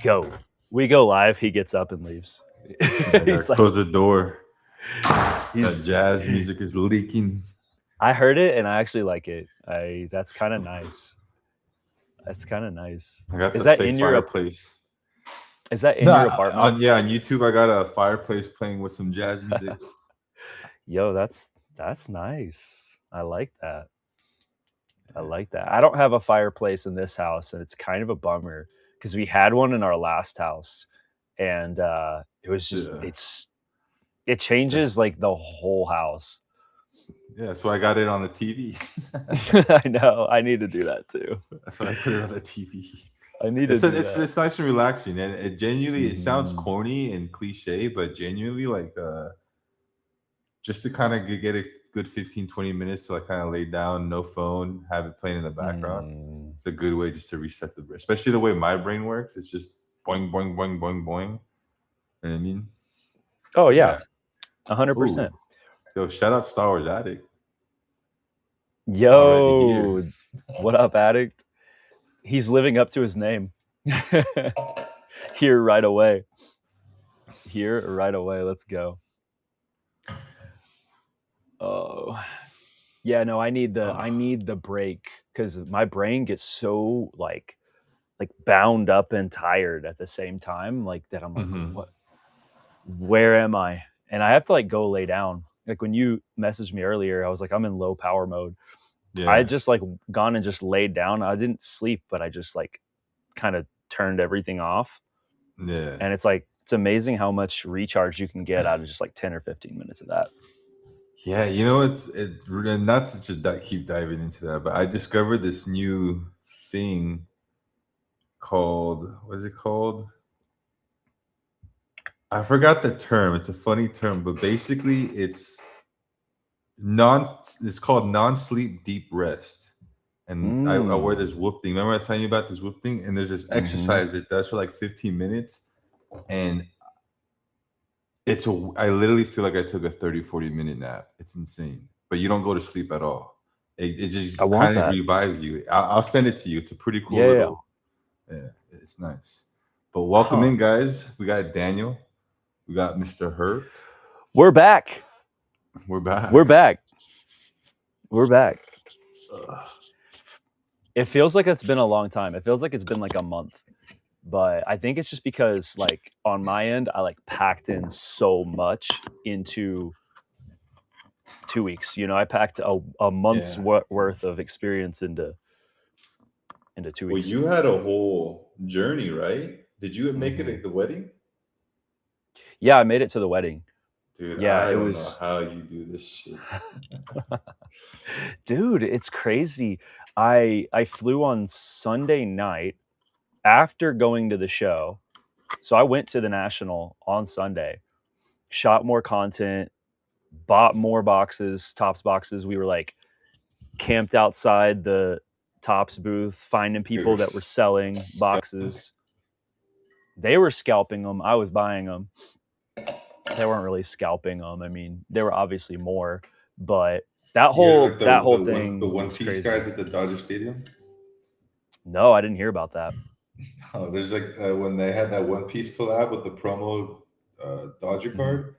Go. We go live. He gets up and leaves. I gotta He's like, close the door. he's. That jazz music is leaking. I heard it and I actually like it. That's kind of nice. That's kind of nice. I got Is the that fake in your fireplace. is that in No, your apartment? on YouTube, I got a fireplace playing with some jazz music. Yo, that's nice. I like that. I like that. I don't have a fireplace in this house, and it's kind of a bummer because we had one in our last house, and it was just Yeah. it changes Yes. like the whole house. Yeah, so I got it on the TV. I know. I need to do that too. That's why I put it on the TV. I need to do that. It's nice and relaxing, and it genuinely it sounds Mhm. corny and cliche, but genuinely like just to kind of get a good 15-20 minutes to like kind of lay down, no phone, have it playing in the background. Mm. It's a good way just to reset the brain, especially the way my brain works. It's just boing boing boing boing boing. You know what I mean? Oh yeah, 100%. Yo, shout out Star Wars Addict. Yo, what up, addict? He's living up to his name. Here right away. Here right away. Let's go. Oh, yeah. No, I need the break because my brain gets so like bound up and tired at the same time. Like that, I'm like, what? Where am I? And I have to like go lay down. Like when you messaged me earlier, I was like, I'm in low power mode. Yeah. I had just like gone and just laid down. I didn't sleep, but I just like kind of turned everything off. Yeah. And it's like, it's amazing how much recharge you can get out of just like 10 or 15 minutes of that. Yeah, you know, not to just keep diving into that, but I discovered this new thing called, what is it called? I forgot the term. It's a funny term, but basically it's called non-sleep deep rest. And I wear this whoop thing. Remember I was telling you about this whoop thing? And there's this exercise it does for like 15 minutes. And I literally feel like I took a 30-40 minute nap. It's insane. But you don't go to sleep at all. It just kind of revives you. I'll send it to you. It's a pretty cool little. Yeah, it's nice. But welcome in, guys. We got Daniel. We got Mr. Herc. We're back. We're back. We're back. We're back. It feels like it's been a long time. It feels like it's been like a month. But I think it's just because like on my end, I like packed in so much into 2 weeks. You know, I packed a month's worth of experience into 2 weeks. Well, you had a whole journey, right? Did you make it at the wedding? Yeah, I made it to the wedding. Dude, yeah, I don't know how you do this shit. Dude, it's crazy. I flew on Sunday night after going to the show. So I went to the National on Sunday, shot more content, bought more boxes, Tops boxes. We were like camped outside the Tops booth, finding people that were selling boxes. They were scalping them. I was buying them. They weren't really scalping them. I mean, there were obviously more, but that whole thing. The One Piece guys at the Dodger Stadium. No, I didn't hear about that. Oh, there's like when they had that One Piece collab with the promo Dodger card.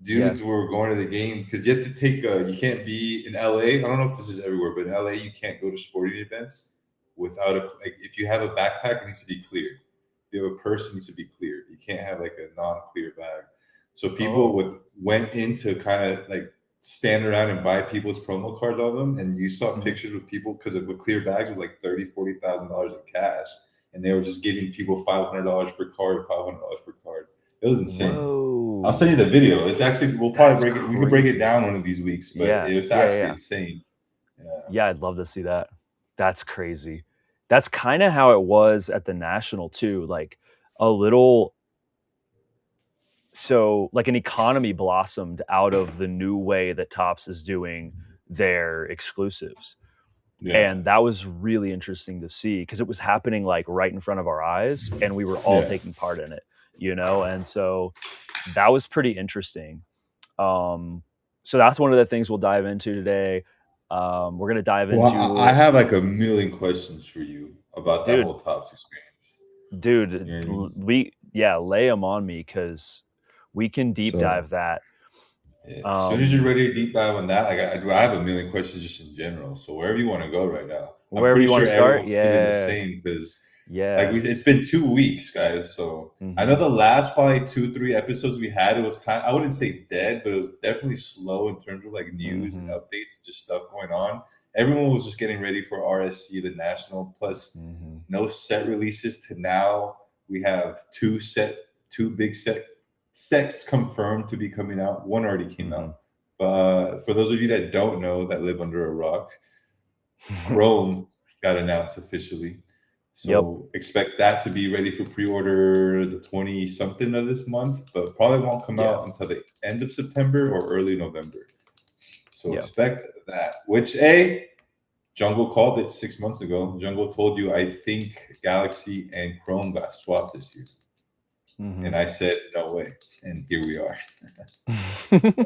Dudes were going to the game because you have to take. You can't be in LA. I don't know if this is everywhere, but in LA you can't go to sporting events without if you have a backpack, it needs to be cleared. If you have a purse, it needs to be cleared. You can't have like a non-clear bag. So people went in to kind of like stand around and buy people's promo cards on them, and you saw pictures with people because of the clear bags with like $30,000-$40,000 in cash, and they were just giving people $500 per card, $500 per card. It was insane. Whoa. I'll send you the video. It's actually we can break it down one of these weeks, but it's actually insane. Yeah, I'd love to see that. That's crazy. That's kind of how it was at the National too. Like a little. So like an economy blossomed out of the new way that Tops is doing their exclusives. Yeah. And that was really interesting to see because it was happening like right in front of our eyes and we were all taking part in it, you know? And so that was pretty interesting. So that's one of the things we'll dive into today. We're going to dive into... I have like a million questions for you about that whole Tops experience. dude, You know what I mean? lay them on me because we can deep So dive that. yeah, as soon as you're Um, ready to deep dive on that, like I have a million questions just in general. So wherever you want to go right now, I'm wherever pretty you want sure to start, everyone's feeling the yeah, same because yeah. it's been 2 weeks, guys. So I know Hmm. the last probably 2, 3 episodes we had, it was I wouldn't say dead, but it was definitely slow in terms of like news and Hmm. updates and just stuff going on. Everyone was just getting ready for RSC, the national, plus Hmm. no set releases to now. We have two big sets confirmed to be coming out. One already came Hmm. out. But for those of you that don't know, that live under a rock, Chrome got announced officially. Yep. So expect that to be ready for pre-order the 20 something of this month, but probably won't come Yeah. out until the end of September or early November. So Yeah. expect that. Which Jungle called it 6 months ago. Jungle told you I think Galaxy and Chrome got swapped this year. Hmm. And I said, no way. And here we are. So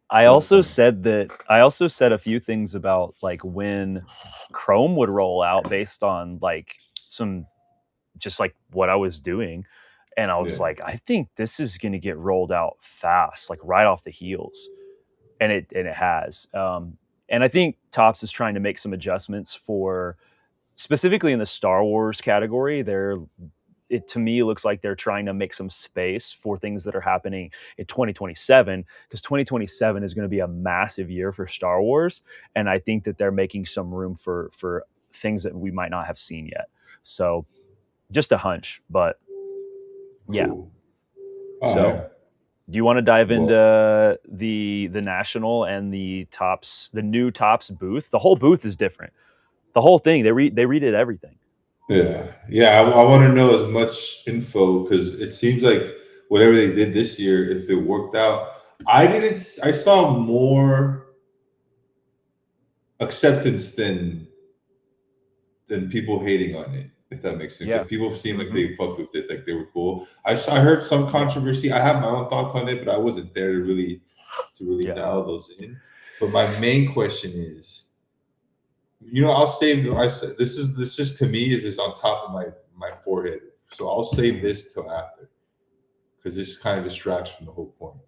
I that's also funny. said that I also said a few things about like when Chrome would roll out based on like some just like what I was doing. And I was Yeah. like, I think this is going to get rolled out fast, like right off the heels. And it has. And I think Tops is trying to make some adjustments for specifically in the Star Wars category. It to me looks like they're trying to make some space for things that are happening in 2027 because 2027 is going to be a massive year for Star Wars, and I think that they're making some room for things that we might not have seen yet. So just a hunch, but yeah. Cool. All So right. do you want to dive Well, into the national and the new Tops booth? The whole booth is different. The whole thing they redid everything. yeah. Yeah. I want to know as much info because it seems like whatever they did this year, if it worked out, I saw more acceptance than people hating on it, if that makes sense. Yeah. Like people seem like Hmm. they fucked with it, like they were cool. I heard some Yeah. controversy. I have my own thoughts on it, but I wasn't there to really Yeah. dial those in. But my main question is, I'll save. I said this is to me is just on top of my forehead, so I'll save Hmm. this till after because this kind of distracts from the whole point.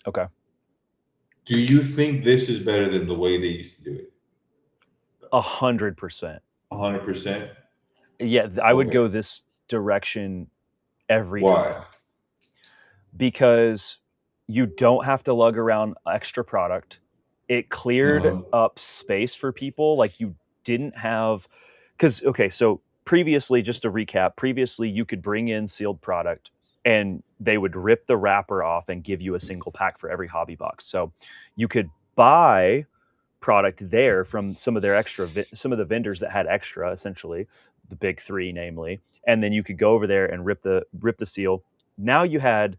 Okay. Do you think this is better than the way they used to do it? 100%. 100%. Yeah, I would Okay. go this direction every time Why? because you don't have to lug around extra product. It cleared Uh-huh. up space for people like you didn't have cuz okay, so previously just to recap, previously you could bring in sealed product and they would rip the wrapper off and give you a single pack for every hobby box. So you could buy product there from some of their some of the vendors that had extra, essentially the big three namely, and then you could go over there and rip the seal. Now you had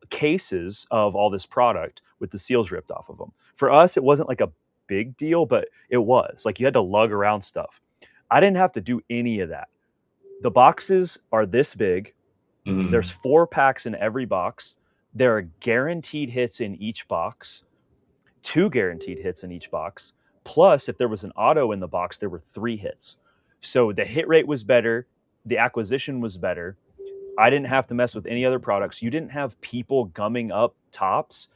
cases of all this product with the seals ripped off of them. For us it wasn't like a big deal, but it was like you had to lug around stuff. I didn't have to do any of that. The boxes are this big. There's Mhm. 4 packs in every box. There are guaranteed hits in each box, 2 guaranteed hits in each box. Plus, if there was an auto in the box, there were 3 hits. So the hit rate was better. The acquisition was better. I didn't have to mess with any other products. You didn't have people gumming up tops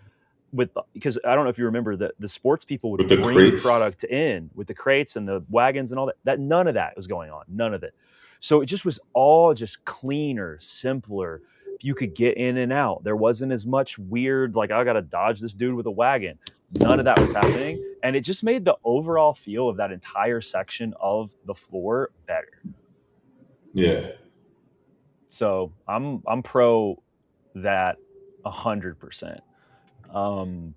because I don't know if you remember that the sports people would With the bring crates? product in with the crates and the wagons and all that. That none of that was going on. None of it. So it just was all just cleaner, simpler. You could get in and out. There wasn't as much weird like I got to dodge this dude with a wagon. None of that was happening, and it just made the overall feel of that entire section of the floor better. Yeah. So I'm pro that 100%. Um,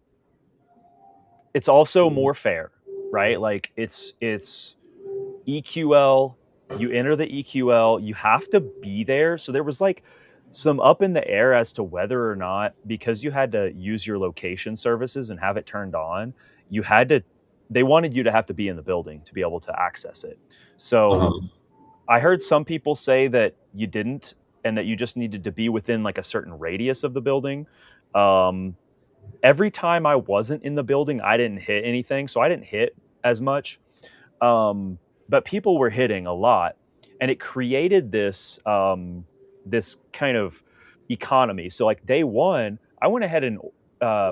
it's also more fair, right? Like it's EQL, you enter the EQL, you have to be there. So there was like some up in the air as to whether or not because you had to use your location services and have it turned on, you had to they wanted you to have to be in the building to be able to access it. So Uh-huh. I heard some people say that you didn't and that you just needed to be within like a certain radius of the building. Um, every time I wasn't in the building, I didn't hit anything, so I didn't hit as much. Um, but people were hitting a lot. and it created this kind of economy. So like day one, I went ahead and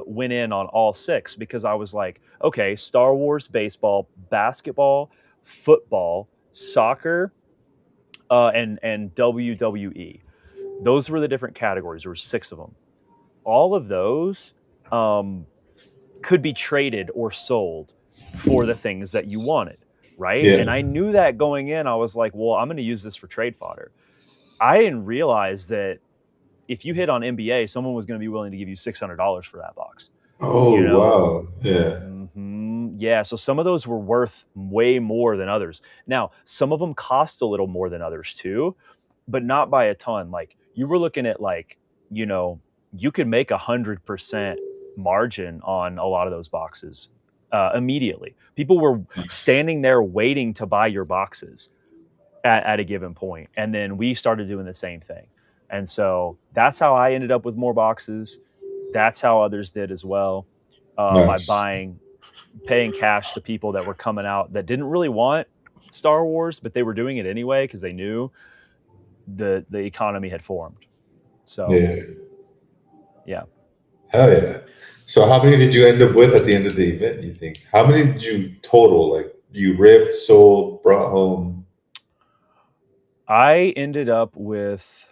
went in on all six because I was like, okay, Star Wars, baseball, basketball, football, soccer, and WWE. Those were the different categories. There were six of them. All of those um, could be traded or sold for the things that you wanted, right? Yeah. And I knew that going in. I was like, well, I'm going to use this for trade fodder. I didn't realize that if you hit on NBA, someone was going to be willing to give you $600 for that box. Oh You know, wow. Yeah. Yeah, so some of those were worth way more than others. Now, some of them cost a little more than others too, but not by a ton. Like you were looking at like, you know, you could make 100% margin on a lot of those boxes immediately. People were Nice. standing there waiting to buy your boxes at a given point, and then we started doing the same thing. And so that's how I ended up with more boxes. That's how others did as well, by Nice. buying paying cash to people that were coming out that didn't really want Star Wars, but they were doing it anyway because they knew the economy had formed. So Yeah. yeah, Hell yeah. So how many did you end up with at the end of the event, you think? How many did you total? Like you ripped, sold, brought home? I ended up with,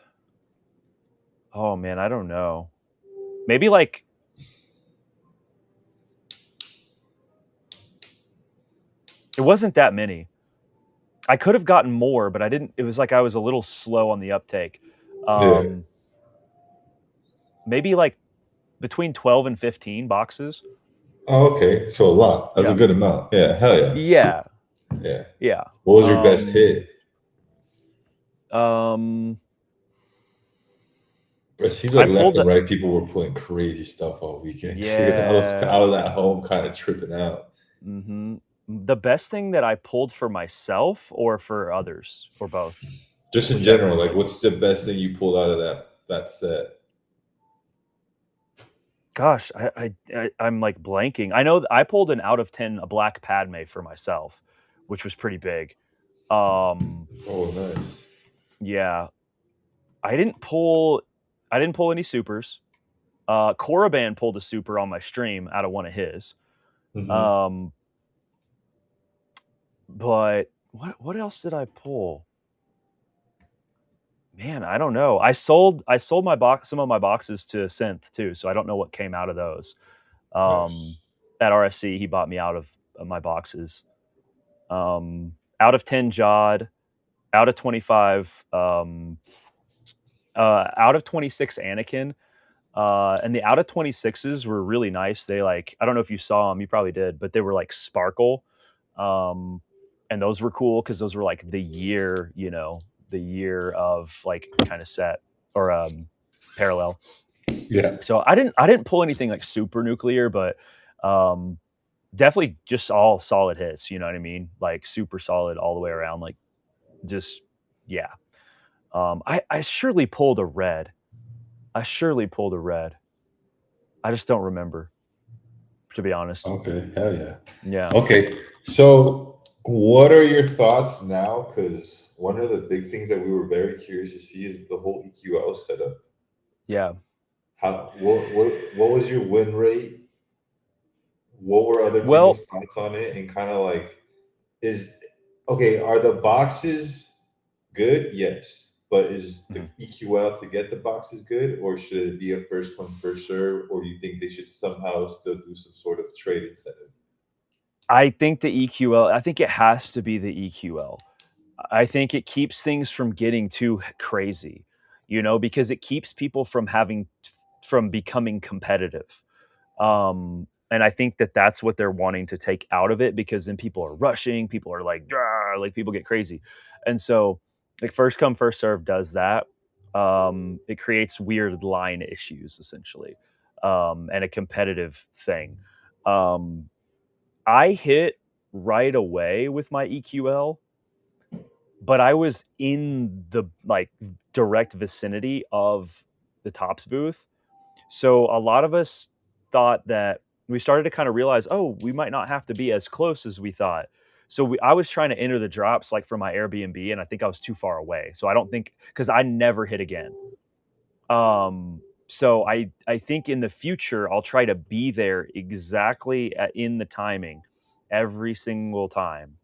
oh man, I don't know, maybe like it wasn't that many. I could have gotten more, but I didn't. It was like I was a little slow on the uptake. Yeah. Um, Maybe like between 12 and 15 boxes. Oh, okay. So a lot. That's a Yeah. good amount. Yeah. Hell yeah. Yeah. Yeah. Yeah. What was your best Um, hit? um, It seems I like left pulled and the, right, people were pulling crazy stuff all weekend too. I yeah. was at home kind of tripping out. hmm The best thing that I pulled for myself or for others or both, Just in whichever. general, like what's the best thing you pulled out of that set? Gosh, I'm like blanking. I know I pulled an out of 10 a black Padme for myself, which was pretty big. Um, Oh, nice. yeah, I didn't pull I didn't pull any supers. Korriban pulled a super on my stream out of one of his. Hmm. Um, but what else did I pull? Man, I don't know. I sold my box some of my boxes to Synth too, so I don't know what came out of those. Um, Nice. at RSC, he bought me out of my boxes. Out of 10 Jod, out of 25, out of 26 Anakin, and the out of 26s were really nice. They like I don't know if you saw them, you probably did, but they were like sparkle. Um, and those were cool because those were like the year, the year of like kind of set or parallel. Yeah. So I didn't pull anything like super nuclear, but um definitely just all solid hits, you know what I mean? Like super solid all the way around. Like just yeah. I surely pulled a red. I surely pulled a red. I just don't remember, to be honest. Okay. Hell yeah. Yeah. Okay. So, what are your thoughts now? Because one of the big things that we were very curious to see is the whole EQL setup. Yeah. How what was your win rate? What were other Well, people's thoughts on it? And kind of like, is okay, are the boxes good? Yes. But is the mhm. EQL to get the boxes good, or should it be a first come, first serve, or do you think they should somehow still do some sort of trade incentive? I think the EQL, I think it has to be the EQL. I think it keeps things from getting too crazy, because it keeps people from becoming competitive. And I think that that's what they're wanting to take out of it because then people are rushing, people are like, "Grr," like people get crazy. And so like first come first serve does that. It creates weird line issues essentially. And a competitive thing. Um, I hit right away with my EQL, but I was in the like direct vicinity of the tops booth. So a lot of us thought that we started to kind of realize, oh, we might not have to be as close as we thought. So I was trying to enter the drops like from my Airbnb, and I think I was too far away. So I don't think because I never hit again. So I think in the future I'll try to be there exactly in the timing every single time,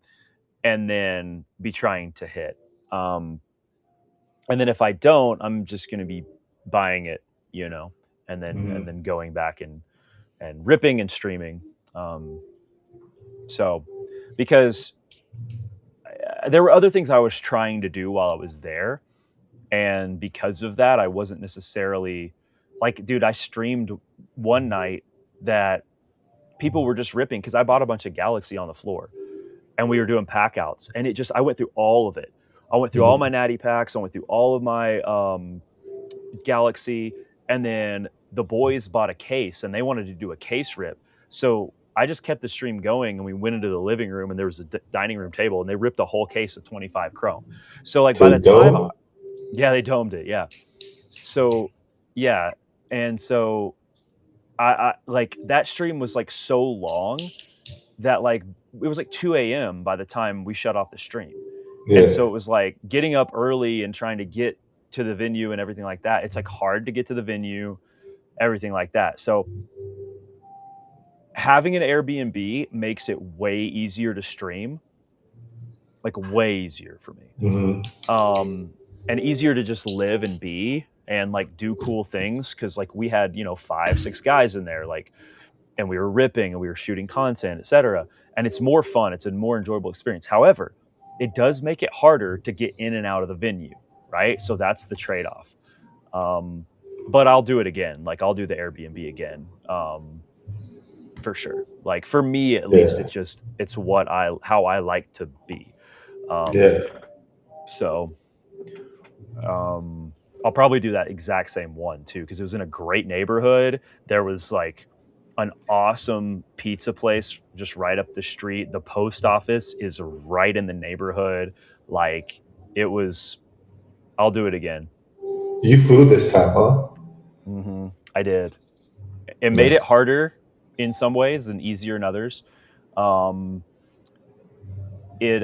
and then be trying to hit. Um, and then if I don't, I'm just going to be buying it, you know, and then going back and ripping and streaming. Um, so because there were other things I was trying to do while I was there, and because of that, I wasn't necessarily like, dude, I streamed one night that people were just ripping because I bought a bunch of Galaxy on the floor and we were doing pack outs, and I went through all of it. I went through all my natty packs. I went through all of my Galaxy, and then the boys bought a case and they wanted to do a case rip. So I just kept the stream going, and we went into the living room, and there was a dining room table, and they ripped a whole case of 25 chrome. So like by To the the time, dome? yeah, they domed it, yeah. So yeah, and so I like that stream was like so long that like it was like 2 a.m. by the time we shut off the stream. And Yeah. so it was like getting up early and trying to get to the venue and everything like that. It's like hard to get to the venue, everything like that. So having an Airbnb makes it way easier to stream, like way easier for me. Hmm. And easier to just live and be and like do cool things because like we had, 5, 6 guys in there, like, and we were ripping and we were shooting content, etc. And it's more fun. It's a more enjoyable experience. However, it does make it harder to get in and out of the venue, right? So that's the trade-off. But I'll do it again. Like I'll do the Airbnb again, for sure. Like for me, at least, Yeah. it's how I like to be. Yeah. So I'll probably do that exact same one too because it was in a great neighborhood. There was like an awesome pizza place just right up the street. The post office is right in the neighborhood. Like it was. I'll do it again. You flew this time, huh? I did. It made it Nice. harder in some ways and easier in others. Um, it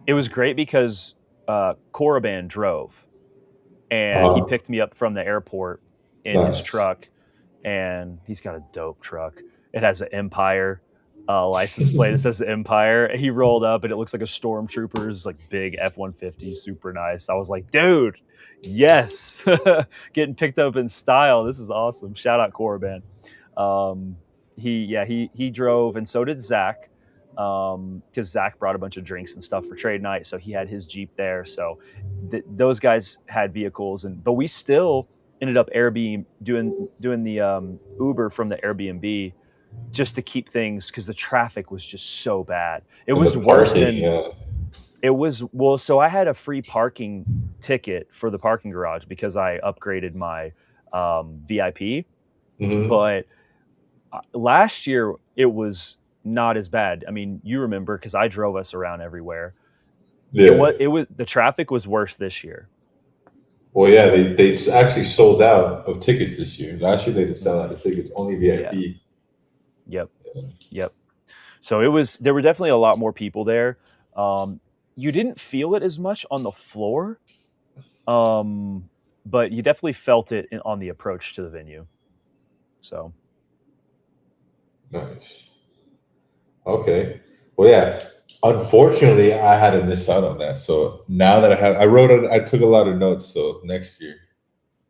it was great because Korriban drove and he Uh-huh. picked me up from the airport in his Nice. truck, and he's got a dope truck. It has an Empire license plate. It says Empire. He rolled up, and it looks like a stormtrooper's like big F-150, super nice. I was like, dude, yes, getting picked up in style. This is awesome. Shout out Korriban. Um, he drove, and so did Zach. Because Zach brought a bunch of drinks and stuff for trade night, so he had his Jeep there. So those guys had vehicles, but we still ended up Airbnb doing the Uber from the Airbnb just to keep things because the traffic was just so bad. It And was the worse parking, than yeah. it was. Well, so I had a free parking ticket for the parking garage because I upgraded my VIP, Hmm. but last year it was not as bad. I mean, you remember because I drove us around everywhere. Yeah. It was the traffic was worse this year. Well, yeah, they actually sold out of tickets this year. Last year they didn't sell out of tickets, only Yeah. VIP. Yep. Yep. So there were definitely a lot more people there. Um, you didn't feel it as much on the floor, um, but you definitely felt it on the approach to the venue. So Nice. Okay. Well, yeah. Unfortunately, I had to miss out on that. So now that I took a lot of notes. So next year,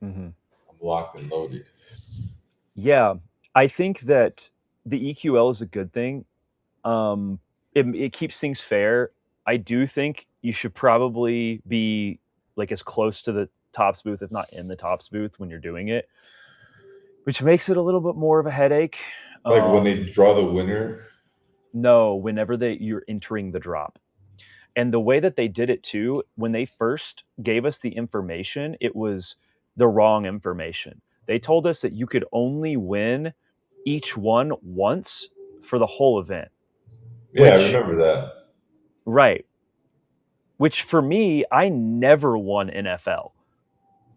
mhm. I'm locked and loaded. Yeah, I think that the EQL is a good thing. Um, it keeps things fair. I do think you should probably be like as close to the tops booth, if not in the tops booth, when you're doing it, which makes it a little bit more of a headache. Like when they Um, draw the winner. no, whenever you're entering the drop. And the way that they did it too, when they first gave us the information, it was the wrong information. They told us that you could only win each one once for the whole event, Yeah, I which, remember that. right, which for me, I never won NFL.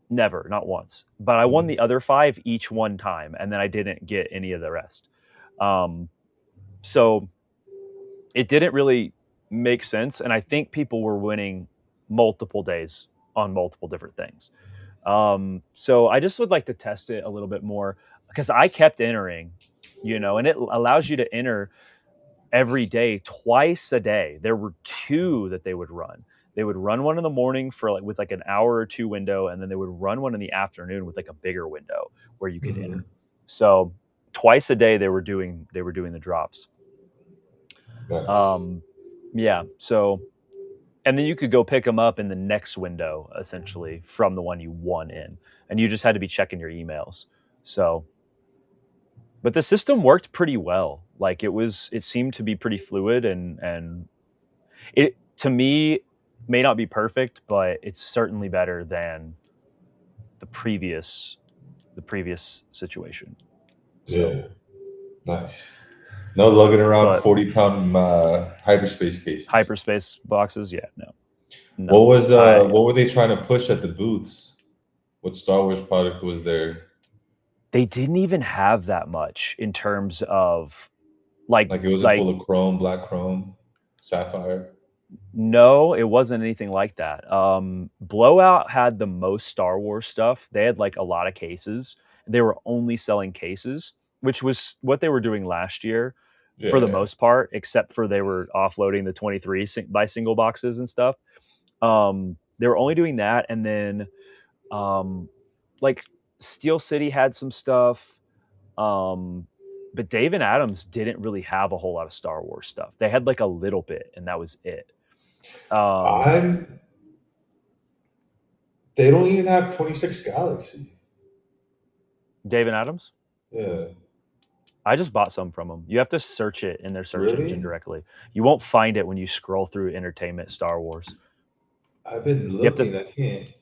Never, not once. But I won Mhm. the other 5 each one time, and then I didn't get any of the rest. Um, so it didn't really make sense, and I think people were winning multiple days on multiple different things. So I just would like to test it a little bit more because I kept entering, and it allows you to enter every day, twice a day. There were 2 that they would run. They would run one in the morning for with like an hour or 2 window, and then they would run one in the afternoon with like a bigger window where you could enter. Hmm. So twice a day they were doing the drops. Nice. Um, yeah. So and then you could go pick them up in the next window essentially from the one you won in, and you just had to be checking your emails. So, but the system worked pretty well. Like it seemed to be pretty fluid, and it to me may not be perfect, but it's certainly better than the previous the previous situation. So, Yeah. Nice. No lugging around but 40-pound hyperspace cases. hyperspace boxes, yeah, no, What no. was I what were they trying to push at the booths? What Star Wars product was there? They didn't even have that much in terms of like Like it wasn't like full of chrome, black chrome, sapphire. no, it wasn't anything like that. Blowout had the most Star Wars stuff. They had like a lot of cases. They were only selling cases, which was what they were doing last year for the Yeah. most part, except for they were offloading the 23 by single boxes and stuff. They were only doing that, and then um, like Steel City had some stuff. Um, but Dave and Adams didn't really have a whole lot of Star Wars stuff. They had like a little bit, and that was it. Um, I'm. They don't even have 26 Galaxy. Dave and Adams. Yeah. I just bought some from them. You have to search it in their search engine Really? directly. You won't find it when you scroll through entertainment Star Wars. I've been You have to looking. I can't.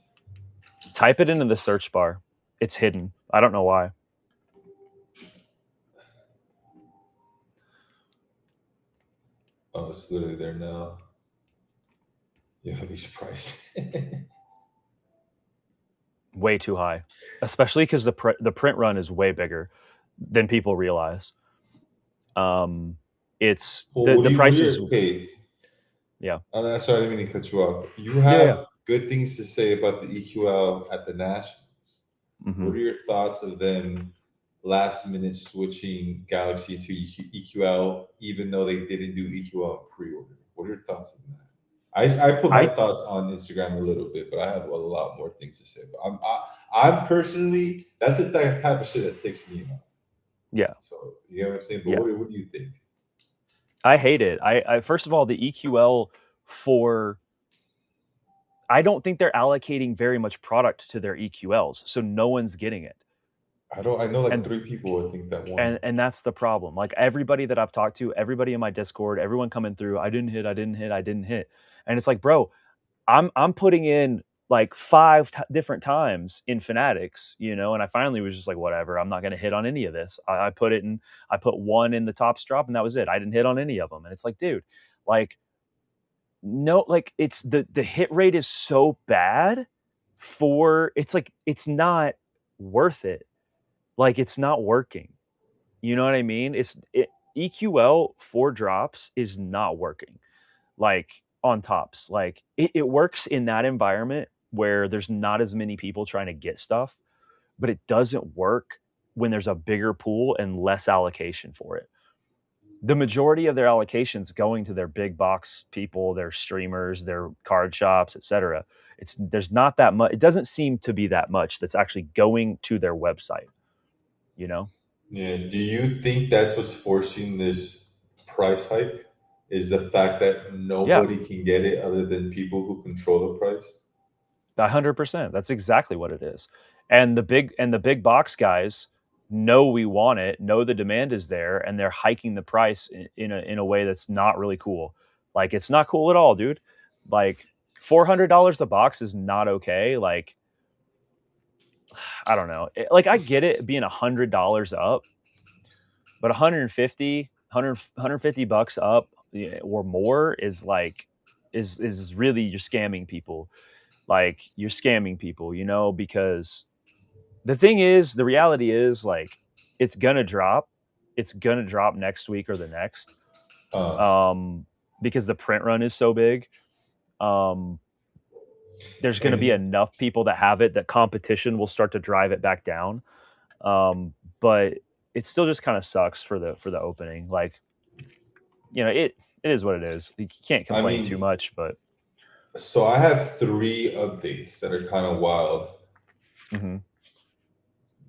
type it into the search bar. It's hidden. I don't know why. Oh, it's literally there now. Yeah, these prices. Way too high, especially because the print run is way bigger than people realize. Um, it's Well, the what the do you? What price are is your okay? yeah I'm sorry, I didn't mean to cut you off. You yeah yeah. have good things to say about the EQL at the Nationals. Hmm. What are your thoughts of them last minute switching Galaxy to EQL, even though they didn't do EQL pre-order? What are your thoughts on that? I put my I thoughts on Instagram a little bit, but I have a lot more things to say. But I'm personally, that's the type of shit that takes me off. yeah So you know what I'm saying. But yeah. what do you think? I hate it. I first of all, the EQL for I don't think they're allocating very much product to their EQLs, so no one's getting it. I don't. I know like And 3 people I think that won. and that's the problem. Like everybody that I've talked to, everybody in my Discord, everyone coming through, I didn't hit, I didn't hit, I didn't hit. And it's like, bro, I'm putting in like different times in Fanatics, and I finally was just like, whatever, I'm not going to hit on any of this. I put one in the tops drop, and that was it. I didn't hit on any of them, and it's like, dude, like, no, like it's the hit rate is so bad for it's like it's not worth it. Like it's not working. You know what I mean? EQL 4 drops is not working like on tops. Like it works in that environment where there's not as many people trying to get stuff, but it doesn't work when there's a bigger pool and less allocation for it. The majority of their allocations going to their big box people, their streamers, their card shops, etc. There's not that much. It doesn't seem to be that much that's actually going to their website. You know? Yeah. Do you think that's what's forcing this price hike? Is the fact that Yeah, nobody can get it other than people who control the price? 100%. That's exactly what it is. And the big box guys know we want it, know the demand is there, and they're hiking the price in a way that's not really cool. Like it's not cool at all, dude. Like $400 a box is not okay. Like I don't know. Like I get it being $100 up, but 150, 150 bucks up, yeah, or more is like is really you're scamming people. Like you're scamming people, because the reality is like it's gonna drop. It's gonna drop next week or the next. Uh, um, because the print run is so big. Um, there's going to be and enough people that have it that competition will start to drive it back down. But it still just kind of sucks for the opening. Like, it is what it is. You can't I complain too mean, much, but so I have three updates that are kind of wild. hmm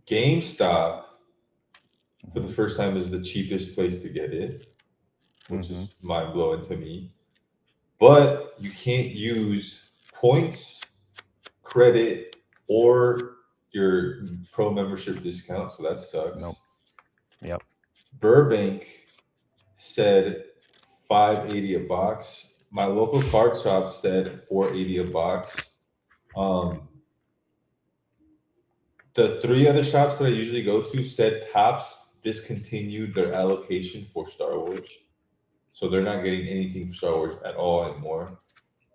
GameStop, for the hmm first time, is the cheapest place to get it, which hmm is mind blowing to me. But you can't use points, credit, or your pro membership discount, so that nope, sucks. yep, Burbank said 580 a box. My local card shop said 480 a box. Um, the three other shops that I usually go to said Tops discontinued their allocation for Star Wars, so they're not getting anything for Star Wars at all anymore.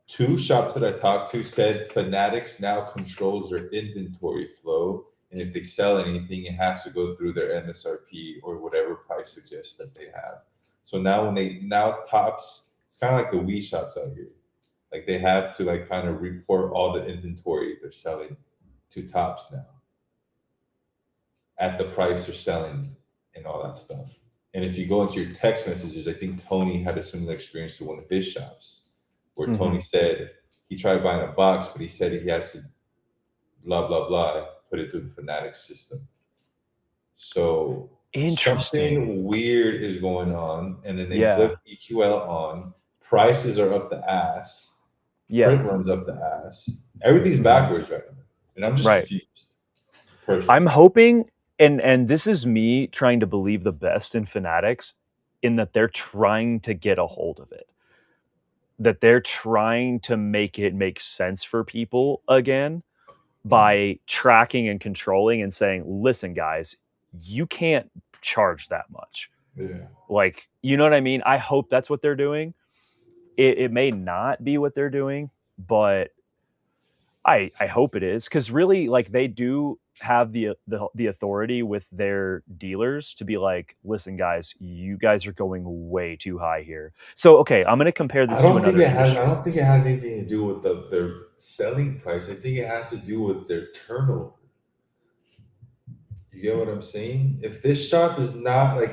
Two shops that I talked to said Fanatics now controls their inventory flow, and if they sell anything, it has to go through their MSRP or whatever price suggests that they have. So now now Tops, it's kind of like the Wii shops out here. Like they have to like kind of report all the inventory they're selling to Tops now at the price they're selling and all that stuff. And if you go into your text messages, I think Tony had a similar experience to one of his shops where hmm Tony said he tried buying a box, but he said he has to blah blah blah put it through the Fanatics system. So interesting. something weird is going on, and then they Yeah, flip EQL on. Prices are up the ass. yeah, Print runs up the ass. Everything's hmm backwards right now, and I'm just right. confused personally. I'm hoping, and this is me trying to believe the best in Fanatics, in that they're trying to get a hold of it, that they're trying to make it make sense for people again Mhm. by tracking and controlling and saying, listen, guys, you can't charge that much. Yeah. Like, you know what I mean? I hope that's what they're doing. It may not be what they're doing, but I hope it is, because really, like, they do have the authority with their dealers to be like, listen, guys, you guys are going way too high here. So, okay, I'm going to compare this to another I industry. don't think it has anything to do with their selling price. I think it has to do with their turnover. You get what I'm saying? If this shop is not like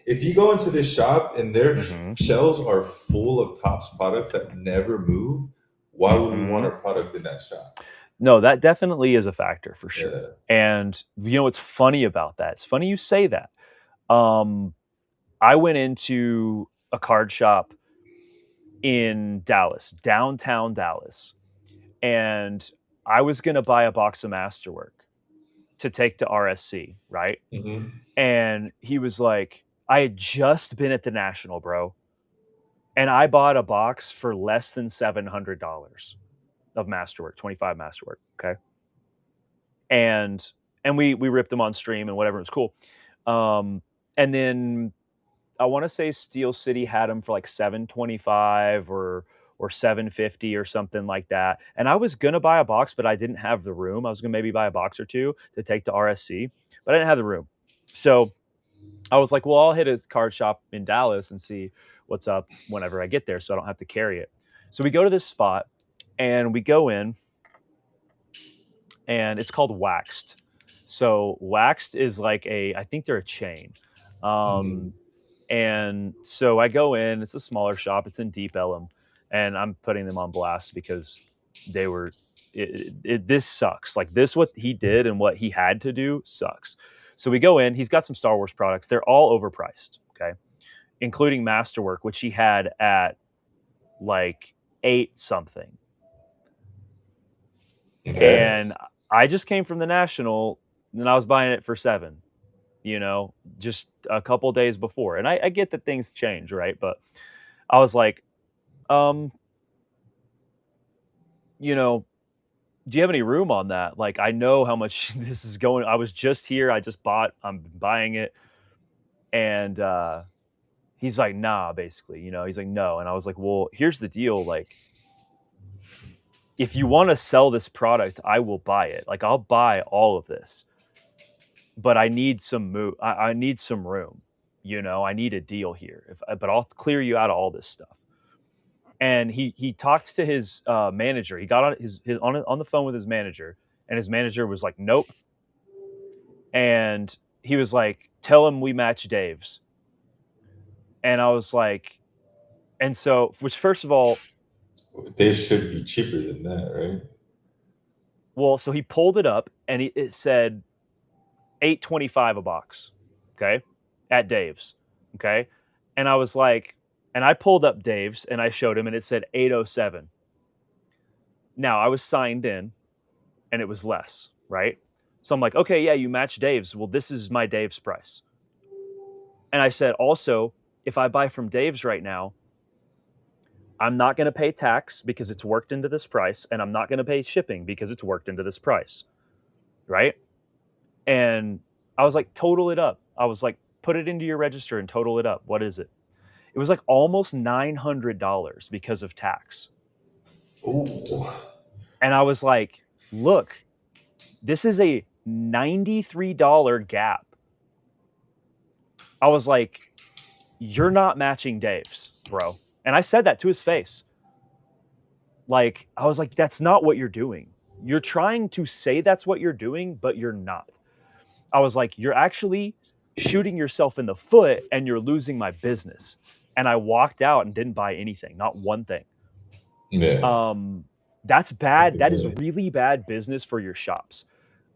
if you go into this shop and their hmm shelves are full of Tops products that never move, why would we want hmm our product in that shop? No, that definitely is a factor for sure. Yeah. And you know what's funny about that? It's funny you say that. Um, I went into a card shop in Dallas, downtown Dallas, and I was gonna buy a box of Masterwork to take to RSC, right? Hmm. And he was like, I had just been at the National, bro, and I bought a box for less than $700 of Masterwork, 25 Masterwork. Okay. And we ripped them on stream and whatever. It was cool. Um, and then I want to say Steel City had them for like 725 or 750 or something like that. And I was gonna buy a box, but I didn't have the room. I was gonna maybe buy a box or two to take to RSC, but I didn't have the room. So I was like, well, I'll hit a card shop in Dallas and see what's up whenever I get there, so I don't have to carry it. So we go to this spot and we go in, and it's called Waxed. So Waxed is like I think they're a chain. Hmm. Um, and so I go in, it's a smaller shop, it's in Deep Ellum, and I'm putting them on blast because they were this sucks. Like, this, what he did and what he had to do sucks. So we go in, he's got some Star Wars products. They're all overpriced, okay? Including Masterwork, which he had at like 8 something. Okay. And I just came from the National and I was buying it for 7, just a couple days before. And I get that things change, right? But I was like, um, you know, do you have any room on that? Like, I know how much this is going. I was just here. I just I'm buying it. And he's like, nah, basically, he's like, no. And I was like, well, here's the deal. Like, if you want to sell this product, I will buy it. Like, I'll buy all of this, but I need some I need some room. I need a deal here. But I'll clear you out of all this stuff. And he talked to his manager. He got on his on the phone with his manager, and his manager was like, "Nope." And he was like, "Tell him we match Dave's." And I was like, and so, which first of all, They should be cheaper than that, right? well, so he pulled it up and it said 825 a box. Okay. At Dave's. Okay. And I was like, and I pulled up Dave's and I showed him and it said 807. Now I was signed in and it was less, right? So I'm like, okay, yeah, you match Dave's. Well, this is my Dave's price. And I said, also, if I buy from Dave's right now, I'm not going to pay tax because it's worked into this price, and I'm not going to pay shipping because it's worked into this price, right? And I was like, total it up. I was like, put it into your register and total it up. What is it? It was like almost $900 because of tax. Ooh. And I was like, look, this is a $93 gap. I was like, you're not matching Dave's, bro. And I said that to his face. Like, I was like, that's not what you're doing. You're trying to say that's what you're doing, but you're not. I was like, you're actually shooting yourself in the foot and you're losing my business. And I walked out and didn't buy anything, not one thing. Yeah. That's bad. That is Yeah. really bad business for your shops.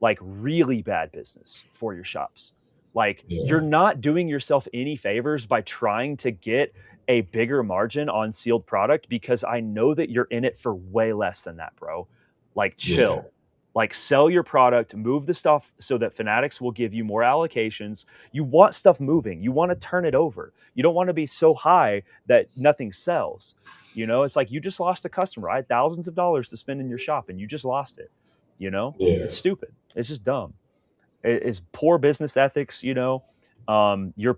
Like, really bad business for your shops. Like, you're Yeah. not doing yourself any favors by trying to get a bigger margin on sealed product, because I know that you're in it for way less than that, bro. Like, Yeah. chill. Like, sell your product, move the stuff so that Fanatics will give you more allocations. You want stuff moving. You want to turn it over. You don't want to be so high that nothing sells. It's like you just lost a customer. I had thousands of dollars to spend in your shop and you just lost it. Yeah. It's stupid. It's just dumb. It's poor business ethics. Your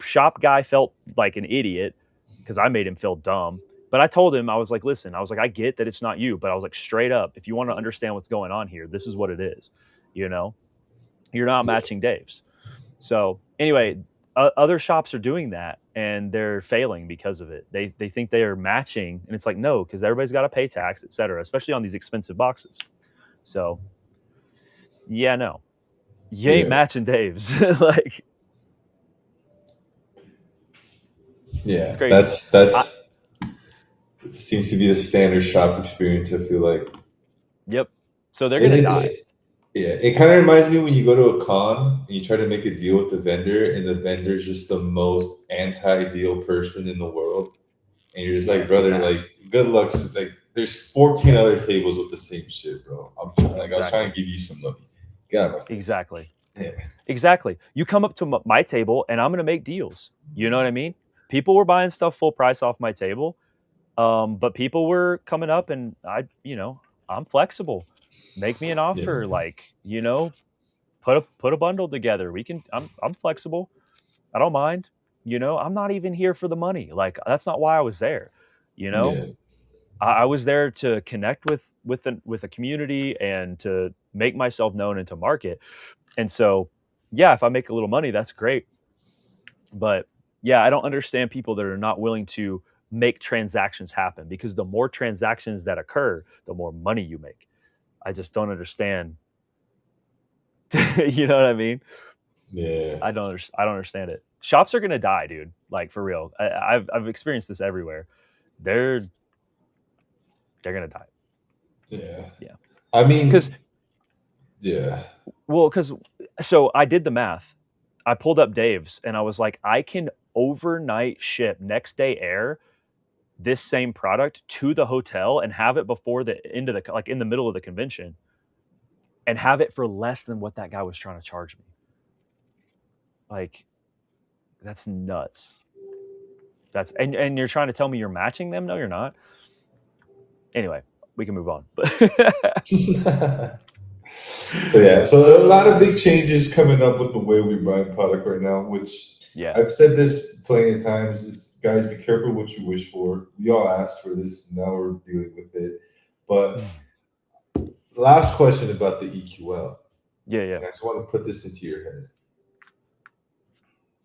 shop guy felt like an idiot because I made him feel dumb. But I told him, I was like, listen, I was like, I get that it's not you, but I was like, straight up, if you want to understand what's going on here, this is what it is. You're not Yeah. matching Dave's. So anyway, other shops are doing that and they're failing because of it. They think they are matching, and it's like, no, because everybody's got to pay tax, etc., especially on these expensive boxes. So yeah, no, you ain't Yeah. matching Dave's. Like, it's Yeah. crazy. That's I, that's it seems to be the standard shop experience, I feel like. yep. So they're It, gonna it, die. it yeah, it kind of reminds me when you go to a con and you try to make a deal with the vendor, and the vendor's just the most anti-deal person in the world, and you're just Yeah, like, it's brother, bad. like, good luck. Like, there's 14 other tables with the same shit, bro. I was trying Exactly. to give you some money. Get out of my face. Exactly. Yeah, Exactly. You come up to my table and I'm gonna make deals. You know what I mean? People were buying stuff full price off my table. But people were coming up and I'm flexible. Make me an offer, yeah, like, put a bundle together. I'm flexible. I don't mind. I'm not even here for the money. Like, that's not why I was there. You know, yeah, I was there to connect with a community and to make myself known and to market. And so, yeah, if I make a little money, that's great. But yeah, I don't understand people that are not willing to make transactions happen, because the more transactions that occur, the more money you make. I just don't understand. You know what I mean? yeah, I don't understand it. Shops are gonna die, dude. Like, for real. I've experienced this everywhere. They're they're gonna die. yeah. Yeah. I Because mean, yeah, because so I did the math. I pulled up Dave's and I was like, I can overnight ship next day air this same product to the hotel and have it before the end of the, like, in the middle of the convention, and have it for less than what that guy was trying to charge me. Like, that's nuts. And you're trying to tell me you're matching them? No, you're not. Anyway, we can move on. But so yeah, so a lot of big changes coming up with the way we buy product right now, which yeah. I've said this plenty of times. Is, guys, be careful what you wish for. We all asked for this, and now we're dealing with it. But last question about the EQL, Yeah, yeah. and I just want to put this into your head.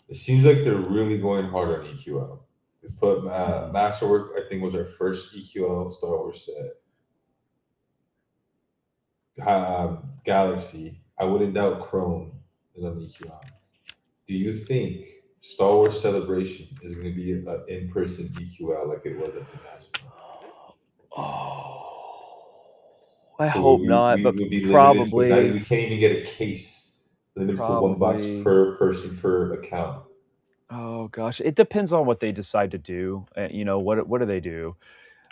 It seems like they're really going hard on EQL. They put Mhm. Masterwork, I think, was our first EQL Star Wars set. Galaxy, I wouldn't doubt Chrome is on EQL. Do you think Star Wars Celebration is going to be an in-person EQL like it was at the National? Oh, I So hope not, we but will be limited to not. probably We can't even get a case. Limited to one box probably. per person per account. Oh gosh, it depends on what they decide to do. What do they do?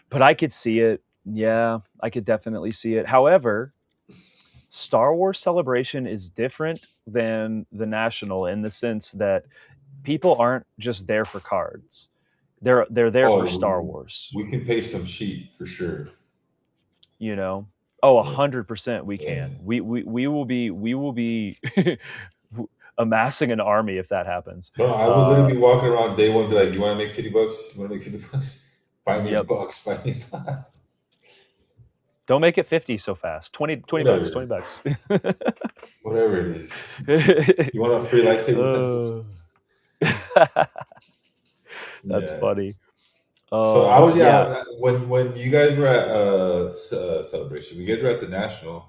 But I could see it. Yeah, I could definitely see it. However, Star Wars Celebration is different than the National in the sense that people aren't just there for cards. They're there for Star Oh, Wars, we can pay some sheep for sure. you know? Oh, Yeah, 100% we yeah. can. We will be amassing an army if that happens. No, I would literally Uh, be walking around day one, be like, "You want to make $50? You want to make $50? Buy me a yep. box. Buy me a box." Don't make it 50 so fast. 20 bucks, Whatever, 20 bucks. whatever it is. You want a free lightsaber pencil? Uh, That's Yeah. funny. So I was, Yeah. yeah, when you guys were at celebration, when you guys were at the national,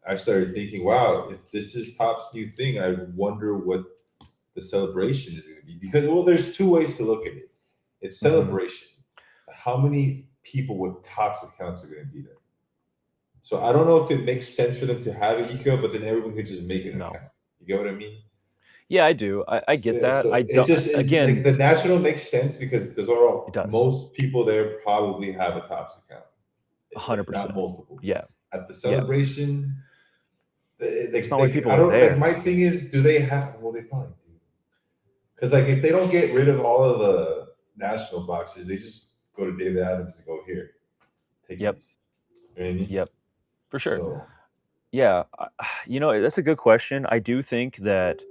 I started thinking, wow, if this is Top's new thing, I wonder what the celebration is going to be. Because well, there's two ways to look at it. It's Mhm. celebration. How many people with Top's accounts are going to be there? So I don't know if it makes sense for them to have an EQ, but then everyone could just make an No. account. You get what I mean? Yeah, I do. I get Yeah, that. so I it's don't just like again, the national makes sense because there's it all does. most people there probably have a Topps account, if not 100%. multiple. Yeah. At the Yeah. celebration, It's not like people I are don't like. there. My thing is, do they have? Well, they probably do. Because like if they don't get rid of all of the national boxes, they just go to David Adams and go here, take Yep. these. You know what I mean? Yep. For sure. So Yeah. That's a good question. I do think that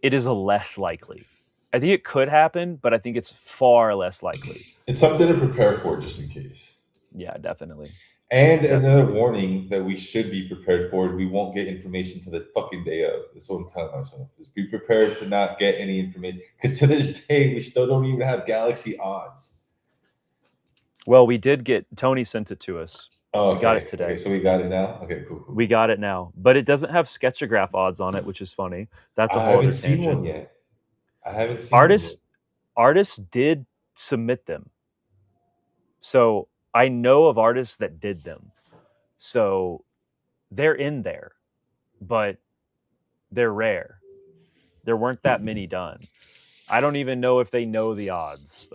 it is a less likely. I think it could happen, but I think it's far less likely. it's something to prepare for just in case. Yeah, definitely. And another Definitely. warning that we should be prepared for is we won't get information to the fucking day of. That's what I'm telling myself. Is be prepared to not get any information. Because to this day, we still don't even have Galaxy odds. Well, we did get Tony sent it to us. Oh, We got okay. it Okay, today. so we got it now. Okay, cool, cool, We cool. got it now, but it doesn't have sketchograph odds on it, which is funny. That's a I whole haven't other seen tangent. one yet. I haven't seen one yet. Artists artists did submit them. So, I know of artists that did them. So, they're in there, but they're rare. There weren't that many done. I don't even know if they know the odds.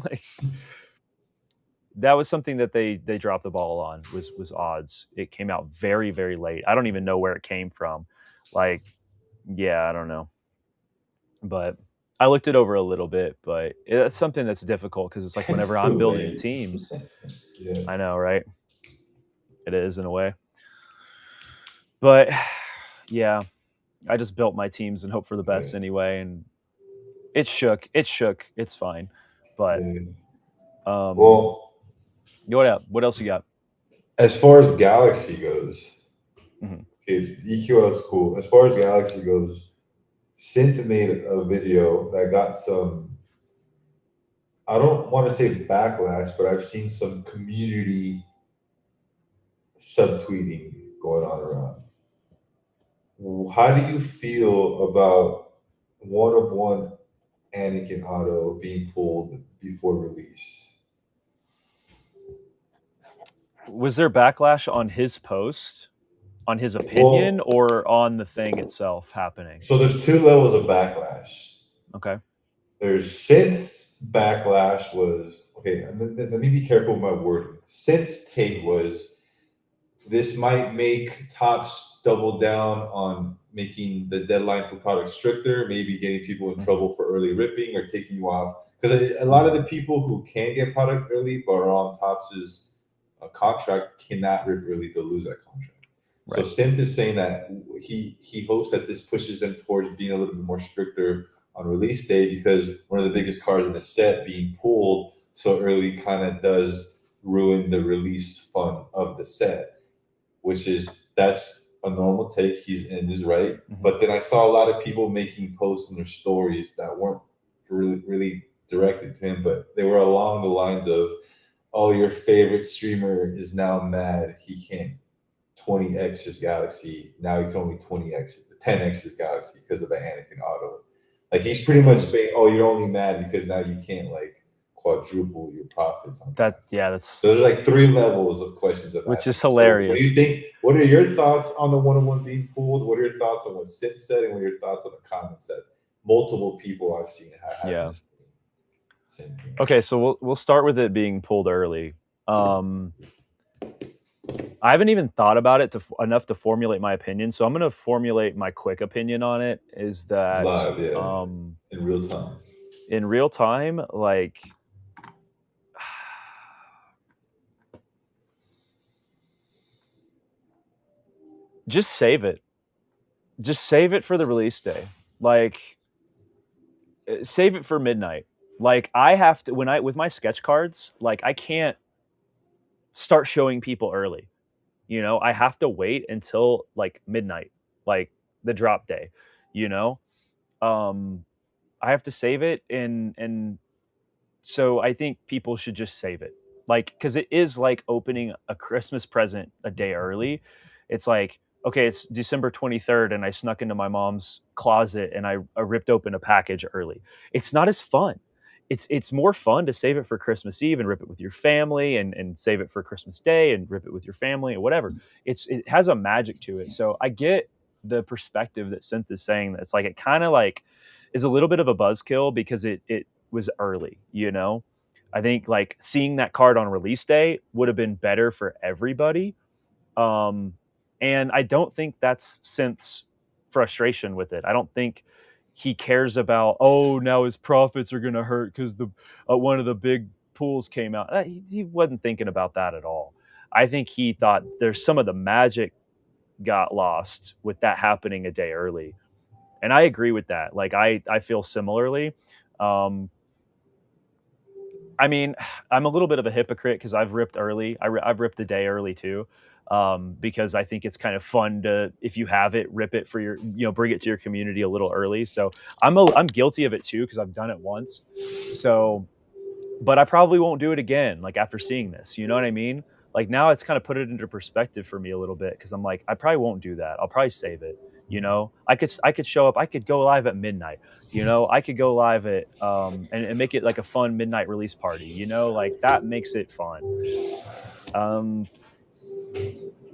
Like that was something that they dropped the ball on was odds. It came out very very late. I don't even know where it came from. Like yeah, I don't know. But I looked it over a little bit, but it's something that's difficult because it's like whenever It's I'm too building late. teams, Yeah, I know, right? It is in a way. But yeah, I just built my teams and hope for the yeah, best anyway. And it shook. It shook. It's fine. But yeah. um, Well, what up? What else you got? as far as Galaxy goes, Mhm. okay, EQL is cool. As far as Galaxy goes, Synth made a video that got some, I don't want to say backlash, but I've seen some community subtweeting going on around. How do you feel about one of one Anakin Auto being pulled before release? Was there backlash on his post, on his opinion, Well, or on the thing itself happening? so there's two levels of backlash. Okay. There's Synth's backlash was okay. Let me be careful with my wording. Synth's take was this might make Tops double down on making the deadline for products stricter, maybe getting people in Mhm. trouble for early ripping or taking you off. Because a lot of Mhm. the people who can get product early but are on Tops's contract cannot rip early; they'll lose that contract. So Right. Synth is saying that he hopes that this pushes them towards being a little bit more stricter on release day because one of the biggest cards in the set being pulled so early kind of does ruin the release fun of the set, which is a normal take. He's in his right. Mhm. But then I saw a lot of people making posts in their stories that weren't really directed to him, but they were along the lines of, "Oh, your favorite streamer is now mad. He can't 20x his Galaxy. Now he can only 10x his Galaxy because of the Anakin auto." Like he's pretty much Mm. saying, "Oh, you're only mad because now you can't like quadruple your profits on That Galaxy." yeah, that's So there's like three levels of questions of which is asking. So what do you hilarious. think? What are your thoughts on the 101 being pulled? What are your thoughts on what Sid said? And what are your thoughts on the comments that multiple people I've seen have Yeah. missed? Same thing. Okay, so we'll start with it being pulled early. Um, I haven't even thought about it enough to formulate my opinion, so I'm gonna formulate my quick opinion on it. Is that Live, yeah, in real time. in real time, like just save it. Just save it for the release day. Like save it for midnight. Like I have to when I with my sketch cards, like I can't start showing people early. You know, I have to wait until like midnight, like the drop day, you know? Um I have to save it and so I think people should just save it. Like cuz it is like opening a Christmas present a day early. It's like, okay, it's December 23rd and I snuck into my mom's closet and I ripped open a package early. It's not as fun. It's more fun to save it for Christmas Eve and rip it with your family and save it for Christmas Day and rip it with your family or whatever. It has a magic to it. So I get the perspective that Synth is saying that it's like it kind of like is a little bit of a buzzkill because it was early, you know? I think like seeing that card on release day would have been better for everybody. Um, and I don't think that's Synth's frustration with it. I don't think he cares about, oh, now his profits are going to hurt because the one of the big pools came out. He wasn't thinking about that at all. I think he thought there's some of the magic got lost with that happening a day early. And I agree with that. Like I feel similarly. Um, I mean, I'm a little bit of a hypocrite because I've ripped early. I've ripped a day early too, because I think it's kind of fun to, if you have it, rip it for your, bring it to your community a little early. So I'm guilty of it too because I've done it once. So, but I probably won't do it again. Like after seeing this, you know what I mean? Like now it's kind of put it into perspective for me a little bit because I'm like, I probably won't do that. I'll probably save it. You know, I could show up. I could go live at midnight. You know, I could go live at and make it like a fun midnight release party. You know, like that makes it fun. Um,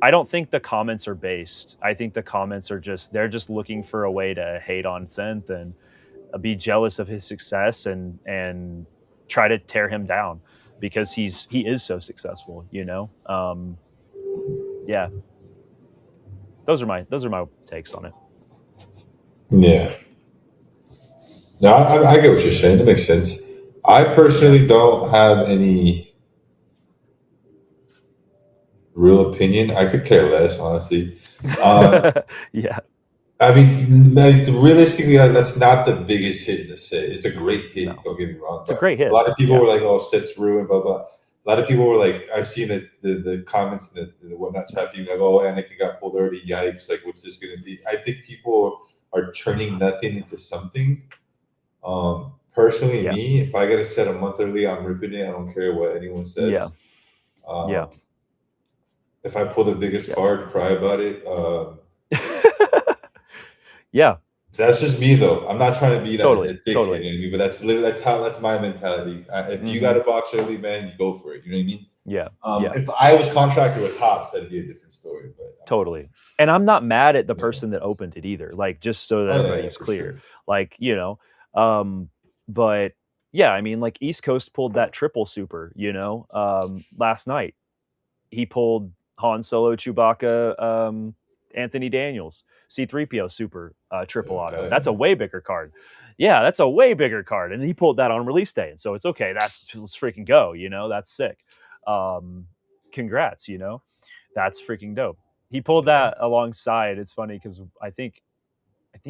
I don't think the comments are based. I think the comments are just they're just looking for a way to hate on Synth and be jealous of his success and try to tear him down because he is so successful. You know, yeah. Those are my takes on it. Yeah. No, I get what you're saying. It makes sense. I Yeah. personally don't have any real opinion. I could care less, honestly. Uh, Yeah. I mean, like, realistically, that's not the biggest hit in the set. It's a great hit. No, Don't get me wrong, it's a but great a hit. lot of people Yeah. were like, "Oh, set's ruined," blah blah. A lot of people were like, I've seen the comments and the whatnot chat being like, "Oh, Anakin got pulled already. Yikes! Like, what's this going to be?" I think people are turning nothing into something. Personally, Yeah. me, if I get a set a month early, I'm ripping it. I don't care what anyone Yeah. says. Yeah. Um, if I pull the biggest Yeah. card, cry about it. Yeah. That's just me, though. I'm not trying to be that Totally. that dickhead, Totally. you know what I mean? But that's my mentality. If you got Hmm. a box early, man, you go for it. You know what I mean? Yeah. Yeah. If I was contracted with Tops, that'd be a different story. But Totally. And I'm not mad at the yeah. person that opened it either. Like just so that Oh yeah, yeah, everybody's for clear. sure. Like, um but yeah, I mean like East Coast pulled that triple super, last night. He pulled Han Solo, Chewbacca, Anthony Daniels, C3PO super triple auto. That's a way bigger card. Yeah, that's a way bigger card. And he pulled that on release day. And so it's okay. Let's freaking go, that's sick. Um congrats, That's freaking dope. He pulled Yeah, that alongside. It's funny because I think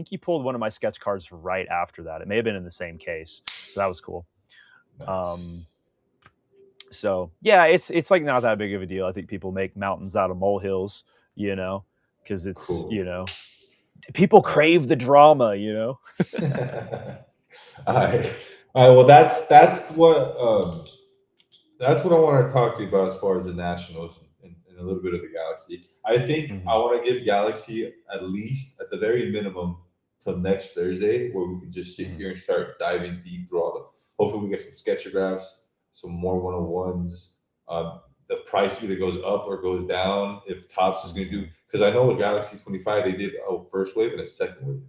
he pulled one of my sketch cards right after that. It may have been in the same case. So that was cool. nice. Um, so yeah, it's like not that big of a deal. I think people make mountains out of molehills, you know, because it's, Cool. people All right. crave the drama. All right. All right. Well, that's what I want to talk to you about as far as the Nationals and a little bit of the Galaxy. I think I Hmm. want to give Galaxy at least, at the very minimum, till next Thursday, where we can just sit Hmm. here and start diving deep through all the. Hopefully, we get some sketchographs, some more 101s. The price either goes up or goes down if Tops is going to do. Hmm. Because I know with Galaxy 25, they did a first wave and a second wave.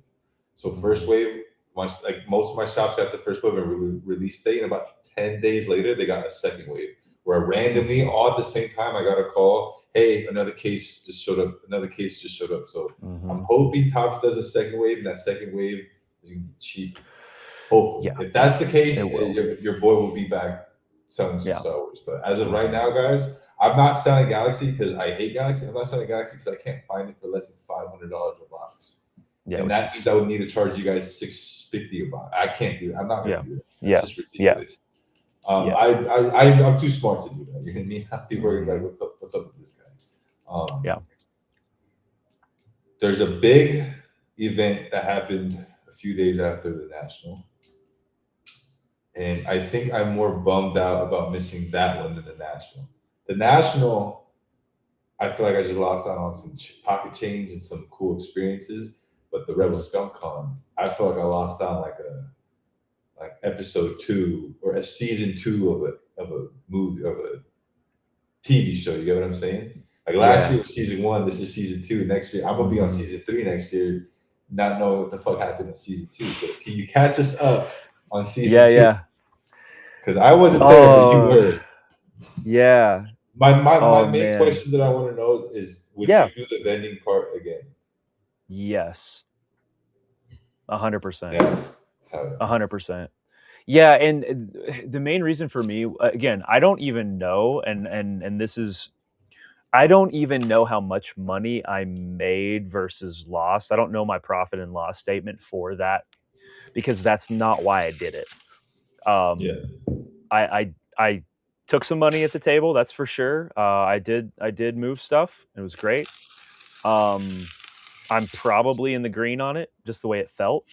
So first Hmm. wave, like most of my shops got the first wave and release date, and about 10 days later, they got a second wave. Where randomly, Hmm. all at the same time, I got a call. Hey, another case just showed up. Another case just showed up. So I'm Hmm. hoping Tops does a second wave, and that second wave is going to be cheap. Hopefully, Yeah, if that's the it case, will. your boy will be back selling some Yeah. Star Wars. But as of right Hmm. now, guys, I'm not selling Galaxy because I hate Galaxy. I'm not selling Galaxy because I can't find it for less than $500 a box, Yeah, and which that means is, I would need to charge you guys $650 a box. I can't do that. I'm not going yeah, to do that. That's yeah, just yeah, ridiculous. yeah. I'm too smart to do that. You know what I mean? People are Hmm. like, what's up with this guy? Yeah. There's a big event that happened a few days after the National. And I think I'm more bummed out about missing that one than the National. The National, I feel like I just lost out on some pocket change and some cool experiences. But the Rebel Hmm. Scum Con, I feel like I lost out on like episode 2 or a season 2 of a movie of a TV show. You get what I'm saying? Like last Yeah. year was season 1, this is season 2. Next year, I'm gonna be on Hmm. season 3 next year, not knowing what the fuck happened in season 2. So can you catch us up on Yeah, season 2? yeah. Because I wasn't there, but you Oh, were. yeah. My Oh main man. question that I want to know is, would Yeah. you do the vending part again? Yes. 100%. Yeah. Hell yeah. 100%. Yeah, and the main reason for me, again, I don't even know, and this is, I don't even know how much money I made versus lost. I don't know my profit and loss statement for that because that's not why I did it. Yeah. Um, I took some money at the table, that's for sure. I did move stuff. It was great. Um, I'm probably in the green on it, just the way it felt.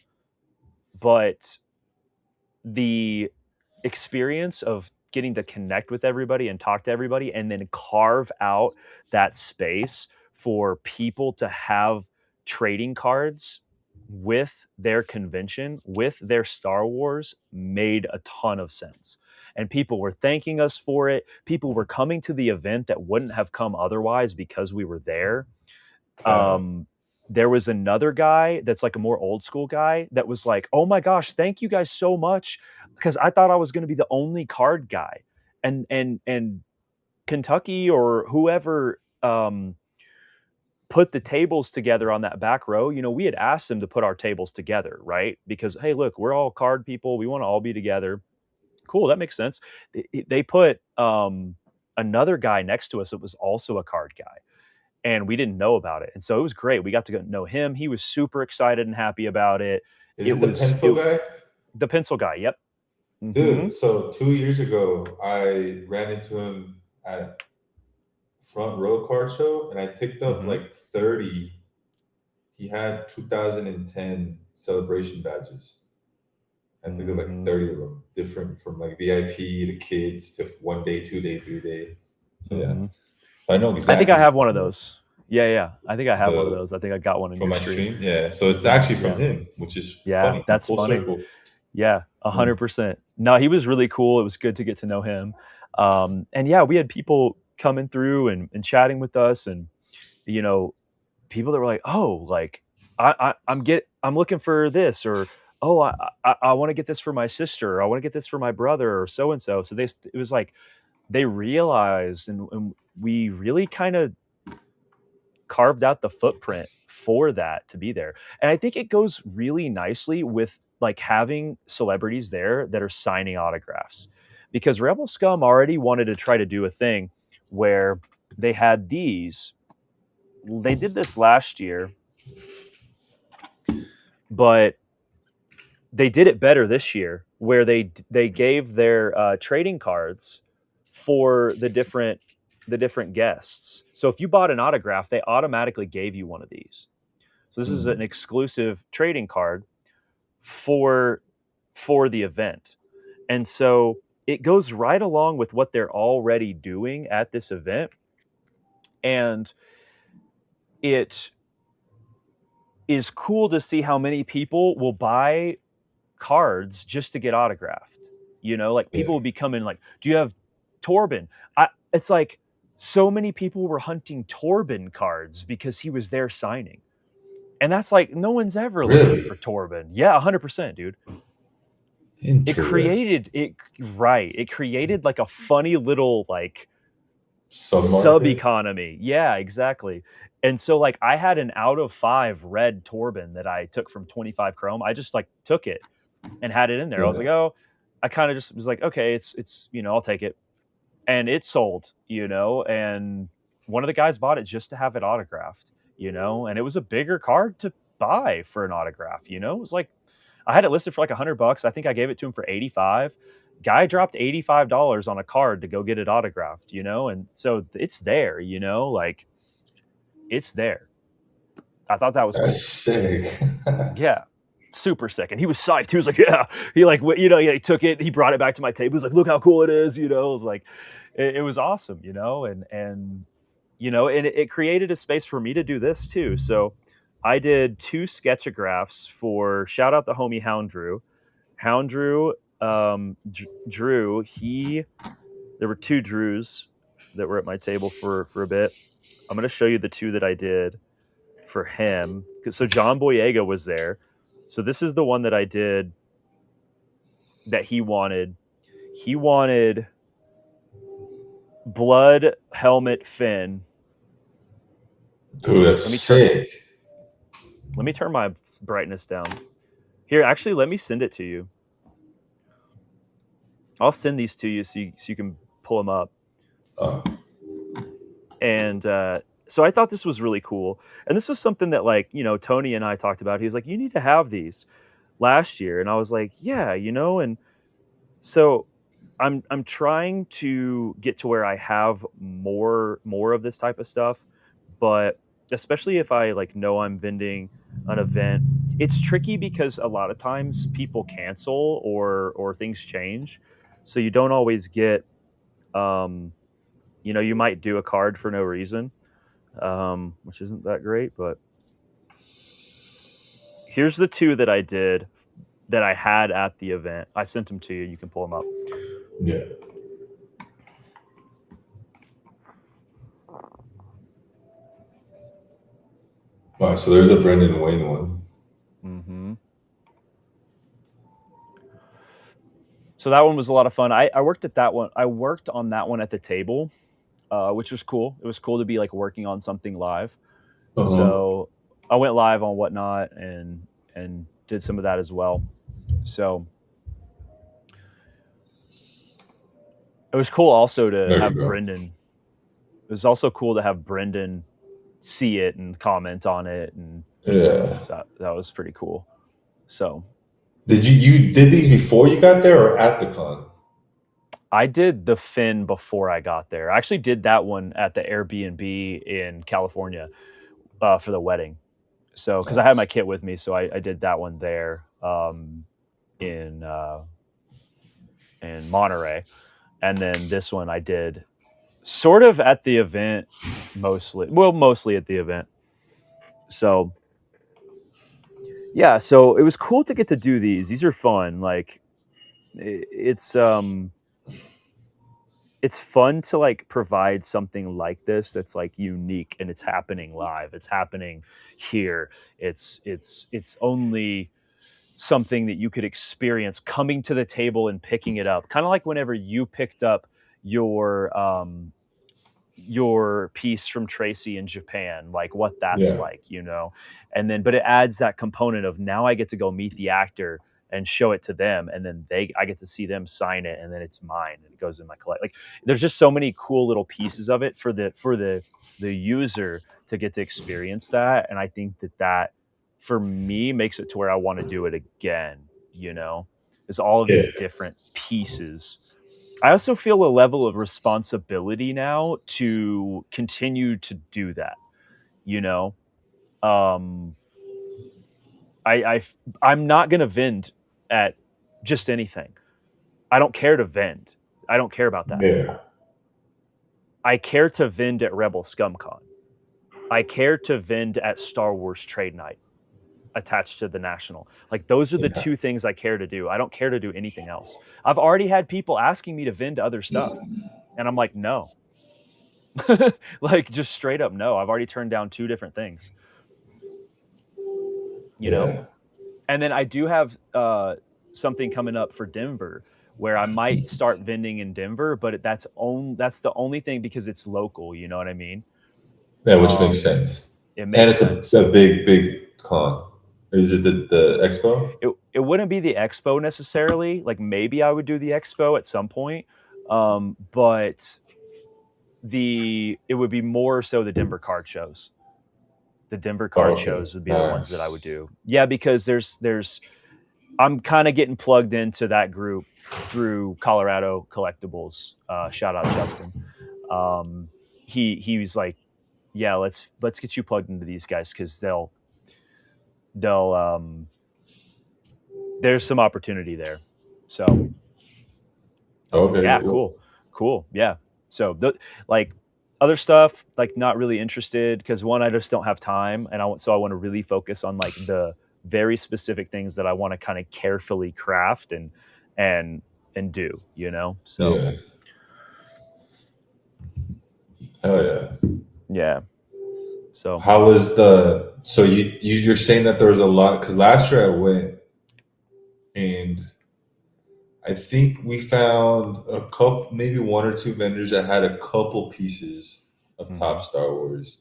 But the experience of getting to connect with everybody and talk to everybody and then carve out that space for people to have trading cards with their convention, with their Star Wars, made a ton of sense. And people were thanking us for it. People were coming to the event that wouldn't have come otherwise because we were there. Hell yeah. There was another guy that's like a more old school guy that was like, "Oh my gosh, thank you guys so much because I thought I was going to be the only card guy." And Kentucky or whoever put the tables together on that back row, we had asked them to put our tables together, right? Because hey, look, we're all card people, we want to all be together. Cool, that makes sense. They put another guy next to us that was also a card guy and we didn't know about it. And so it was great. We got to know him. He was super excited and happy about it. Is It it the was pencil guy? the pencil guy. Yep. Hmm. Dude, so 2 years ago, I ran into him at Front Row Card Show and I picked up Hmm. like 30. He had 2010 celebration badges. I picked up like Hmm. 30 of them, different from like VIP to kids to 1 day, 2 day, 3 day. So yeah, Hmm. I know I think exactly I what have you're one of talking about. those. Yeah, yeah. I think I have one of The those. I think I got one in from your my stream. stream, yeah. So it's actually from Yeah. him, which is Yeah. funny. That's Full funny. circle. Yeah. A Yeah. 100%. No, he was really cool. It was good to get to know him. And yeah, we had people coming through and chatting with us and, you know, people that were like, "Oh, like I'm looking for this," or "Oh, I want to get this for my sister, or I want to get this for my brother, or so and so." So it was like they realized, and we really kind of carved out the footprint for that to be there. And I think it goes really nicely with like having celebrities there that are signing autographs, because Rebel Scum already wanted to try to do a thing where they had these. They did this last year, but they did it better this year where they gave their trading cards for the different the different guests. So if you bought an autograph, they automatically gave you one of these. So this is an exclusive trading card for the event. And so it goes right along with what they're already doing at this event. And it is cool to see how many people will buy cards just to get autographed. You know, like Yeah. people will be coming like, do you have Torben? It's like so many people were hunting Torben cards because he was there signing. And that's like, no one's ever looking Really for Torben. Yeah, 100%, dude. It interesting. created it right. It created like a funny little like sub Submarket. economy. Yeah, exactly. And so like I had an out of 5 red Torben that I took from 25 Chrome. I just like took it and had it in there. I was Yeah. like, "Oh," I kind of just was like, "Okay, it's, you know, I'll take it." And it sold, you know, and one of the guys bought it just to have it autographed, you know, and it was a bigger card to buy for an autograph, you know. It was like I had it listed for like $100. I think I gave it to him for 85. Guy dropped $85 on a card to go get it autographed, you know, and so it's there, you know, like it's there. I thought that was That's cool. sick. Yeah, super sick. And he was psyched. He was like, "Yeah." He like, you know, yeah, he took it. He brought it back to my table. He was like, "Look how cool it is." You know, it was like, it was awesome. You know, and you know, and it created a space for me to do this too. So I did 2 sketchographs for shout out the homie Hound Drew. Hound Drew, Drew. There were 2 Drews that were at my table for a bit. I'm gonna show you the 2 that I did for him. So John Boyega was there. So this is the one that I did that he wanted. He wanted Blood Helmet Finn. Dude, that's Let me turn sick. my brightness down. Here, actually, let me send it to you. I'll send these to you so you can pull them up. Uh, And so I thought this was really cool. And this was something that like, you know, Tony and I talked about. He was like, "You need to have these," last year. And I was like, "Yeah, you know." And so I'm trying to get to where I have more of this type of stuff, but especially if I like know I'm vending an event, it's tricky because a lot of times people cancel or things change. So you don't always get um you know, you might do a card for no reason, which isn't that great, but here's the 2 that I did that I had at the event. I sent them to you. You can pull them up. yeah. All right, so there's a Brendan Wayne one. Mhm. So that one was a lot of fun. I worked at that one. I worked on that one at the table, which was cool. It was cool to be like working on something live. Uh huh. So I went live on Whatnot and did some of that as well. So it was cool also to There you have go. Brendan. It was also cool to have Brendan see it and comment on it, and Yeah. so that was pretty cool. So Did you did these before you got there or at the con? I did the Finn before I got there. I actually did that one at the Airbnb in California for the wedding. So because I had my Nice. kit with me, so I did that one there in Monterey, and then this one I did sort of at the event, mostly at the event. So yeah, so it was cool to get to do these. These are fun. Like it's fun to like provide something like this that's like unique and it's happening live. It's happening here. It's only something that you could experience coming to the table and picking it up. Kind of like whenever you picked up your piece from Tracy in Japan, like what that's Yeah. like, you know. And then but it adds that component of now I get to go meet the actor and show it to them, and then I get to see them sign it, and then it's mine and it goes in my collect. Like there's just so many cool little pieces of it for the user to get to experience that, and I think that for me makes it to where I want to do it again, you know. It's all of Yeah. these different pieces. I also feel a level of responsibility now to continue to do that, you know? Um, I'm not gonna vend at just anything. I don't care to vend. I don't care about that. Yeah, I care to vend at Rebel ScumCon. I care to vend at Star Wars Trade Night attached to the National. Like, those are the yeah, 2 things I care to do. I don't care to do anything else. I've already had people asking me to vend other stuff, and I'm like, "No." Like, just straight up no. I've already turned down 2 different things, you know? yeah. And then I do have, something coming up for Denver where I might start vending in Denver, but that's the only thing because it's local, you know what I mean? Yeah, which makes Um, sense. it And makes it's sense. a big, big con. Is it the expo? It wouldn't be the expo necessarily, like, maybe I would do the expo at some point, but it would be more so the Denver card shows. The Denver Oh, card okay. shows would be the ones that I would Nice. do. Yeah, because there's I'm kinda getting plugged into that group through Colorado Collectibles, shout out Justin. Um, he was like, "Yeah, let's get you plugged into these guys because they'll there's some opportunity there." So, I was like, Okay, "Yeah, cool. cool, cool, yeah." So, like, other stuff, like, not really interested because 1, I just don't have time, and I wanna really focus on, like, the very specific things that I wanna kinda carefully craft and and do, you know? So, Yeah. Hell yeah. yeah. So How was the so you're saying that there was a lot because last year I went and I think we found a couple, maybe 1 or 2 vendors that had a couple pieces of Top mhm, Star Wars.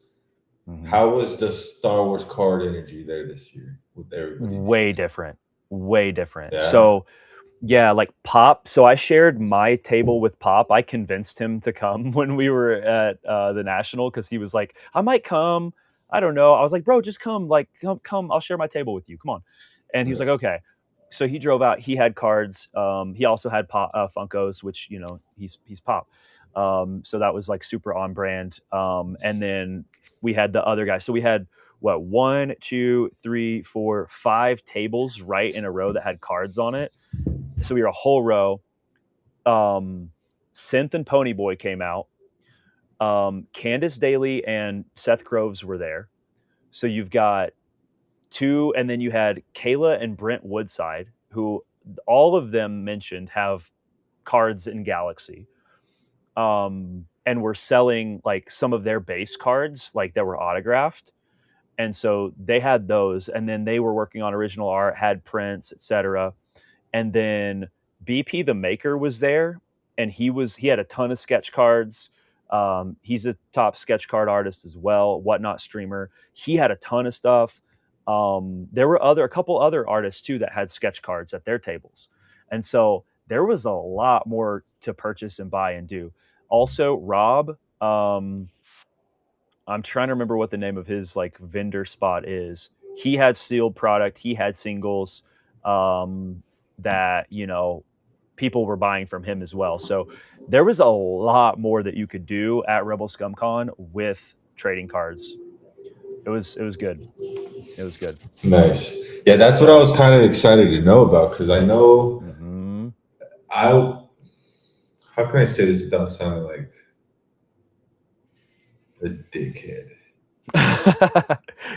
mhm. How was the Star Wars card energy there this year with everybody being Way there? different, way different. Yeah, So, yeah, like Pop. So I shared my table with Pop. I convinced him to come when we were at the National because he was like, "I might come. I don't know." I was like, "Bro, just come. Like, come. I'll share my table with you. Come on." And he was yeah. like, "Okay." So he drove out. He had cards. He also had Pop, Funkos, which he's Pop. So that was like super on brand. And then we had the other guy. So we had what, one, two, three, four, 5 tables right in a row that had cards on it, so we were a whole row. Um, Synth and Ponyboy came out. Candace Daly and Seth Groves were there. So you've got 2, and then you had Kayla and Brent Woodside, who all of them mentioned have cards in Galaxy. And we're selling like some of their base cards, like that were autographed. And so they had those, and then they were working on original art, had prints, etc. And then BP the Maker was there, and he had a ton of sketch cards. He's a top sketch card artist as well, whatnot streamer. He had a ton of stuff. There were a couple other artists too that had sketch cards at their tables, and so there was a lot more to purchase and buy and do. Also, Rob, I'm trying to remember what the name of his like vendor spot is. He had sealed product. He had singles that people were buying from him as well. So there was a lot more that you could do at Rebel ScumCon with trading cards. It was good. It was good. Nice. Yeah, that's what I So was kind of excited to know about because I know mhm. I. How can I say this without sounding like a dickhead?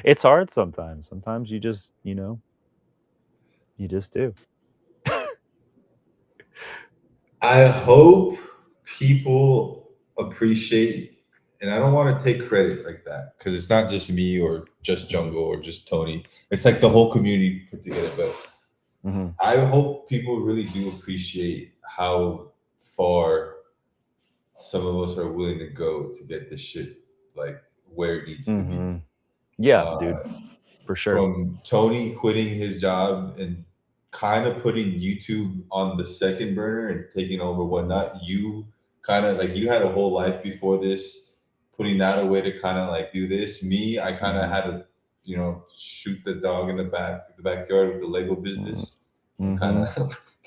It's hard sometimes. Sometimes you just do. I hope people appreciate, and I don't want to take credit like that because it's not just me or just Jungle or just Tony. It's like the whole community put together. But Mhm. I hope people really do appreciate how far some of us are willing to go to get this shit like where it needs to be. Mhm. Yeah, dude, Uh, for sure. from Tony quitting his job and kind of putting YouTube on the second burner and taking over whatnot, you kind of like you had a whole life before this, putting that away to kind of like do this. Me, I kind of Mhm. had to, shoot the dog in the backyard with the Lego Mhm. business and kind Mhm. of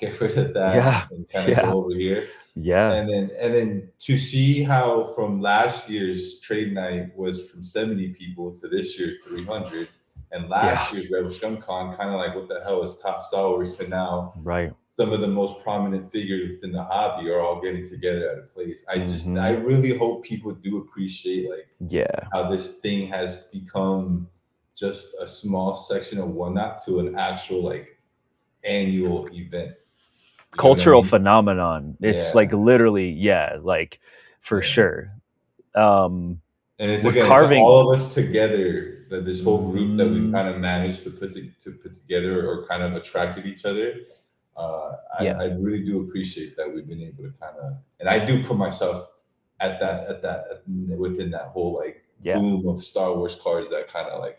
get rid of that Yeah. and kind of Yeah. go over here. Yeah. And then to see how from last year's trade night was from 70 people to this year 300, and last Yeah. year's Rebel Scrum Con kind of like what the hell is top Star Wars to now Right. some of the most prominent figures within the hobby are all getting together at a place. I Mhm. really hope people do appreciate like Yeah. how this thing has become just a small section of one, not to an actual like annual event. You know what I Cultural mean? phenomenon. It's like Yeah, literally, yeah, like for yeah. sure. Um, And it's we're again, it's carving. all of us together. That this whole group that we've Mhm. kind of managed to put together or kind of attracted each other. Yeah. I really do appreciate that we've been able to kind of, and I do put myself within that whole like Yeah. boom of Star Wars cards that kind of like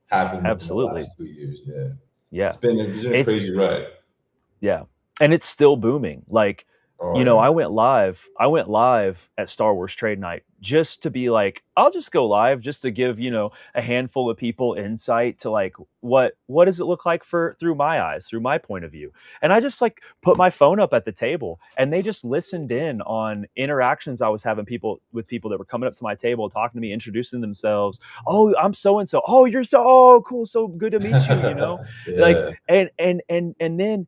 happened within the Absolutely. last 2 years. Yeah, Yeah. it's been a It's crazy ride. Yeah. And it's still booming. Like, Oh yeah, I went live at Star Wars Trade Night just to be like, I'll just go live just to give, a handful of people insight to like what does it look like for through my eyes, through my point of view. And I just like put my phone up at the table and they just listened in on interactions I was having people that were coming up to my table, talking to me, introducing themselves. Oh, I'm so and so. Oh, you're so cool, so good to meet you. Like yeah, and then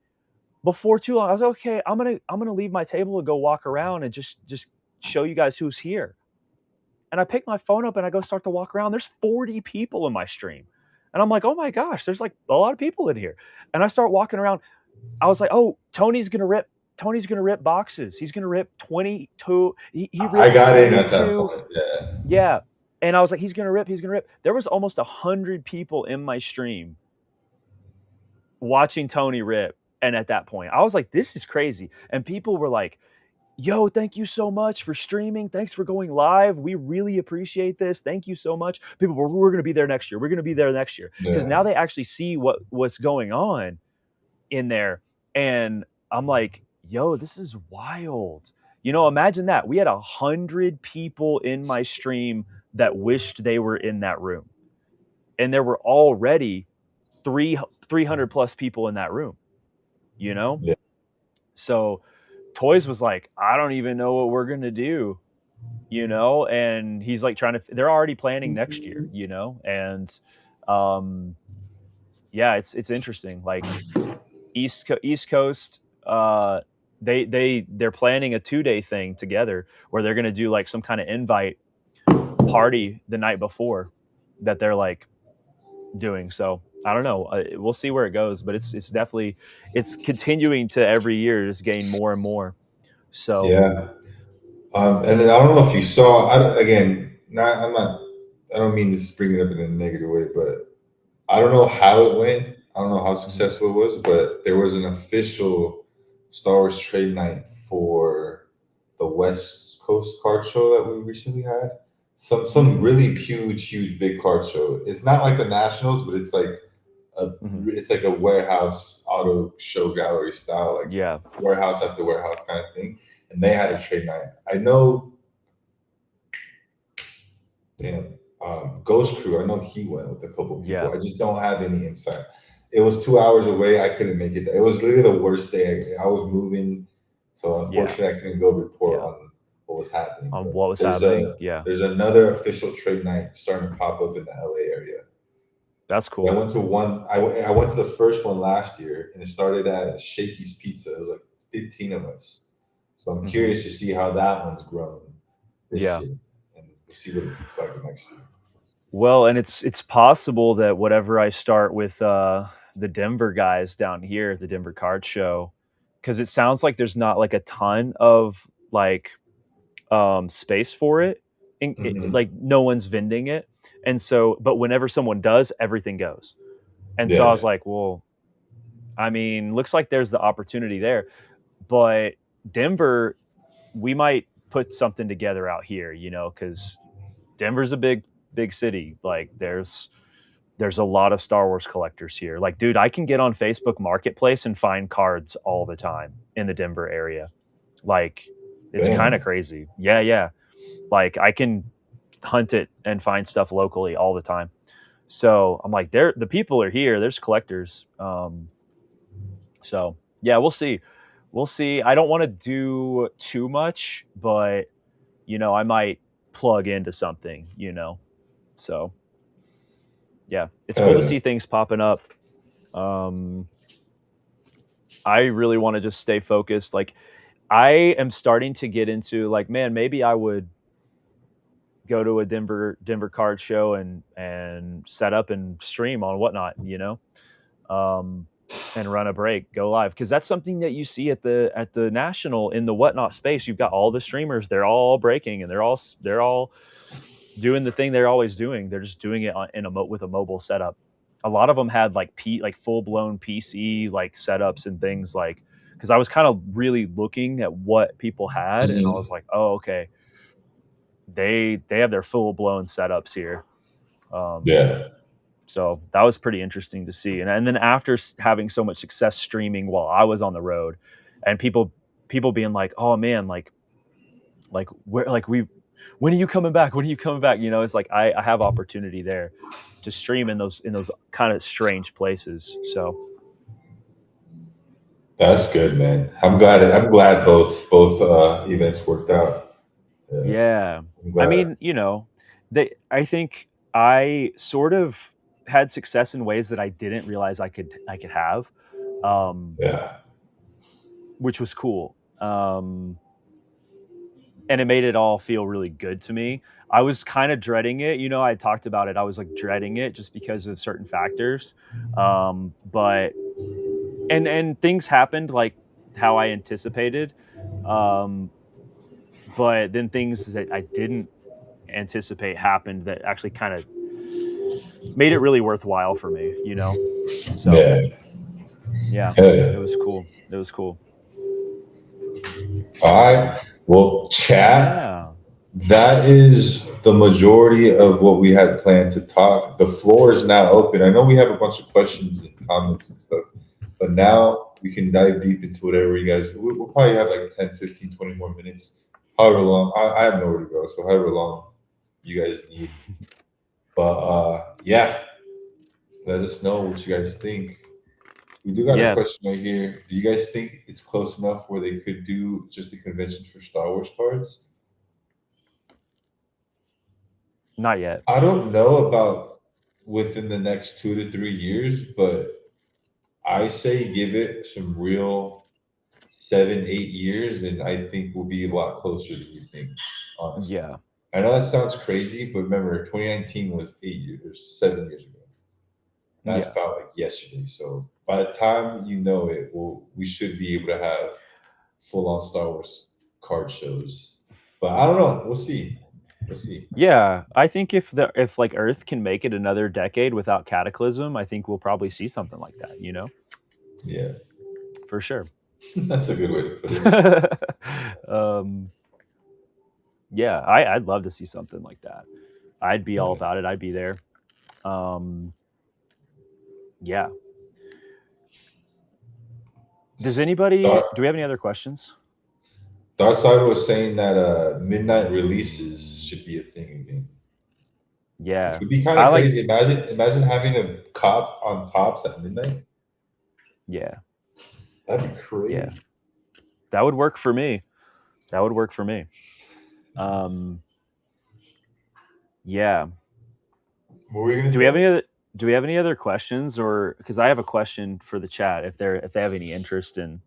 before too long, I was like, okay. I'm gonna leave my table and go walk around and just show you guys who's here. And I pick my phone up and I go start to walk around. There's 40 people in my stream, and I'm like, oh my gosh, there's like a lot of people in here. And I start walking around. I was like, oh, Tony's gonna rip. Tony's gonna rip boxes. He's gonna rip 22. He I ripped got in at that 22. point. Yeah, Yeah. And I was like, he's gonna rip. He's gonna rip. There was almost 100 people in my stream watching Tony rip. And at that point, I was like, this is crazy. And people were like, yo, thank you so much for streaming. Thanks for going live. We really appreciate this. Thank you so much. People were, we're going to be there next year. We're going to be there next year. Because yeah, now they actually see what's going on in there. And I'm like, yo, this is wild. Imagine that. We had 100 people in my stream that wished they were in that room. And there were already 300 plus people in that room, you know? yeah. So Toys was like, I don't even know what we're going to do, and he's like they're already planning next year, and um, yeah, it's interesting. Like East Coast, they're planning a 2-day thing together where they're going to do like some kind of invite party the night before that they're like doing. So I don't know. We'll see where it goes, but it's definitely it's continuing to every year just gain more and more. So Yeah. And then I don't know if you saw. Again, not I'm not. I don't mean this to bring it up in a negative way, but I don't know how it went. I don't know how mhm, successful it was, but there was an official Star Wars trade night for the West Coast card show that we recently had. Some mhm, really huge big card show. It's not like the Nationals, but mhm. it's like a warehouse auto show gallery style, like Yeah, warehouse after warehouse kind of thing. And they had a trade night. I know, damn, Ghost Crew. I know he went with a couple people. yeah, I just don't have any insight. It was 2 hours away. I couldn't make it. It was literally the worst day. I was moving, so yeah, unfortunately, I couldn't go report yeah. on what was happening. On But what was happening? Yeah, there's another official trade night starting to pop up in the LA area. that's I cool. went to one. I went to the first one last year, and it started at Shakey's Pizza. It was like 15 of us. So I'm Mhm. curious to see how that one's grown this Yeah. year, and we'll see what it looks like next year. Well, and it's possible that whatever I start with the Denver guys down here at the Denver Card Show, because it sounds like there's not like a ton of like space for it, and Hmm. like no one's vending it, and so but whenever someone does, everything goes. And so I was Yeah, like, well, I mean, looks like there's the opportunity there, but Denver, we might put something together out here, because Denver's a big city. Like there's a lot of Star Wars collectors here. Like, dude, I can get on Facebook Marketplace and find cards all the time in the Denver area. Like, it's kind of damn. crazy. Yeah, yeah. Like I can hunt it and find stuff locally all the time. So I'm like, the people are here. There's collectors. So yeah, we'll see. we'll see. I don't want to do too much, but I might plug into something. So yeah, it's cool Hell to yeah. see things popping up. Um, I really want to just stay focused. Like I am starting to get into like, man, maybe I would go to a Denver card show and set up and stream on whatnot, um, and run a break, go live because that's something that you see at the national in the whatnot space. You've got all the streamers; they're all breaking and they're all doing the thing they're always doing. They're just doing it with a mobile setup. A lot of them had like full blown PC like setups and things like because I was kind of really looking at what people had and I was Hmm. like, oh okay, they have their full blown setups here. Um, Yeah. so that was pretty interesting to see. And then after having so much success streaming while I was on the road, and people being like, "Oh man, like where like we when are you coming back? When are you coming back?" It's like I have opportunity there to stream in those kind of strange places. So That's good, man. I'm glad both events worked out. Yeah, yeah, I'm I glad. mean, I think I sort of had success in ways that I didn't realize I could have. Um, Yeah. which was cool. And it made it all feel really good to me. I was kind of dreading it. I talked about it. I was like dreading it just because of certain factors. But and things happened like how I anticipated. Um, but then things that I didn't anticipate happened that actually kind of made it really worthwhile for me. So Yeah. yeah, Hell yeah. it was cool. It was cool. All So right. Well, chat. yeah. That is the majority of what we had planned to talk. The floor is now open. I know we have a bunch of questions and comments and stuff, but now we can dive deep into whatever you guys. We'll probably have like 10, 15, 20 more minutes, however long. I have nowhere to go, so however long you guys need. But yeah, let us know what you guys think. We do got a Yeah, question right here. Do you guys think it's close enough where they could do just a convention for Star Wars cards? not yet. I don't know about within the next 2 to 3 years, but I say give it some real 7, 8 years, and I think we'll be a lot closer than you think, honestly. Yeah. I know that sounds crazy, but remember, 2019 was 8 years, or 7 years ago. That Yeah. felt like yesterday. So by the time you know it, we should be able to have full on Star Wars card shows. But I don't know. We'll see. We'll see. Yeah, I think if like Earth can make it another decade without cataclysm, I think we'll probably see something like that, Yeah, for sure. that's a good way to put it. um, yeah, I'd love to see something like that. I'd be all Yeah. about it. I'd be there. Um, yeah. Dark, Do we have any other questions? Darkside was saying that midnight releases should be a thing again, which Yeah, would be kind I of like. crazy. Imagine having a cop on tops at midnight. Yeah, That'd be yeah, crazy. that would work for me. That would work for me. Um, yeah. What were you gonna Do we have say? any other? Do we have any other questions, or because I have a question for the chat if they have any interest in?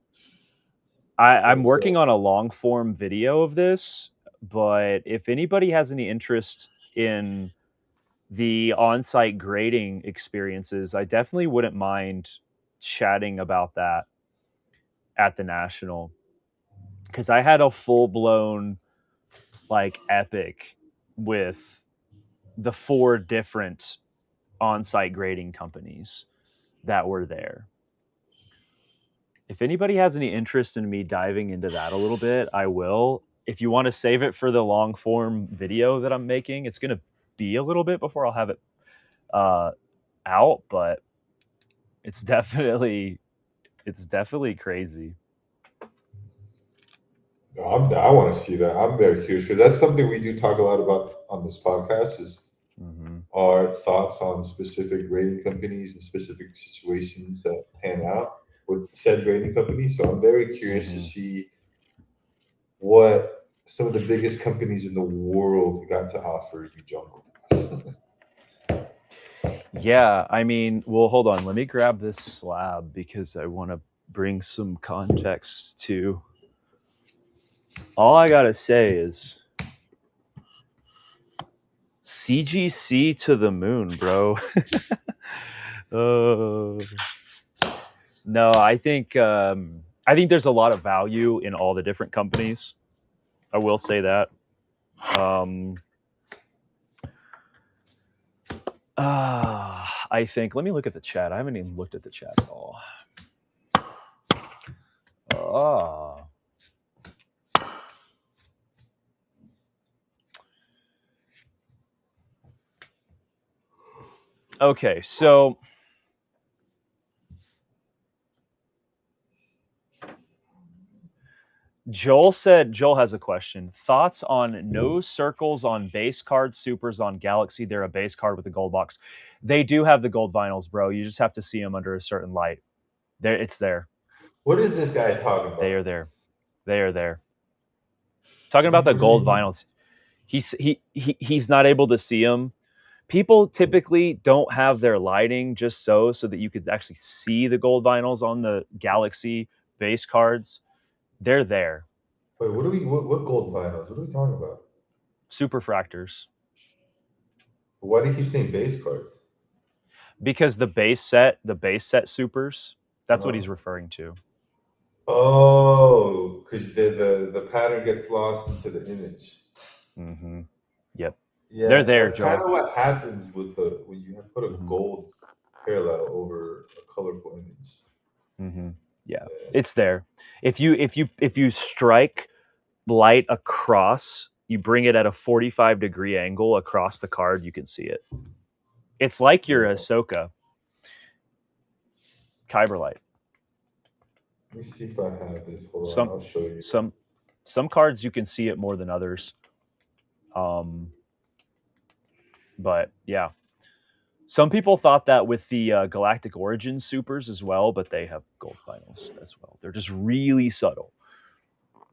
I'm What's working up? on a long form video of this, but if anybody has any interest in the on-site grading experiences, I definitely wouldn't mind chatting about that at the national because I had a full blown like epic with the four different on-site grading companies that were there. If anybody has any interest in me diving into that a little bit, I will. If you want to save it for the long form video that I'm making, it's going to be a little bit before I'll have it uh, out, but it's definitely crazy. No, I want to see that. I'm very curious because that's something we do talk a lot about on this podcast. Is Hmm. our thoughts on specific grading companies and specific situations that pan out. with said grading company. So I'm very curious to see what some of the biggest companies in the world got to offer you, Jungle. Yeah, I mean, well, hold on. Let me grab this slab because I want to bring some context to. All I gotta say is CGC to the moon, bro. uh, no, I think there's a lot of value in all the different companies. I will say that. I think. Let me look at the chat. I haven't even looked at the chat at all. Ah. Okay, so Joel has a question. Thoughts on no circles on base card supers on Galaxy? They're a base card with a gold box. They do have the gold vinyls, bro. You just have to see them under a certain light. There, it's there. What is this guy talking about? They are there. They are there. Talking about the gold vinyls. He's not able to see them. People typically don't have their lighting just so that you could actually see the gold vinyls on the Galaxy base cards. They're there. Wait, what gold vinyls? What are we talking about? Superfractors. Why do you keep saying base cards? Because the base set supers, that's what he's referring to. Oh, because the pattern gets lost into the image. Mm-hmm. Yep. Yeah, they're there, that's Joel. kind of what happens with when you have put a gold parallel over a colorful image. Mm-hmm. Yeah, it's there. If you strike light across, you bring it at a 45-degree angle across the card, you can see it. It's like your Ahsoka Kyber light. Let me see if I have this. Hold on, I'll show you. Some cards you can see it more than others. But yeah, some people thought that with the Galactic Origins supers as well, but they have gold vinyls as well. They're just really subtle,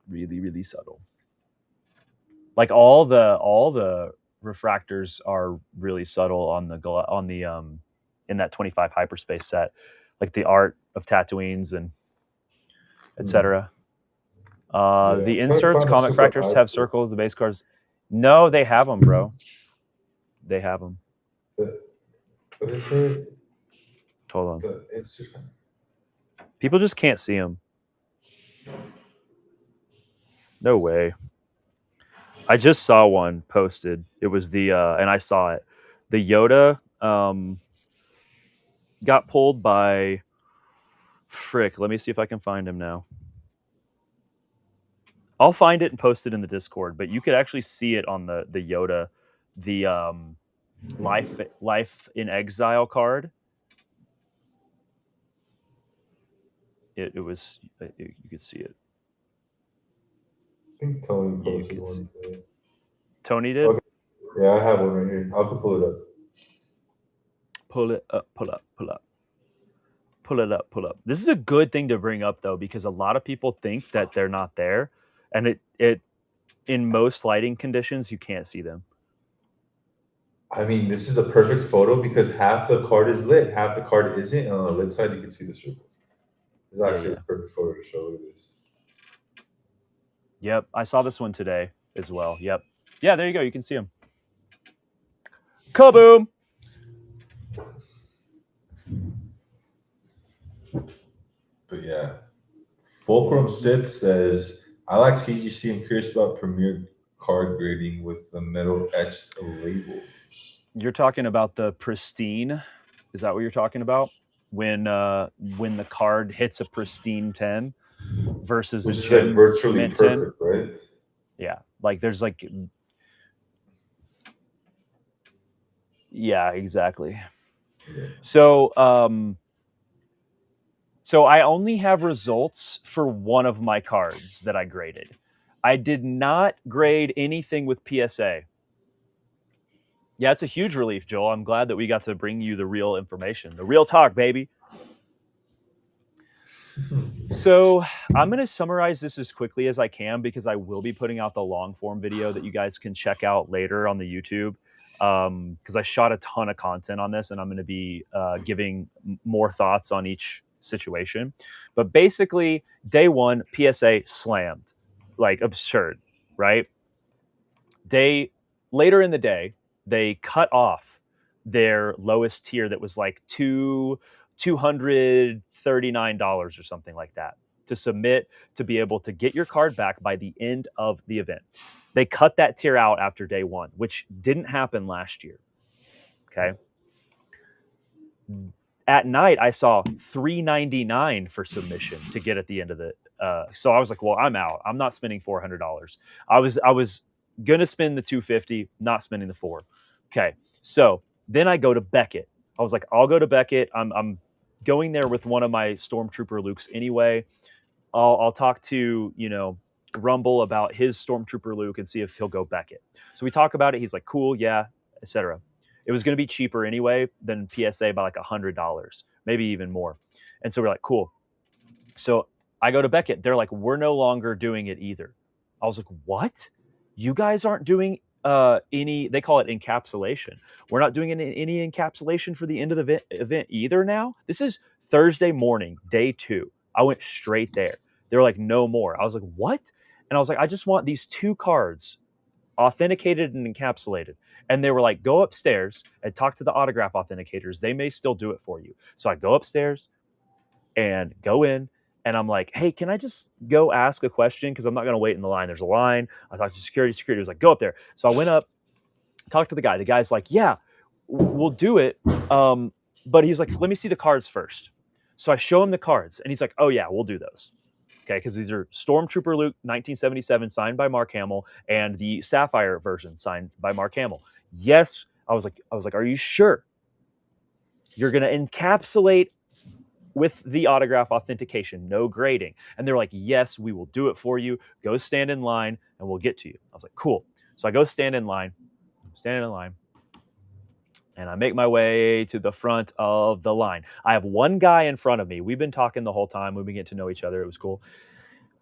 really subtle. Like all the refractors are really subtle on the in that 25 hyperspace set, like the art of Tatooines and etc. The inserts, comet fractors have circles. The base cards, no, they have them, bro. They have them. What is it? Hold on. People just can't see them. No way. I just saw one posted. It was the and I saw it. The Yoda got pulled by Frick. Let me see if I can find him now. I'll find it and post it in the Discord, but you could actually see it on the Yoda, the Life in Exile card. It was you could see it. I think Tony posted one. Tony did? Okay. Yeah, I have one right here. I can pull it up. Pull it up, pull up, pull up. Pull it up, pull up. This is a good thing to bring up though, because a lot of people think that they're not there, and it in most lighting conditions you can't see them. I mean, this is the perfect photo because half the card is lit, half the card isn't, and on the lit side you can see the circles. It's actually a perfect photo to show this. Yep, I saw this one today as well. Yep. Yeah, there you go. You can see them. Kaboom! But yeah, Fulcrum Sith says, I like CGC. I'm curious about Premier card grading with the metal etched labels. You're talking about the pristine. Is that what you're talking about? When the card hits a pristine 10 versus which is like virtually perfect, 10. Right? Yeah, like there's like, yeah, exactly. Yeah. So I only have results for one of my cards that I graded. I did not grade anything with PSA. Yeah, it's a huge relief, Joel. I'm glad that we got to bring you the real information, the real talk, baby. So I'm going to summarize this as quickly as I can because I will be putting out the long form video that you guys can check out later on the YouTube. Because I shot a ton of content on this and I'm going to be giving more thoughts on each situation. But basically, day one, PSA slammed, like absurd, right? They later in the day, they cut off their lowest tier that was like $239 or something like that to submit to be able to get your card back by the end of the event. They cut that tier out after day one, which didn't happen last year. Okay. At night, I saw $399 for submission to get at the end of the. So I was like, well, I'm out. I'm not spending $400. I was gonna spend the 250, not spending the four. Okay, so then I go to Beckett. I was like, I'll go to Beckett. I'm going there with one of my Stormtrooper Lukes anyway. I'll talk to Rumble about his Stormtrooper Luke and see if he'll go Beckett. So we talk about it. He's like, cool, yeah, etc. It was going to be cheaper anyway than PSA by like $100, maybe even more. And so we're like, cool. So I go to Beckett. They're like, we're no longer doing it either. I was like, what? You guys aren't doing any? They call it encapsulation. We're not doing any encapsulation for the end of the event either. Now this is Thursday morning, day 2. I went straight there. They were like, no more. I was like, what? And I was like, I just want these 2 cards authenticated and encapsulated. And they were like, go upstairs and talk to the autograph authenticators. They may still do it for you. So I go upstairs and go in and I'm like, hey, can I just go ask a question? Because I'm not going to wait in the line. There's a line. I talked to security. Security was like, go up there. So I went up, talked to the guy. The guy's like, yeah, we'll do it. But he was like, let me see the cards first. So I show him the cards and he's like, oh, yeah, we'll do those. Okay, because these are Stormtrooper Luke 1977 signed by Mark Hamill and the Sapphire version signed by Mark Hamill. Yes, I was like, are you sure you're going to encapsulate with the autograph authentication, no grading? And they're like, yes, we will do it for you. Go stand in line and we'll get to you. I was like, cool. So I go stand in line. I'm standing in line. And I make my way to the front of the line. I have one guy in front of me. We've been talking the whole time. We've been getting to know each other. It was cool.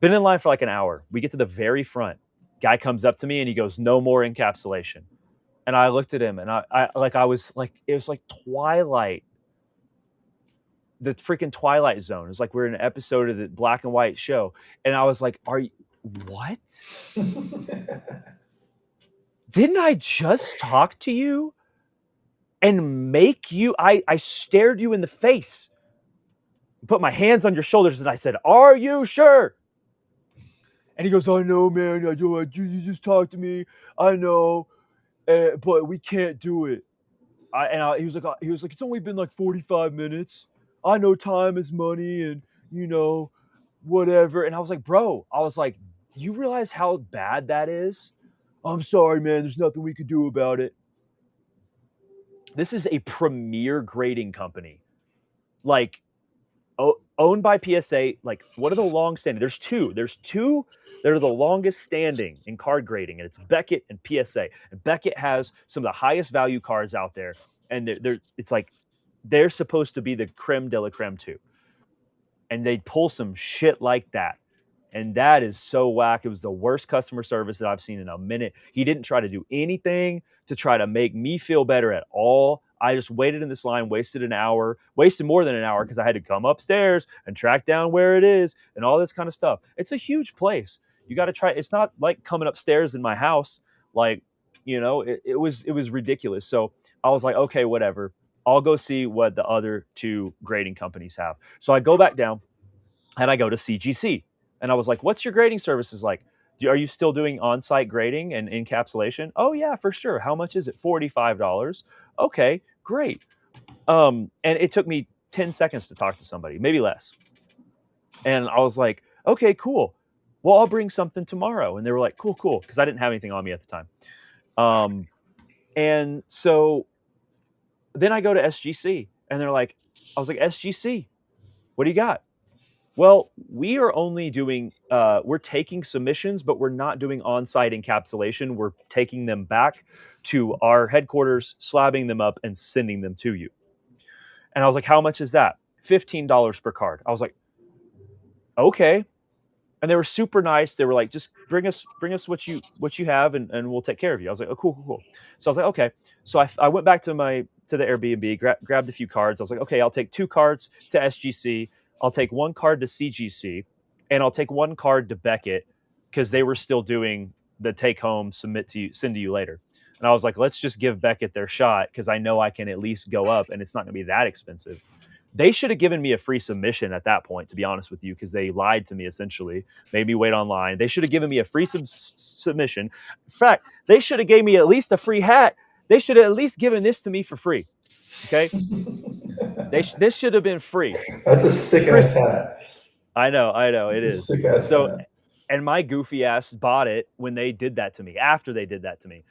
Been in line for like an hour. We get to the very front. Guy comes up to me and he goes, no more encapsulation. And I looked at him and I was like, it was like Twilight. The freaking Twilight Zone. It was like we're in an episode of the black and white show. And I was like, are you, what? Didn't I just talk to you and make you, I stared you in the face, put my hands on your shoulders and I said, are you sure? And he goes, I know, man. You just talked to me. I know, but we can't do it. He was like, it's only been like 45 minutes. I know time is money and, whatever. And I was like, bro, you realize how bad that is? I'm sorry, man. There's nothing we could do about it. This is a premier grading company. Like, owned by PSA. Like, what are the long standing? There's two that are the longest standing in card grading, and it's Beckett and PSA. And Beckett has some of the highest value cards out there, and it's like they're supposed to be the creme de la creme too. And they pull some shit like that. And that is so whack. It was the worst customer service that I've seen in a minute. He didn't try to do anything to try to make me feel better at all. I just waited in this line, wasted more than an hour because I had to come upstairs and track down where it is and all this kind of stuff. It's a huge place. You got to try. It's not like coming upstairs in my house. Like, it was ridiculous. So I was like, okay, whatever. I'll go see what the other 2 grading companies have. So I go back down and I go to CGC. And I was like, what's your grading services like? Are you still doing on-site grading and encapsulation? Oh, yeah, for sure. How much is it? $45. Okay, great. And it took me 10 seconds to talk to somebody, maybe less. And I was like, okay, cool. Well, I'll bring something tomorrow. And they were like, cool. Because I didn't have anything on me at the time. And so then I go to SGC and I was like, SGC, what do you got? Well, we are only doing, we're taking submissions, but we're not doing on-site encapsulation. We're taking them back to our headquarters, slabbing them up, and sending them to you. And I was like, how much is that? $15 per card. I was like, okay. And they were super nice. They were like, just bring us what you have, and we'll take care of you. I was like, oh, cool, cool, cool. So I was like, okay. So I went back to the Airbnb, grabbed a few cards. I was like, okay, I'll take 2 cards to SGC. I'll take 1 card to CGC, and I'll take 1 card to Beckett because they were still doing the take home, send to you later. And I was like, let's just give Beckett their shot because I know I can at least go up, and it's not going to be that expensive. They should have given me a free submission at that point, to be honest with you, because they lied to me essentially, made me wait online. They should have given me a free submission. In fact, they should have gave me at least a free hat. They should have at least given this to me for free. Okay, this should have been free. That's a sick ass Chris, hat. I know, it is. Sick ass So, hat. and my goofy ass bought it when they did that to me. After they did that to me,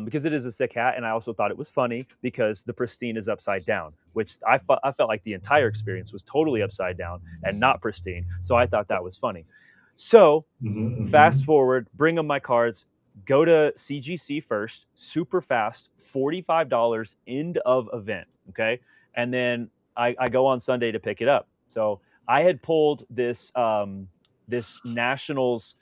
because it is a sick hat, and I also thought it was funny because the pristine is upside down, which I felt like the entire experience was totally upside down and not pristine. So I thought that was funny. So fast forward, bring them my cards, go to CGC first, super fast, $45 end of event. Okay. And then I go on Sunday to pick it up. So I had pulled this Nationals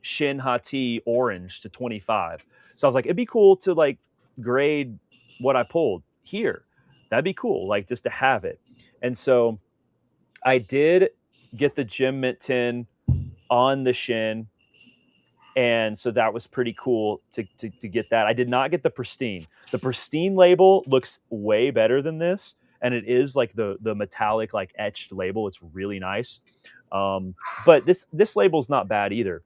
Shin Hati orange to 25. So I was like, it'd be cool to like grade what I pulled here. That'd be cool, like just to have it. And so I did get the Gem Mint 10 on the Shin. And so that was pretty cool to get that. I did not get the pristine. The pristine label looks way better than this, and it is like the metallic like etched label. It's really nice. But this label is not bad either.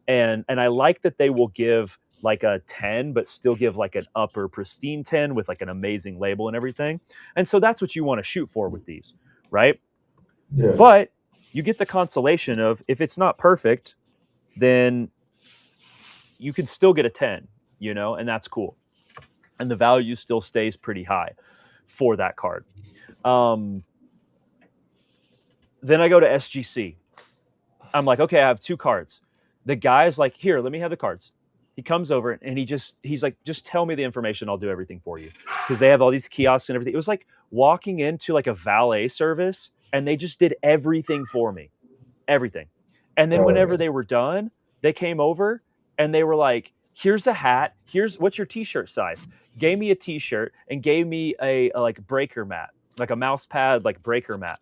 And I like that they will give like a 10, but still give like an upper pristine 10 with like an amazing label and everything. And so that's what you want to shoot for with these, right? Yeah. But you get the consolation of if it's not perfect, then you can still get a 10, and that's cool. And the value still stays pretty high for that card. Then I go to SGC. I'm like, okay, I have 2 cards. The guy's like, here, let me have the cards. He comes over and he's like, just tell me the information. I'll do everything for you. Because they have all these kiosks and everything. It was like walking into like a valet service and they just did everything for me. Everything. And then whenever they were done, they came over and they were like, here's a hat. What's your t-shirt size? Gave me a t-shirt and gave me a like breaker mat, like a mouse pad, like breaker mat.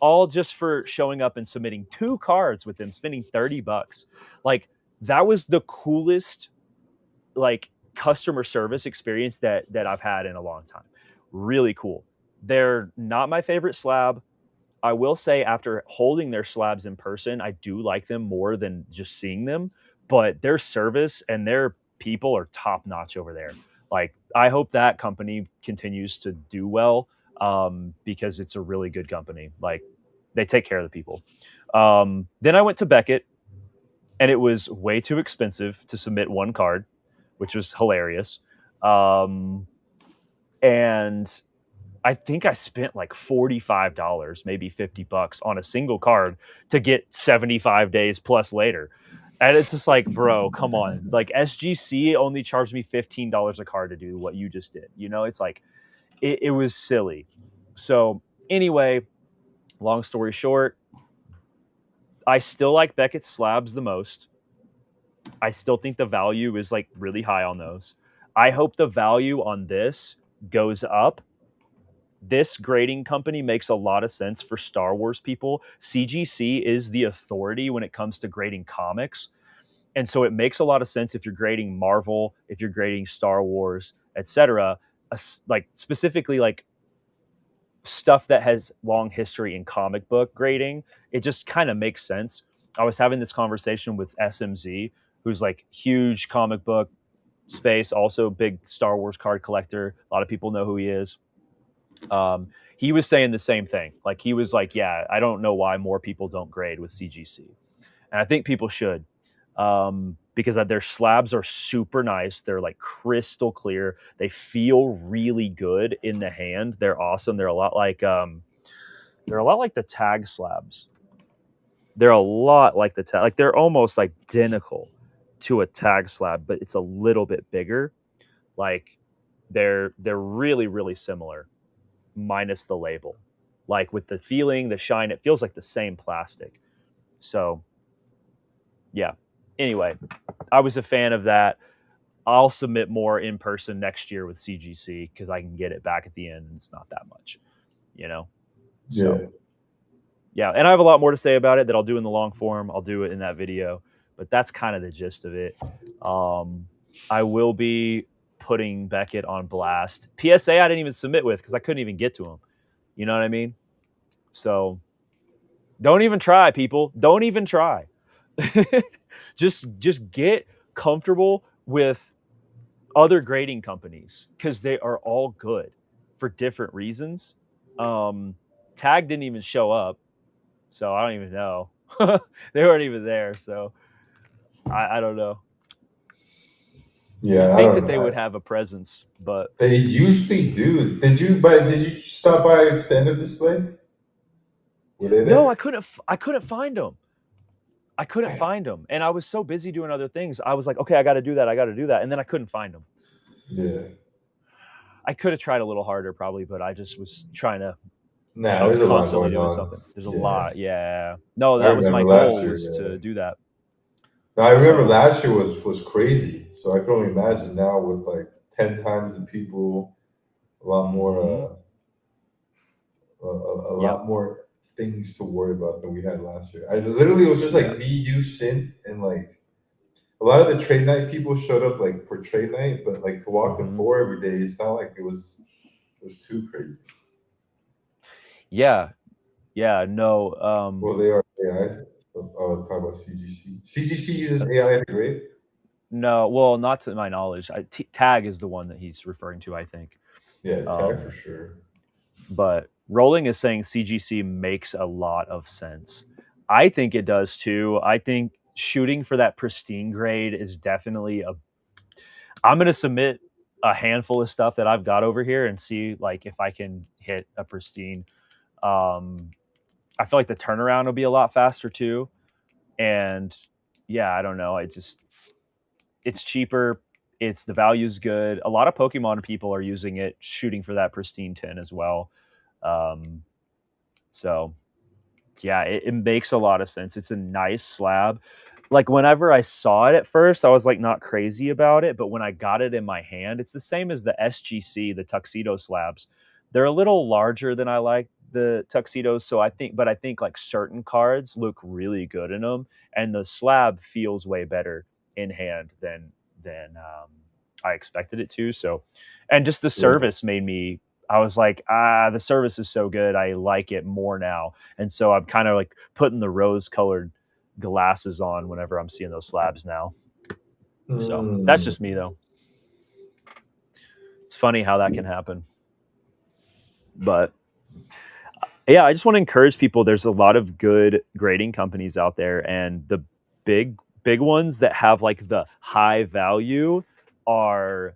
All just for showing up and submitting 2 cards with them, spending $30. Like that was the coolest like customer service experience that I've had in a long time. Really cool. They're not my favorite slab. I will say after holding their slabs in person, I do like them more than just seeing them, but their service and their people are top notch over there. Like I hope that company continues to do well because it's a really good company. Like they take care of the people. Then I went to Beckett and it was way too expensive to submit 1 card, which was hilarious. And I think I spent like $45, maybe $50 on a single card to get 75 days plus later. And it's just like, bro, come on. Like SGC only charged me $15 a card to do what you just did. It's like, it was silly. So anyway, long story short, I still like Beckett's slabs the most. I still think the value is like really high on those. I hope the value on this goes up. This grading company makes a lot of sense for Star Wars people. CGC is the authority when it comes to grading comics. And so it makes a lot of sense if you're grading Marvel, if you're grading Star Wars, etc. Like specifically like stuff that has long history in comic book grading. It just kind of makes sense. I was having this conversation with SMZ, who's like huge comic book space, also big Star Wars card collector. A lot of people know who he is. He was saying the same thing. Like he was like, yeah, I don't know why more people don't grade with CGC. And I think people should, because their slabs are super nice. They're like crystal clear. They feel really good in the hand. They're awesome. They're a lot like the tag slabs. They're a lot like the tag. Like they're almost identical to a tag slab, but it's a little bit bigger. Like they're really, really similar, minus the label. like with the feeling, the shine, it feels like the same plastic. So yeah. Anyway, I was a fan of that. I'll submit more in person next year with CGC because I can get it back at the end and it's not that much, you know? So Yeah. yeah, and I have a lot more to say about it that I'll do in the long form. I'll do it in that video, but that's kind of the gist of it. I will be putting Beckett on blast. PSA I didn't even submit with because I couldn't even get to him. You know what I mean? So don't even try, people. Don't even try. just get comfortable with other grading companies because they are all good for different reasons. Tag didn't even show up, so I don't even know. They weren't even there, so I don't know. You'd Yeah, I think don't that know. they would have a presence, but They usually do. Did you stop by a stand-up display? Were they no, there? I couldn't find them. I couldn't find them, and I was so busy doing other things. I was like, okay, I got to do that. I got to do that, and then I couldn't find them. Yeah. I could have tried a little harder, probably, but I just was trying to. I Nah, was there's a lot constantly going doing on. something. There's a Yeah. lot. Yeah. No, I that was my remember last goal year, was yeah. to do that. Now, I remember So, last year was crazy. So I can only imagine now with like 10 times the people, a lot more mm-hmm. a Yep. lot more things to worry about than we had last year. I literally it was just Yeah. like me, you, Sin, and like a lot of the trade night people showed up like for trade night, but like to walk the Mm-hmm. floor every day, it's not like it was too crazy. Yeah. Yeah. No. Well, they are AI. Oh, let's talk about CGC. CGC uses AI to grade. No. Well, not to my knowledge. Tag is the one that he's referring to, I think. Yeah, tag for Um, sure. but Rolling is saying CGC makes a lot of sense. I think it does too. I think shooting for that pristine grade is definitely a. I'm going to submit a handful of stuff that I've got over here and see like if I can hit a pristine. Um, I feel like the turnaround will be a lot faster too. And yeah, I don't know. It's cheaper. It's the value's good. A lot of Pokemon people are using it, shooting for that pristine 10 as well. Um, so yeah, it makes a lot of sense. It's a nice slab. Like whenever I saw it at first, I was like not crazy about it, but when I got it in my hand, it's the same as the SGC, the tuxedo slabs. They're a little larger than I like the tuxedos, so I think like certain cards look really good in them, and the slab feels way better in hand than I expected it to. So, and just the Yeah. service made me. I was like, the service is so good. I like it more now. And so I'm kind of like putting the rose colored glasses on whenever I'm seeing those slabs now. So that's Hmm. just me though. It's funny how that can happen. But yeah, I just want to encourage people. There's a lot of good grading companies out there, and the big ones that have like the high value are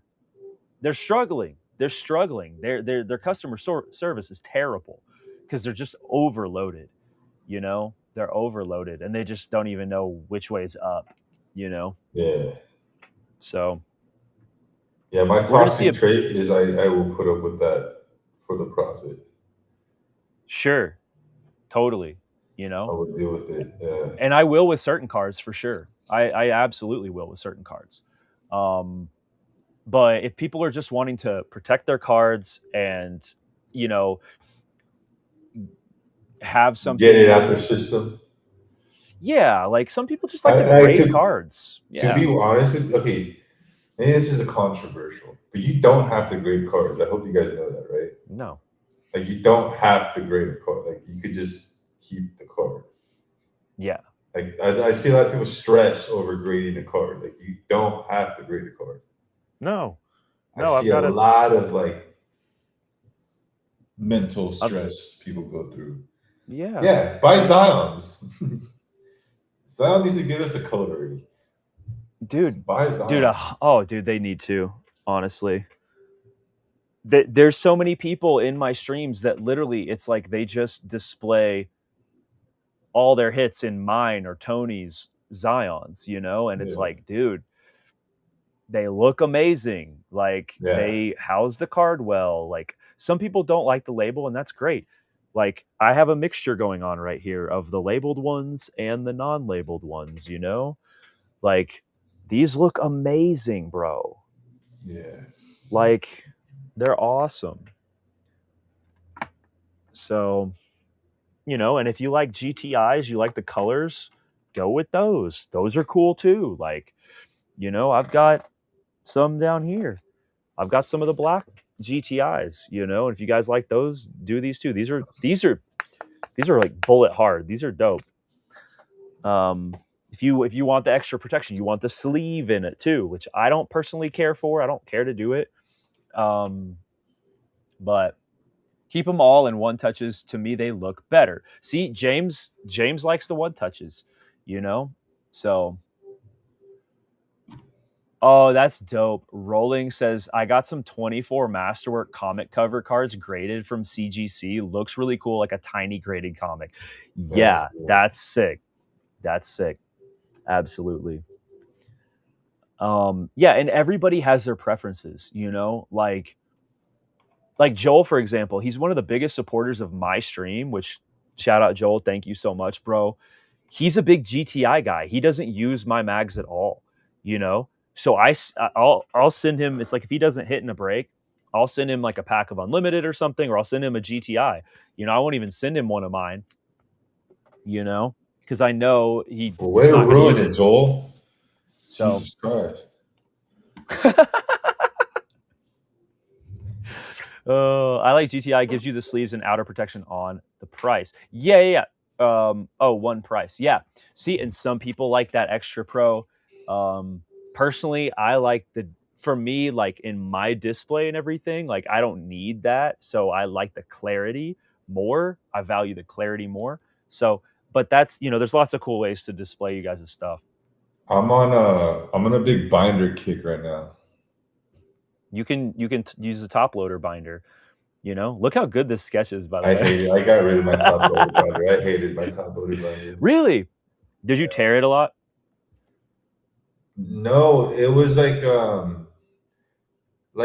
they're struggling. They're struggling. Their customer service is terrible because they're just overloaded. You know, they're overloaded and they just don't even know which way's up. You know, Yeah. so Yeah, my we're gonna see toxic a trait is I will put up with that for the profit. sure, totally. You I know, would deal with it. Yeah. and I will with certain cards for sure. I absolutely will with certain cards. Um, but if people are just wanting to protect their cards and you know have Get it out something, their system. yeah, like some people just like to I grade cards. to Yeah, be honest with okay, maybe this is a controversial, but you don't have to grade cards. I hope you guys know that, right? no, Like you don't have to grade a card. Like you could just keep the card. yeah, Like I see a lot of people stress over grading a card. Like you don't have to grade a card. no, I no. I've see a got a, lot of like mental I've, stress people go through. yeah, Yeah, buy it's Zions. Zion needs to give us a color already. dude, Buy dude. Zions. Oh, dude, they need to honestly. There's so many people in my streams that literally it's like they just display all their hits in mine or Tony's Zion's, you know, and it's Yeah. like, dude, they look amazing. Like Yeah. they house the card well. Like some people don't like the label, and that's great. Like I have a mixture going on right here of the labeled ones and the non-labeled ones, you know? Like these look amazing, bro. Yeah. Like they're awesome. So, you know, and if you like GTIs, you like the colors, go with those. Those are cool too. Like, you know, I've got some down here. I've got some of the black GTIs, you know, and if you guys like those, do these too. These are like bullet hard. These are dope. If you want the extra protection, you want the sleeve in it too, which I don't personally care for. I don't care to do it. But keep them all in one touches. To me, they look better. See, James likes the one touches, you know? So oh, that's dope. Rolling says, I got some 24 Masterwork comic cover cards graded from CGC. Looks really cool, like a tiny graded comic. That's Yeah, cool. that's sick. That's sick. Absolutely. Yeah, and everybody has their preferences, you know? Like Joel, for example, he's one of the biggest supporters of my stream, which shout out Joel, thank you so much, bro. He's a big GTI guy. He doesn't use my mags at all, you know? So I'll send him, it's like if he doesn't hit in a break, I'll send him like a pack of unlimited or something, or I'll send him a GTI. You know, I won't even send him one of mine, you know, because I know Well, way he's to not going to ruin use it, it. Joel. So Jesus Christ. I like GTI gives you the sleeves and outer protection on the price. Yeah. One price. Yeah. See, and some people like that extra pro. Personally, I like for me, like in my display and everything, like I don't need that. So I like the clarity more. I value the clarity more. So, but that's, you know, there's lots of cool ways to display you guys' stuff. I'm on a big binder kick right now. You can use the top loader binder. You know, look how good this sketch is, by the I way. hate it. I got rid of my top loader binder. I hated my top loader binder. Really? Did you tear it a lot? No, it was like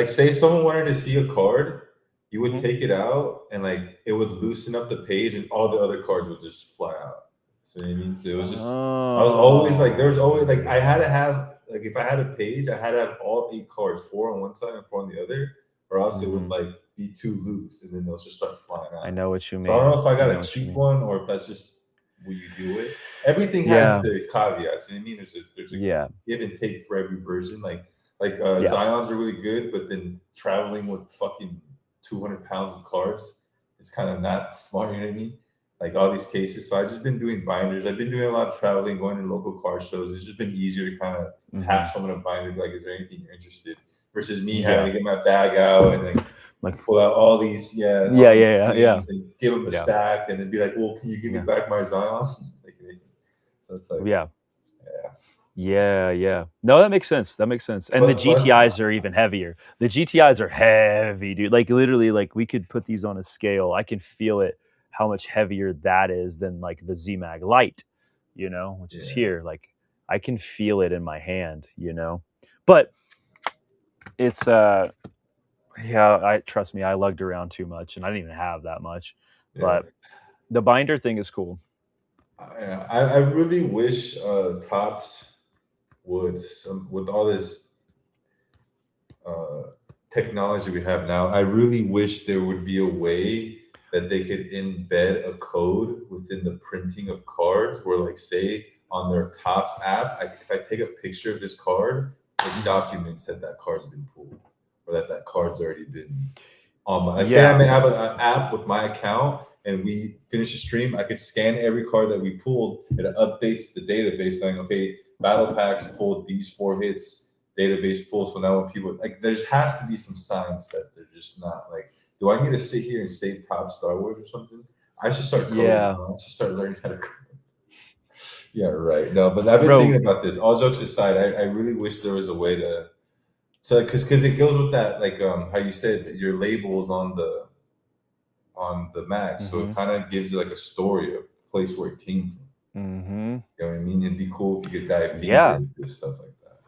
say someone wanted to see a card, you would Mhm. take it out and like it would loosen up the page and all the other cards would just fly out. So you know what I mean? So it was just I was always like there was always like I had to have like if I had a page, I had to have all 8 cards, 4 on one side and 4 on the other, or else it would Mhm. like be too loose and then they'll just start flying I out. know what you So I don't mean. know if I I got know a what you cheap mean. one or if that's just what you do it. Everything has Yeah. their caveats. You know what I mean? There's a Yeah. give and take for every version. Like Yeah. Zions are really good, but then traveling with fucking 200 pounds of cards, it's kind of not smart. You know what I mean? Like all these cases. So I've just been doing binders. I've been doing a lot of traveling, going to local car shows. It's just been easier to kind of Mhm. pass someone a binder, be like, is there anything you're interested? Versus me having Yeah. to get my bag out and then Like pull out all these, all yeah, these yeah, yeah, yeah. things and give them a Yeah. stack and then be like, well, can you give me Yeah. back my Zion? Like, so it's like, Yeah. yeah. Yeah, yeah. No, that makes sense. That makes sense. And the But plus, GTIs are even heavier. The GTIs are heavy, dude. Like literally, like we could put these on a scale. I can feel it how much heavier that is than like the ZMAG Light, you know, which is yeah. here. Like I can feel it in my hand, you know. But it's yeah, I trust me, I lugged around too much and I didn't even have that much. Yeah. But the binder thing is cool. I really wish Tops would with all this uh, technology we have now. I really wish there would be a way that they could embed a code within the printing of cards, where like say on their Tops app, if I take a picture of this card, it documents that that card's been pulled or that that card's already been on my like say I Yeah. may have an app with my account and we finish the stream, I could scan every card that we pulled. It updates the database saying, okay, battle packs pulled these 4 hits, database pull. So now when people like there has to be some signs that they're just not like, do I need to sit here and save top Star Wars or something? I should start coding. Yeah. I should start learning how to code. Yeah, right. No, but I've been Bro. thinking about this. All jokes aside, I really wish there was a way to so because it goes with that like how you said that your labels on the Mac, so it Mhm. kind of gives it like a story, a place where it came from. Mhm. You know what I mean? It'd be cool if you could dive deeper Yeah. into stuff like that.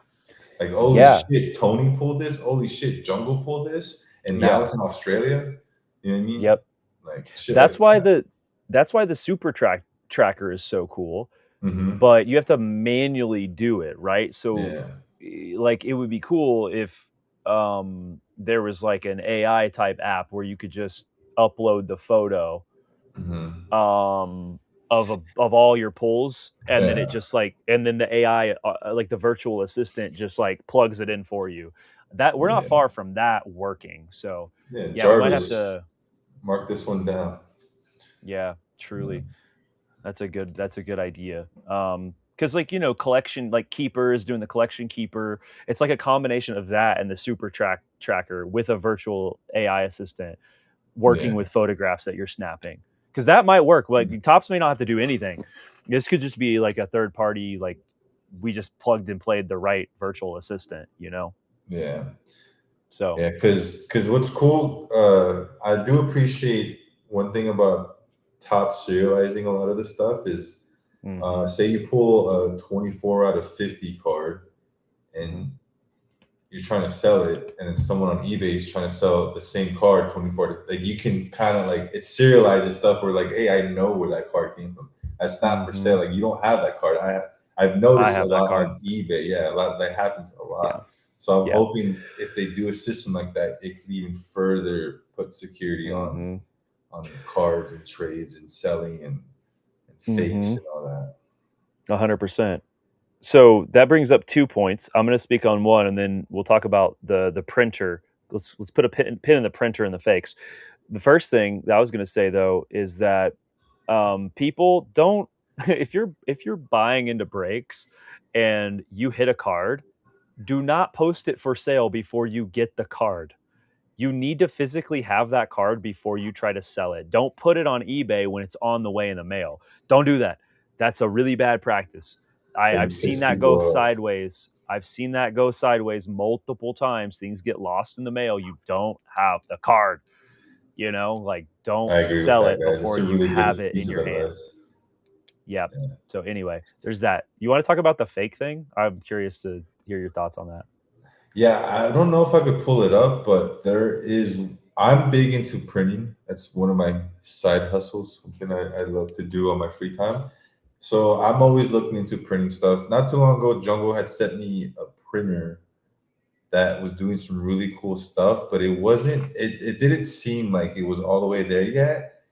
Like, holy Yeah. shit, Tony pulled this. Holy shit, Jungle pulled this, and now Yeah. it's in Australia. You know what I mean? Yep. like shit That's like why that. the super tracker is so cool, Hmm. but you have to manually do it, right? So, Yeah. like, it would be cool if there was like an AI type app where you could just upload the photo Hmm. um of all your pulls, and then it Yeah. just like, and then the AI like the virtual assistant just like plugs it in for you. That we're not Yeah. far from that working. So Yeah. yeah, we might have Jarvis, to. mark this one down. Yeah, Yeah. truly. That's a good idea. Because like, collection, like Keeper is doing the collection keeper. It's like a combination of that and the super tracker with a virtual AI assistant working Yeah. with photographs that you're snapping. Because that might work. Like Tops may not have to do anything. This could just be like a third party, like we just plugged and played the right virtual assistant. Yeah. So Yeah, because what's cool, I do appreciate one thing about top serializing a lot of the stuff is, mhm, say you pull a 24 out of 50 card mhm, and you're trying to sell it, and then someone on eBay is trying to sell the same card 24. Like you can kind of like it serializes stuff where like, hey, I know where that card came from. That's not for sale. mhm. Like you don't have that card. I've I noticed a have that lot card. on eBay. Yeah, a lot that happens a Yeah. lot. So I'm Yeah. hoping if they do a system like that, it can even further put security Mhm. on cards and trades and selling and fakes Mhm. and all that. 100%. So that brings up 2 points. I'm gonna speak on one, and then we'll talk about the printer. Let's put a pin in the printer and the fakes. The first thing that I was gonna say though is that people don't if you're buying into breaks and you hit a card, do not post it for sale before you get the card. You need to physically have that card before you try to sell it. Don't put it on eBay when it's on the way in the mail. Don't do that. That's a really bad practice. So I've you seen piss that go people off. sideways. I've seen that go sideways multiple times. Things get lost in the mail. You don't have the card. Like don't I agree with sell that, it guys. It's before a you really have good it piece in of your hand. advice. Yeah. Yeah. So anyway, there's that. You want to talk about the fake thing? I'm curious to hear your thoughts on that. Yeah, I don't know if I could pull it up, but there is. I'm big into printing. That's one of my side hustles, something I love to do on my free time. So I'm always looking into printing stuff. Not too long ago, Jungle had sent me a printer that was doing some really cool stuff, but it didn't seem like it was all the way there yet.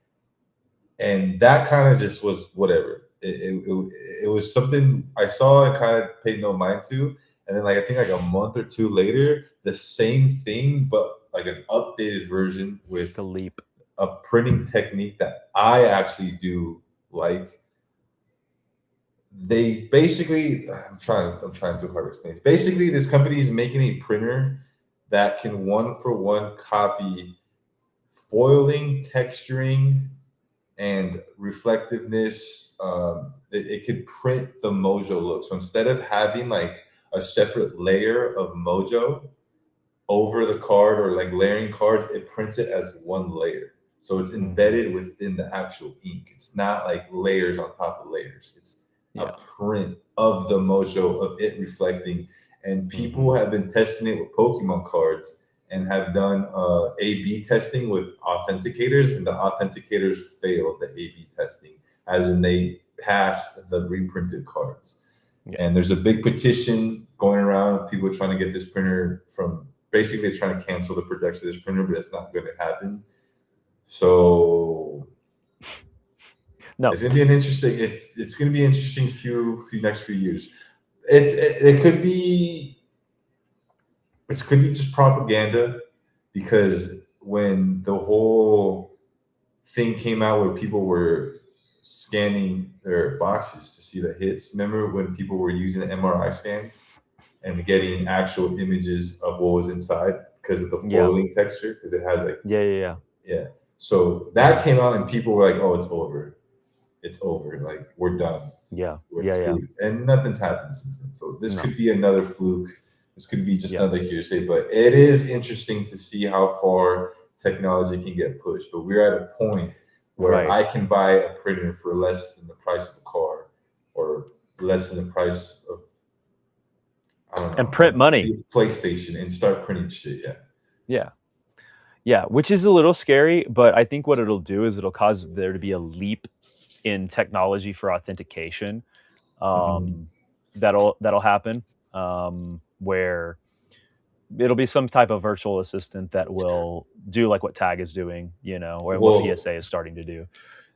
And that kind of just was whatever. It was something I saw and kind of paid no mind to. And then like I think like a month or two later, the same thing, but like an updated version The with leap. a printing technique that I actually do like. They basically I'm trying too hard to explain. Basically, this company is making a printer that can one for one copy foiling, texturing, and reflectiveness. It could print the Mojo look. So instead of having like a separate layer of Mojo over the card or like layering cards, it prints it as one layer. So it's Mhm. embedded within the actual ink. It's not like layers on top of layers. It's a Yeah. print of the Mojo of it reflecting. And people Mhm. have been testing it with Pokemon cards and have done A/B testing with authenticators, and the authenticators failed the A/B testing, as in they passed the reprinted cards. Yeah. And there's a big petition going around. People are trying to get this printer from basically trying to cancel the production of this printer, but it's not going to happen. So No. it's going to be an interesting. It's going to be interesting few next few years. It could be it could be just propaganda because when the whole thing came out where people were scanning their boxes to see the hits. Remember when people were using the MRI scans and getting actual images of what was inside because of the Yeah. foiling texture? Because it has like, Yeah, yeah, yeah. yeah. So that came out and people were like, oh, it's over. It's over. Like, we're done. Yeah. We're Yeah, yeah. screwed. And nothing's happened since then. So this No. could be another fluke. This could be just Yeah. another hearsay, but it is interesting to see how far technology can get pushed. But we're at a point where Right. I can buy a printer for less than the price of a car or less than the price of, I don't And know, print money. a PlayStation and start printing shit. Yeah. Yeah. Yeah, which is a little scary, but I think what it'll do is it'll cause there to be a leap in technology for authentication. Mhm. Um, that'll happen, where it'll be some type of virtual assistant that will do like what Tag is doing, or what Well, PSA is starting to do. do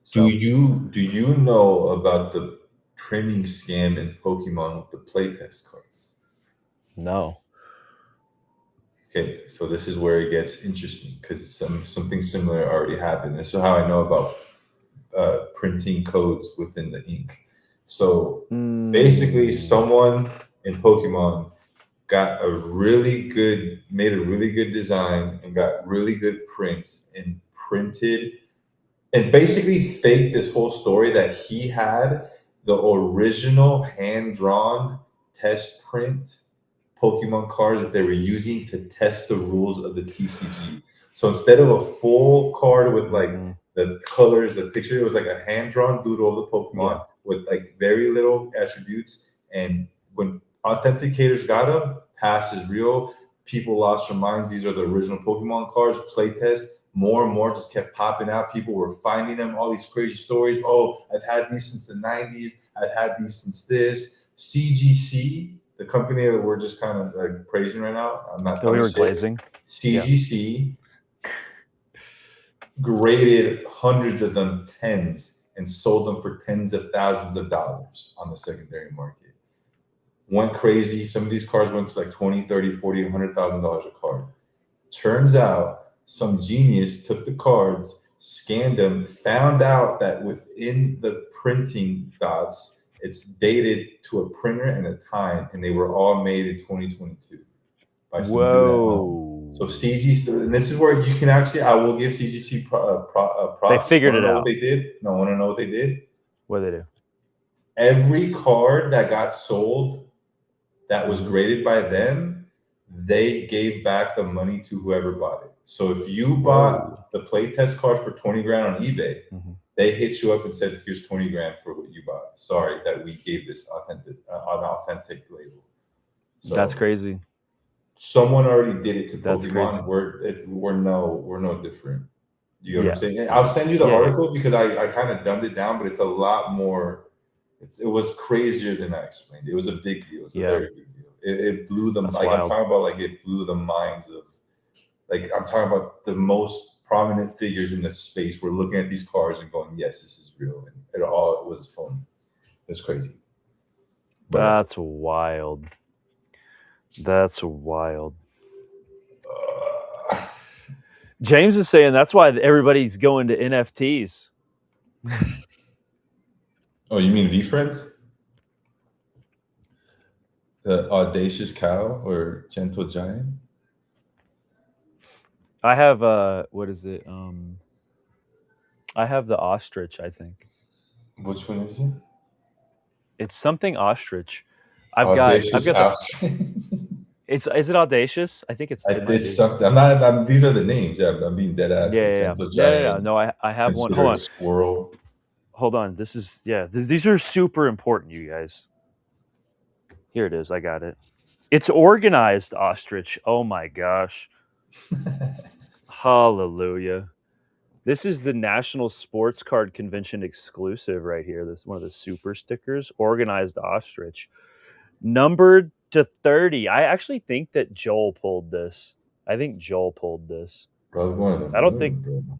So you know about the printing scam in Pokemon with the playtest cards? no. Okay, so this is where it gets interesting because something similar already happened. This is how I know about printing codes within the ink. So basically, Mm, someone in Pokemon made a really good design and got really good prints and printed and basically faked this whole story that he had the original hand drawn test print Pokemon cards that they were using to test the rules of the TCG. So instead of a full card with like mhm. the colors, the picture, it was like a hand drawn doodle of the Yeah. Pokemon with like very little attributes. And when authenticators got them, past is real. People lost their minds. These are the original Pokemon cards. Playtest, more and more just kept popping out. People were finding them, all these crazy stories. Oh, I've had these since the 90s. I've had these since this. CGC, the company that we're just kind of like praising right now, I'm not That we talking were shit. glazing. Yeah. CGC graded hundreds of them tens and sold them for tens of thousands of dollars on the secondary market. Went crazy. Some of these cards went to like 20, 30, 40, $100,000 a card. Turns out some genius took the cards, scanned them, found out that within the printing dots, it's dated to a printer and a time, and they were all made in 2022 by some dude at home. So Whoa. CGC, and this is where you can actually, I will give CGC They props. figured Want to it know what out. they did? No, want to know what they did? What did they do? Every card that got sold that was Mhm. graded by them, they gave back the money to whoever bought it. So if you Whoa. bought the playtest card for 20 grand on eBay, Mhm. they hit you up and said, "Here's 20 grand for what you bought. Sorry that we gave this unauthentic label." That's So crazy. someone already did it to That's Pokemon. crazy. We're no different. You get what I'm Yeah. saying? And I'll Yeah. send you the Yeah, yeah. article because I kind of dumbed it down, but it's a lot more. It was crazier than I explained. It was a big deal. It's a Yeah. very big deal. It blew them. That's Like I'm wild. talking about, like it blew the minds of. Like I'm talking about the most prominent figures in the space. Were looking at these cars and going, "Yes, this is real," and it was fun. It's crazy, but That's wild. That's wild. uh, James is saying that's why everybody's going to NFTs. oh, you mean V Friends? The audacious cow or gentle giant? I have what is it? I have the ostrich, I think. Which one is it? It's something ostrich. I've Audacious got the ostrich. it's is it audacious? I think it might It's be. something. These are the names. Yeah, I'm being dead ass. Yeah, Like yeah, yeah. gentle No, no, no. giant, No, I have one. Hold considered on. squirrel. Hold on. This is these are super important, you guys. Here it is. I got it. It's organized ostrich. Oh my gosh. Hallelujah. This is the National Sports Card Convention exclusive right here. This is one of the super stickers. Organized ostrich. Numbered to 30. I actually think that Joel pulled this. I think Joel pulled this. Bro, I was going to the I don't think moon, bro.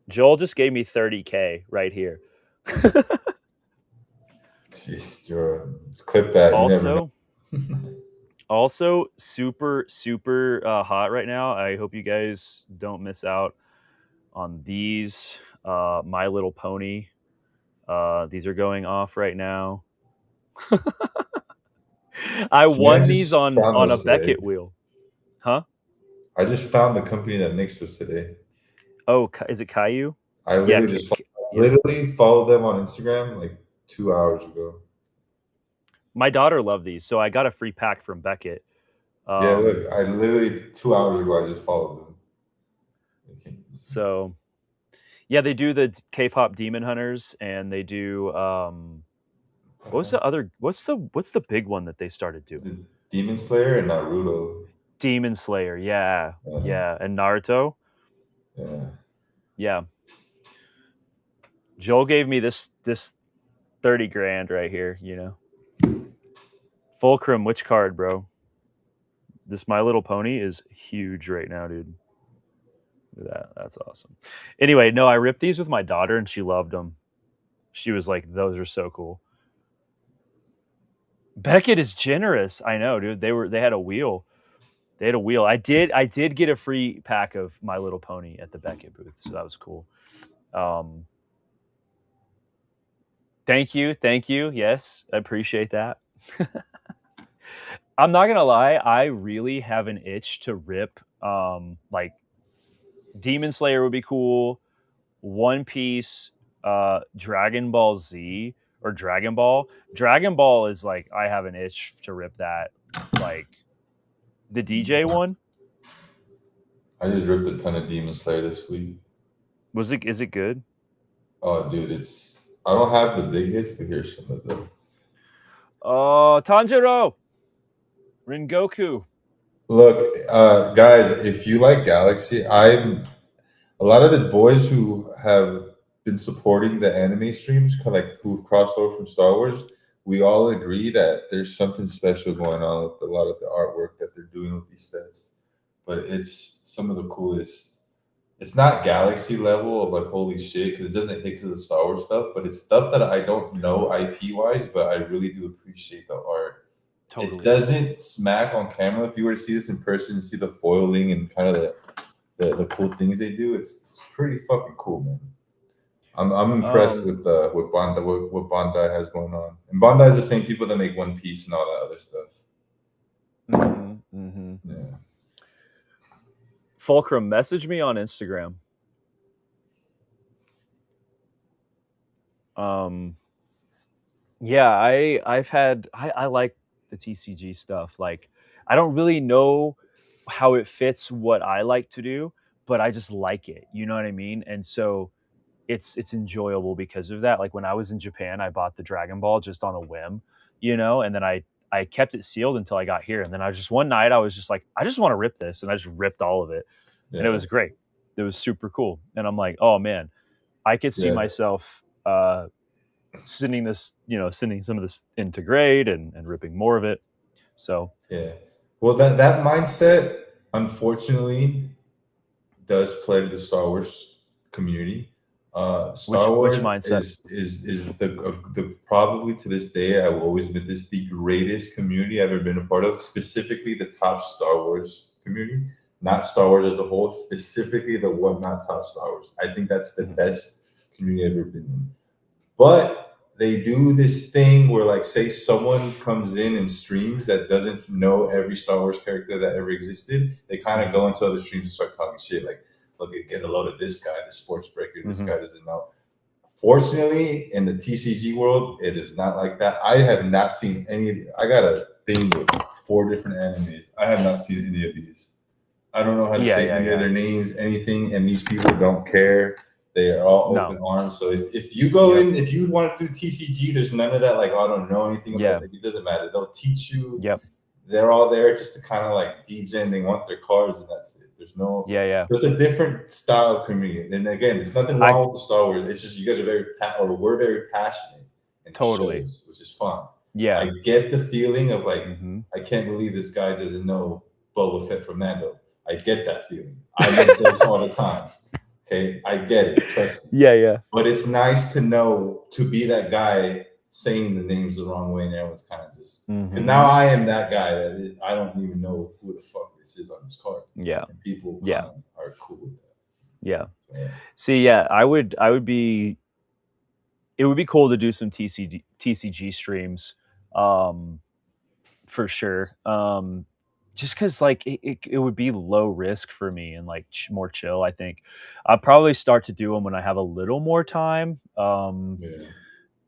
Joel just gave me 30K right here. Jeez, Joe, clip that. You never know. also, also super super hot right now. I hope you guys don't miss out on these My Little Pony. These are going off right now. I You know, I won these just found on a those today. Beckett wheel. Huh? I just found the company that makes those today. Oh, is it Caillou? I Yeah, literally just yeah. literally followed them on Instagram like 2 hours ago. My daughter loved these, so I got a free pack from Beckett. Yeah, Um, look, I literally 2 hours ago I just followed them. Okay, so yeah, they do the K-pop Demon Hunters, and they do what was the other? What's the big one that they started doing? the Demon Slayer and Naruto. Demon Slayer, yeah, Uh, yeah, and Naruto, yeah. yeah. Joel gave me this 30 grand right here, you know. Fulcrum, which card, bro? This My Little Pony is huge right now, dude. Look at that. That's awesome. Anyway, no, I ripped these with my daughter and she loved them. She was like, those are so cool. Beckett is generous. I know, dude. They had a wheel. They had a wheel. I did get a free pack of My Little Pony at the Beckett booth, so that was cool. Thank you. Thank you. Yes, I appreciate that. I'm not gonna lie, I really have an itch to rip like Demon Slayer would be cool. One Piece, Dragon Ball Z or Dragon Ball. Dragon Ball is like I have an itch to rip that. Like the DJ one. I just ripped a ton of Demon Slayer this week. Is it good? Oh, dude, it's I don't have the big hits, but here's some of them. Oh, Tanjiro, Rengoku. Look, guys, if you like Galaxy, I'm a lot of the boys who have been supporting the anime streams, kind of like who've crossed over from Star Wars. We all agree that there's something special going on with a lot of the artwork that they're doing with these sets. But it's some of the coolest. It's not Galaxy level of like holy shit because it doesn't hit to the Star Wars stuff, but it's stuff that I don't know IP wise, but I really do appreciate the art. It Totally. doesn't smack on camera. If you were to see this in person, see the foiling and kind of the cool things they do, it's pretty fucking cool, man. I'm impressed with what Bandai has going on, and Bandai is the same people that make One Piece and all that other stuff. Yeah. Fulcrum, message me on Instagram. Yeah, I like the TCG stuff. Like I don't really know how it fits what I like to do, but I just like it. You know what I mean? And so it's enjoyable because of that. Like when I was in Japan, I bought the Dragon Ball just on a whim, you know, and then I kept it sealed until I got here. And then I just one night I was just like, I just want to rip this, and I just ripped all of it. And it Yeah. was great. It was super cool. And I'm like, oh man, I could see Yeah. myself sending some of this into grade and ripping more of it. So Yeah. Well, that mindset, unfortunately, does plague the Star Wars community. Star which Wars mindset? is the probably to this day I will always admit this the greatest community I've ever been a part of. Specifically, the top Star Wars community, not Star Wars as a whole. Specifically, the one not top Star Wars. I think that's the best community I've ever been in. But they do this thing where, like, say someone comes in and streams that doesn't know every Star Wars character that ever existed, they kind of go into other streams and start talking shit. Like, look, get a load of this guy, the sports breaker. This guy doesn't know. Fortunately, in the TCG world, it is not like that. I have not seen any. I got a thing with 4 different animes. I have not seen any of these. I don't know how to say any of their names, anything, and these people don't care. They are all open arms. So if you go in, if you want to do TCG, there's none of that. Like, oh, I don't know anything about it. It doesn't matter. They'll teach you. Yep. They're all there just to kind of like DJ, and they want their cards, and that's it. There's no. There's a different style of community, and again, it's nothing wrong with the Star Wars. It's just you guys are we're very passionate, and shows, which is fun. Yeah, I get the feeling of like I can't believe this guy doesn't know Boba Fett from Mando. I get that feeling. I make jokes all the time. Okay, I get it. Trust me. Yeah. But it's nice to know to be that guy saying the names the wrong way, and everyone's kind of just. Because now I am that guy that is. I don't even know who the fuck this is on this card. Yeah, and people are cool with that. Yeah. See, yeah, I would be. It would be cool to do some TCG streams, for sure. Just because like it would be low risk for me and like more chill. I think I'll probably start to do them when I have a little more time.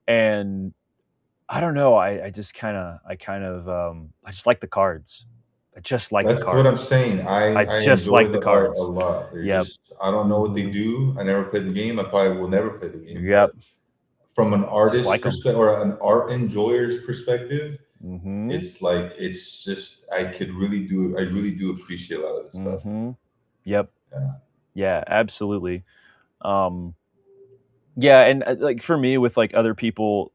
And I don't know. I just kind of I just like the cards. I just like that's the cards. What I'm saying. I just enjoy like the cards a lot. I don't know what they do. I never played the game. I probably will never play the game. Yep. From an artist perspective or an art enjoyer's perspective, Mhm. It's like it's just I really do appreciate a lot of this stuff. Mhm. Yep. Yeah. Yeah, absolutely. Um, yeah, and, like, for me with, like, other people,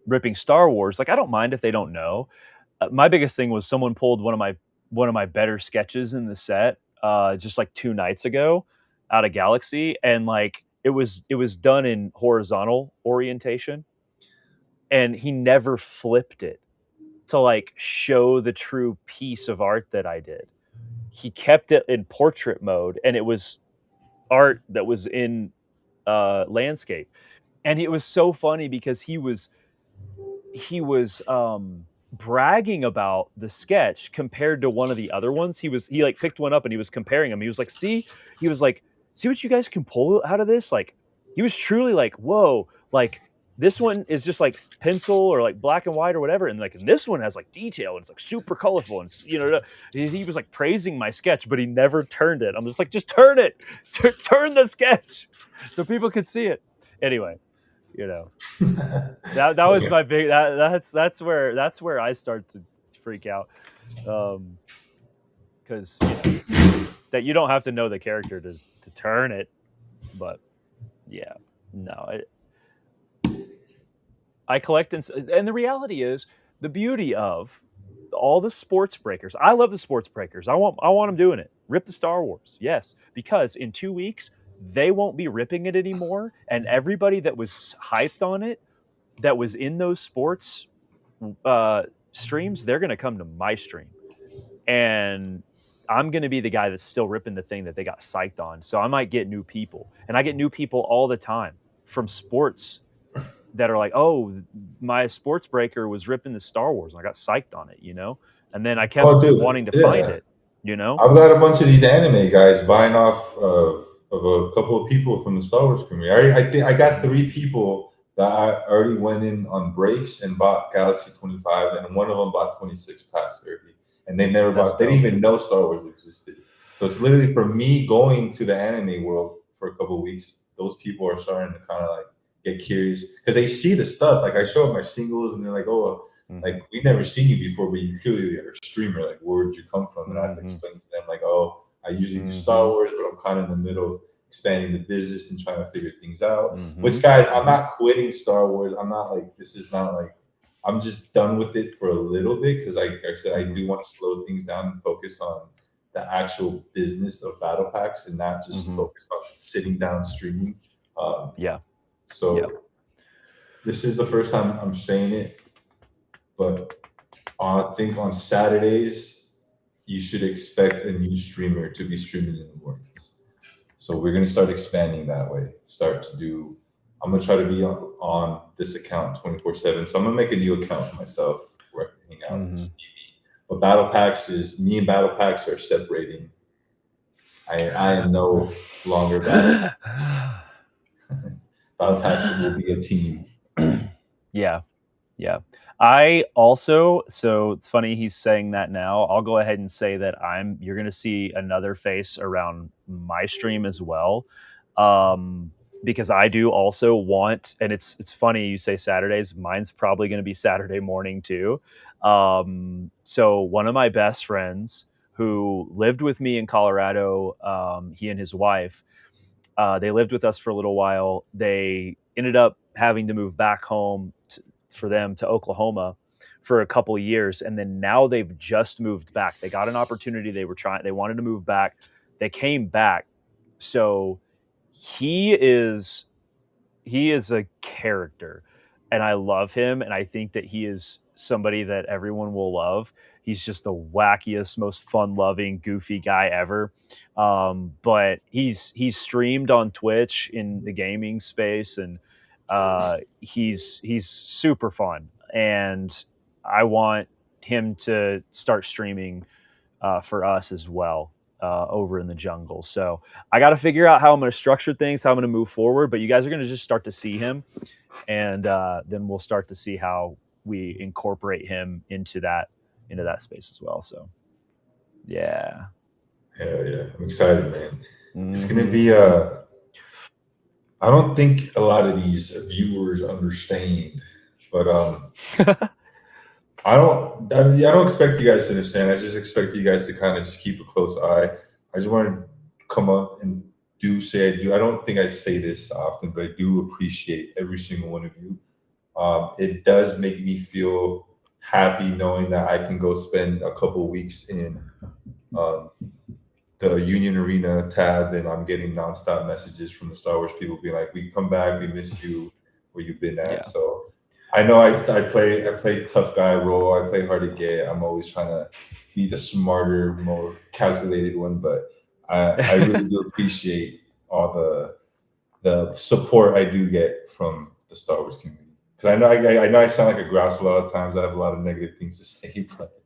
ripping Star Wars, like, I don't mind if they don't know. My biggest thing was someone pulled one of my better sketches in the set, just, like, 2 nights ago out of Galaxy, and, like, it was done in horizontal orientation, and he never flipped it to, like, show the true piece of art that I did. He kept it in portrait mode, and it was art that was in, landscape, and it was so funny because he was bragging about the sketch compared to one of the other ones. He, like, picked one up and he was comparing them. He was like, "See?" He was like, "See what you guys can pull out of this?" Like, he was truly like, "Whoa," like, "This one is just, like, pencil or, like, black and white or whatever, and, like, and this one has, like, detail, and it's, like, super colorful," and he was, like, praising my sketch, but he never turned it. I'm just like, "Just turn it! Turn the sketch so people could see it." Anyway, you know. That was Okay. my big that's where I start to freak out, because that you don't have to know the character to turn it, but yeah, no, I collect and the reality is the beauty of all the sports breakers. I love the sports breakers. I want them doing it. Rip the Star Wars, yes, because in 2 weeks they won't be ripping it anymore, and everybody that was hyped on it that was in those sports uh, streams, they're going to come to my stream, and I'm going to be the guy that's still ripping the thing that they got psyched on. So I might get new people, and I get new people all the time from sports that are like, "Oh, my sports breaker was ripping the Star Wars, and I got psyched on it," and then I kept Oh, dude, wanting to find yeah. it, you know. I've got a bunch of these anime guys buying off of a couple of people from the Star Wars community. I think I got 3 people that I already went in on breaks and bought Galaxy 25, and one of them bought 26 packs already, and they never That's bought. They dope. didn't even know Star Wars existed. So it's literally for me going to the anime world for a couple of weeks. Those people are starting to kind of like get curious because they see the stuff. Like I show up my singles, and they're like, "Oh, Mhm. like we've never seen you before, but you clearly are a streamer. Like, where'd you come from?" And I have to Mhm. explain to them, like, "Oh, I usually do Star Mhm. Wars, but I'm kind of in the middle of expanding the business and trying to figure things out." Which, Mhm. guys, I'm Mhm. not quitting Star Wars. I'm not like this is not like I'm just done with it for a little bit because, like I said, I Mhm. do want to slow things down and focus on the actual business of battle packs and not just Mhm. focus on sitting down streaming. Um, Yeah. Yeah. so this is the first time I'm saying it, but I think on Saturdays, you should expect a new streamer to be streaming in the mornings. So we're gonna start expanding that way. Start to do. I'm gonna try to be on this account 24/7. So I'm gonna make a new account for myself where I can hang out. Mhm. But Battle Packs is me and Battle Packs are separating. I am no longer Battle Packs. Battle Packs will be a team. Yeah. Yeah. I also so it's funny he's saying that now. I'll go ahead and say that you're gonna see another face around my stream as well. Because I do also want, and it's funny you say Saturdays, mine's probably gonna be Saturday morning too. So one of my best friends who lived with me in Colorado, he and his wife, they lived with us for a little while. They ended up having to move back home for them to Oklahoma for a couple of years, and then now they've just moved back. They got an opportunity. They wanted to move back. They came back. So he is he is a character, and I love him, and I think that he is somebody that everyone will love. He's just the wackiest, most fun-loving, goofy guy ever. But he's streamed on Twitch in the gaming space, and he's super fun. And I want him to start streaming for us as well over in the jungle. So I got to figure out how I'm going to structure things, how I'm going to move forward. But you guys are going to just start to see him, and then we'll start to see how we incorporate him into that space as well. So yeah. Hell yeah, I'm excited, man. It's gonna Hmm. be I don't think a lot of these viewers understand, but I don't expect you guys to understand. I just expect you guys to kind of just keep a close eye. I just want to come up and do say I do. I don't think I say this often, but I do appreciate every single one of you. It does make me feel happy knowing that I can go spend a couple of weeks in um, the Union Arena tab, and I'm getting nonstop messages from the Star Wars people being like, "We come back, we miss you, where you've been at." Yeah. So I know I play tough guy role. I play hard to get. I'm always trying to be the smarter, more calculated one, but I really do appreciate all the support I do get from the Star Wars community. Because I know I sound like a grouse a lot of times. I have a lot of negative things to say, but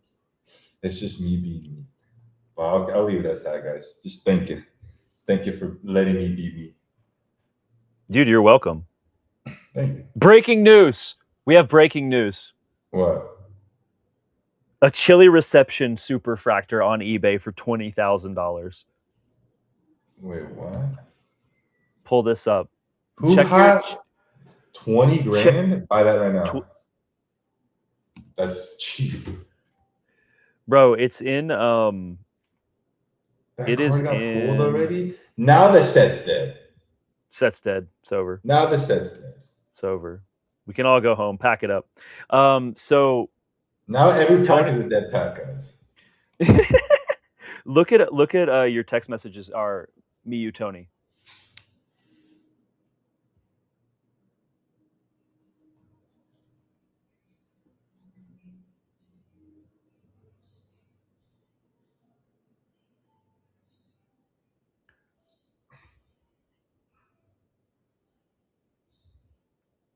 it's just me being me. But I'll leave it at that, guys. Just thank you for letting me be me. Dude, you're welcome. Thank you. Breaking news. We have breaking news. What? A chili reception Superfractor on eBay for $20,000. Wait, what? Pull this up. Who Check your had 20 grand? Buy that right now. That's cheap. Bro, it's in That it card is got in pulled already? Now the set's dead. Set's dead. It's over. Now the set's dead. It's over. We can all go home, pack it up. So now every pack is a dead pack, guys. look at your text messages are me, you, Tony.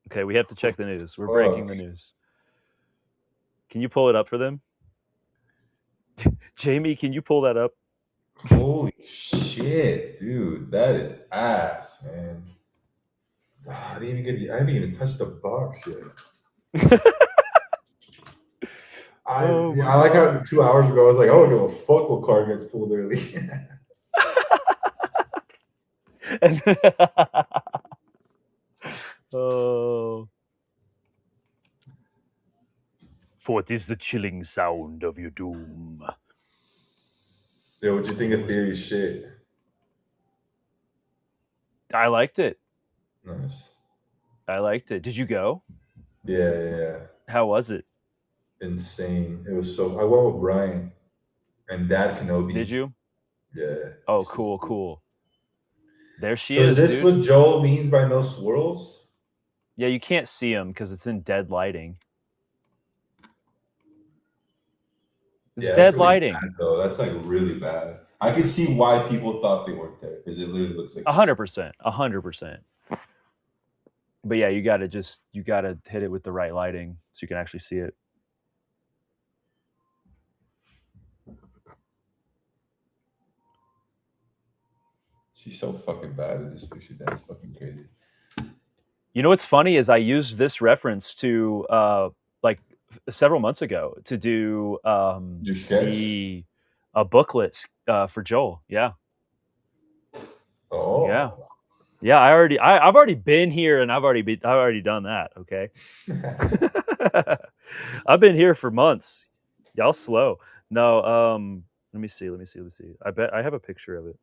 Okay, we have to check the news. We're breaking the news. Can you pull it up for them? Jamie, can you pull that up? Holy shit, dude. That is ass, man. I haven't even touched the box yet. I like how 2 hours ago I was like, I don't give a fuck what card gets pulled early. Oh. For what is the chilling sound of your doom? Yo, what you think of Theory's shit? I liked it. Nice. I liked it. Did you go? Yeah. How was it? Insane. It was so. I went with Brian and Dad Kenobi. Did you? Yeah. Oh, cool. There she is. So is this what Joel means by no swirls? Yeah, you can't see him because it's in dead lighting. It's dead really lighting. Bad, though. That's like really bad. I can see why people thought they weren't there because it literally looks like 100%. 100%. But yeah, you gotta hit it with the right lighting so you can actually see it. She's so fucking bad at this picture. That's fucking crazy. You know what's funny is I used this reference to like several months ago to do your sketch? A booklet for Joel. Yeah. Oh. Yeah. I've already been here and I've already done that. Okay. I've been here for months. Y'all slow. No. Let me see. I bet I have a picture of it.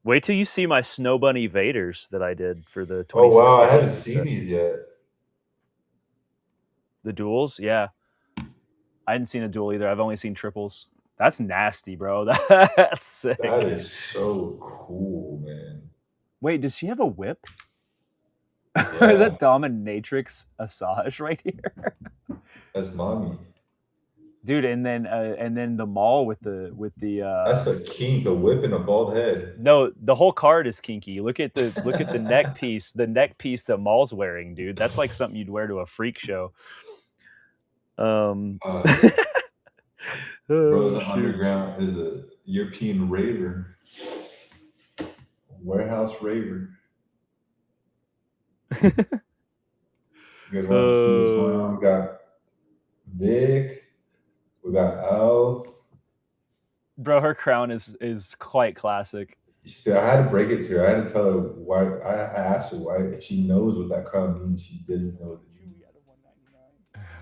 Wait till you see my Snow Bunny Vaders that I did for the 26. Oh wow, I haven't seen these yet. The duels, yeah. I hadn't seen a duel either. I've only seen triples. That's nasty, bro. That's sick. That is so cool, man. Wait, does she have a whip? Yeah. Is that dominatrix Asajj right here? That's mommy. Dude, and then the Maul with the that's a kink, a whip and a bald head. No, the whole card is kinky. Look at the neck piece, the neck piece that Maul's wearing, dude. That's like something you'd wear to a freak show. Bro's underground is a European raver. Warehouse raver. You guys want to see what's going on? We got Vic. We got Al. Bro, her crown is quite classic. Still, I had to break it to her. I had to tell her why. I asked her why, if she knows what that crown means. She doesn't know what it means.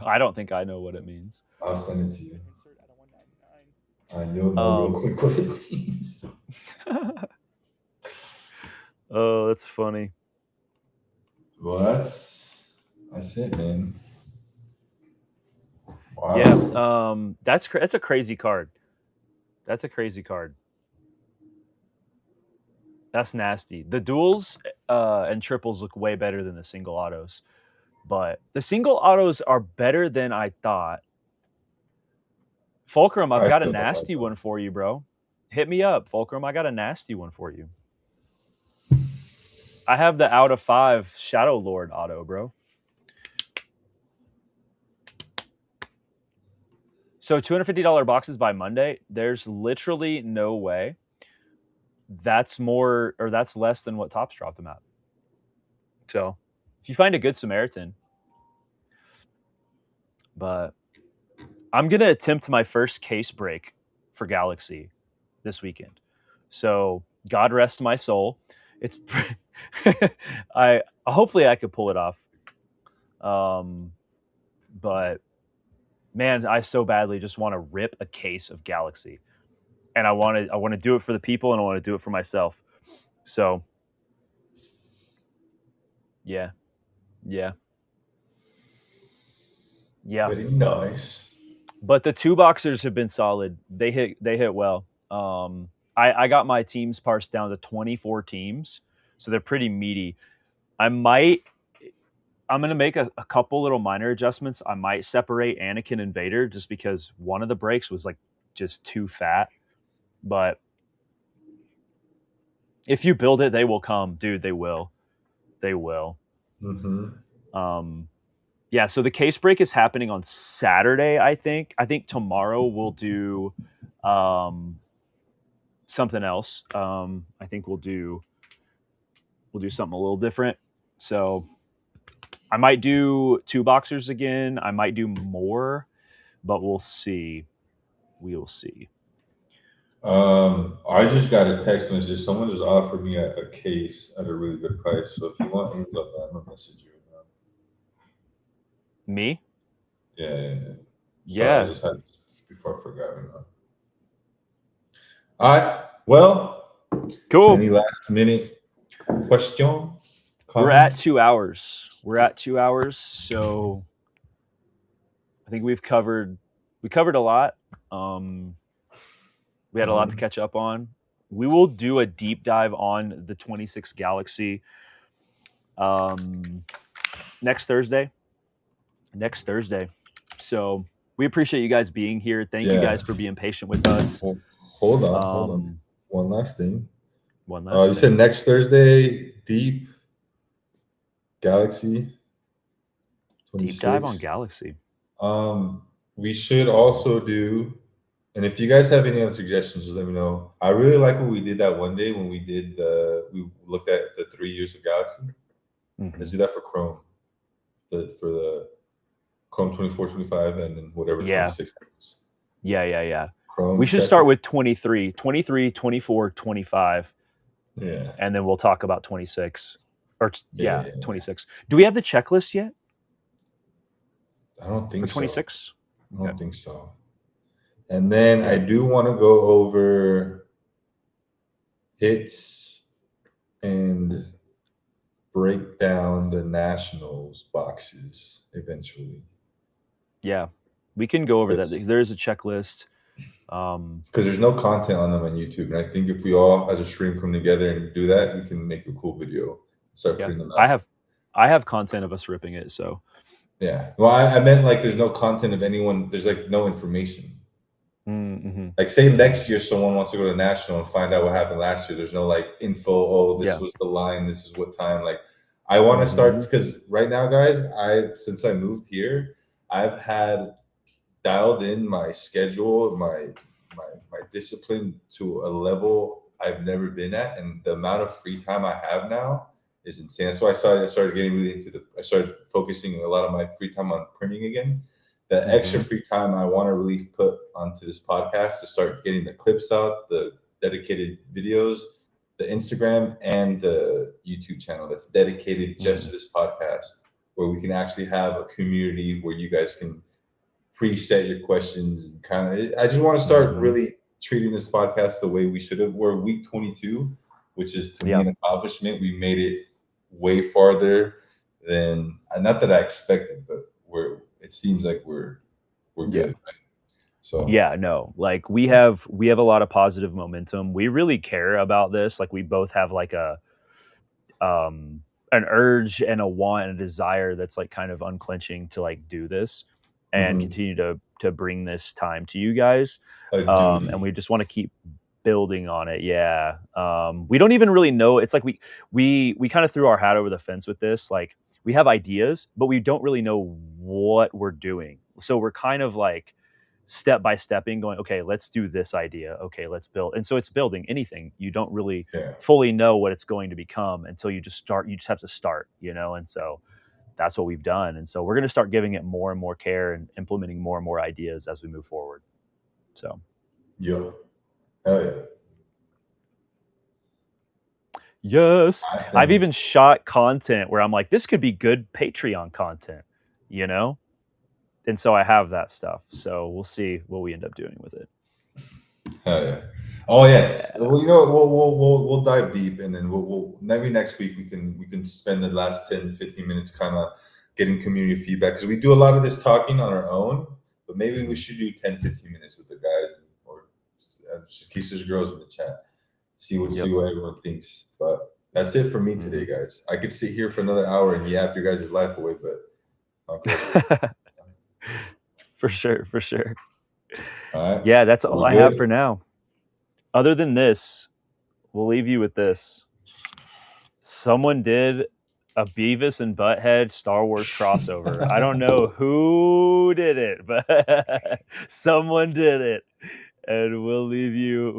I don't think I know what it means. I'll send it to you. You'll know real Um, quick what it means. oh, that's funny. Well, that's it, man. Yeah, Wow. that's a crazy card. That's a crazy card. That's nasty. The duels and triples look way better than the single autos, but the single autos are better than I thought. Fulcrum, I've I got a still don't like nasty them. one for you, bro. Hit me up, Fulcrum. I got a nasty one for you. I have the out of 5 Shadow Lord auto, bro. So $250 boxes by Monday. There's literally no way that's more or that's less than what Tops dropped them at. So if you find a good Samaritan, but I'm gonna attempt my first case break for Galaxy this weekend. So God rest my soul. It's I hopefully I could pull it off. But man, I so badly just want to rip a case of Galaxy, and I want to do it for the people, and I want to do it for myself. So yeah, yeah, yeah. Very nice. But the two boxers have been solid. They hit well. I got my teams parsed down to 24 teams, so they're pretty meaty. I'm gonna make a couple little minor adjustments. I might separate Anakin and Vader just because one of the breaks was like just too fat. But if you build it, they will come, dude. They will. They will. Um, yeah. So the case break is happening on Saturday. I think. I think tomorrow we'll do something else. I think we'll do something a little different. So I might do 2 boxers again. I might do more, but we'll see. We will see. I just got a text message. Someone just offered me a case at a really good price. So if you want ends on that, I'm gonna message you. Me? Yeah. Sorry, I Yeah. just had before I forgot. All right. Well, Cool. any last minute questions, We're at comments? 2 hours. We're at 2 hours, so I think we covered a lot. We had a lot to catch up on. We will do a deep dive on the 26 Galaxy next Thursday. So we appreciate you guys being here. Thank you guys for being patient with us. Hold on. One last thing. One last You thing. said next Thursday, deep Galaxy 26. Deep dive on Galaxy. We should also do, and if you guys have any other suggestions, just let me know. I really like what we did that one day when we looked at the 3 years of Galaxy. Mm-hmm. Let's do that for Chrome, for the Chrome 24, 25, and then whatever 26 is. Yeah. Chrome, we should start with 23, 24, 25. Yeah. And then we'll talk about 26. Or 26. Do we have the checklist yet? I don't think for 26? So. I don't think so. And then I do want to go over hits and break down the Nationals boxes eventually. Yeah, we can go over that. There is a checklist. Because there's no content on them on YouTube. And I think if we all as a stream come together and do that, we can make a cool video. Start putting them out. I have content of us ripping it, so yeah. Well, I meant like there's no content of anyone, there's like no information. Mm-hmm. Like say next year someone wants to go to National and find out what happened last year. There's no like info, oh, this was the line, this is what time. Like I want to start because right now, guys, since I moved here, I've had dialed in my schedule, my discipline to a level I've never been at, and the amount of free time I have now is insane. So I started getting really into I started focusing a lot of my free time on printing again. The extra free time I want to really put onto this podcast to start getting the clips out, the dedicated videos, the Instagram and the YouTube channel that's dedicated just to Mhm. this podcast, where we can actually have a community where you guys can preset your questions and kind of. I just want to start Mhm. really treating this podcast the way we should have. We're week 22, which is to me Yeah. an accomplishment. We made it way farther than not that I expected, but it seems like we're Yeah. good. Right? So Yeah, no. Like we have a lot of positive momentum. We really care about this. Like we both have like a an urge and a want and a desire that's like kind of unclenching to like do this and mhm. continue to bring this time to you guys. A And duty. we just want to keep building on it. Yeah. We don't even really know. It's like we kind of threw our hat over the fence with this. Like we have ideas, but we don't really know what we're doing. So we're kind of like step by stepping going, okay, let's do this idea. Okay, let's build. And so it's building anything. You don't really Yeah. fully know what it's going to become until you just start. You just have to start, you know? And so that's what we've done. And so we're going to start giving it more and more care and implementing more and more ideas as we move forward. So, Yo. Hell yeah. yes, I I've think even shot content where I'm like, this could be good Patreon content, you know? And so I have that stuff. So we'll see what we end up doing with it. hell yeah. Oh yes. Yeah. Well, you know what? We'll dive deep, and then we'll maybe next week we can spend the last 10, 15 minutes kind of getting community feedback, because we do a lot of this talking on our own, but maybe we Mhm. should do 10, 15 minutes with the guys, or just in case there's girls in the chat. See Yep. what everyone thinks. But that's it for me today, Mhm. guys. I could sit here for another hour and yap your guys' life away, but not gonna do it. For sure, for sure. All right. Yeah, that's all We I have good? for now. Other than this, we'll leave you with this. Someone did a Beavis and Butthead Star Wars crossover. I don't know who did it, but someone did it. And we'll leave you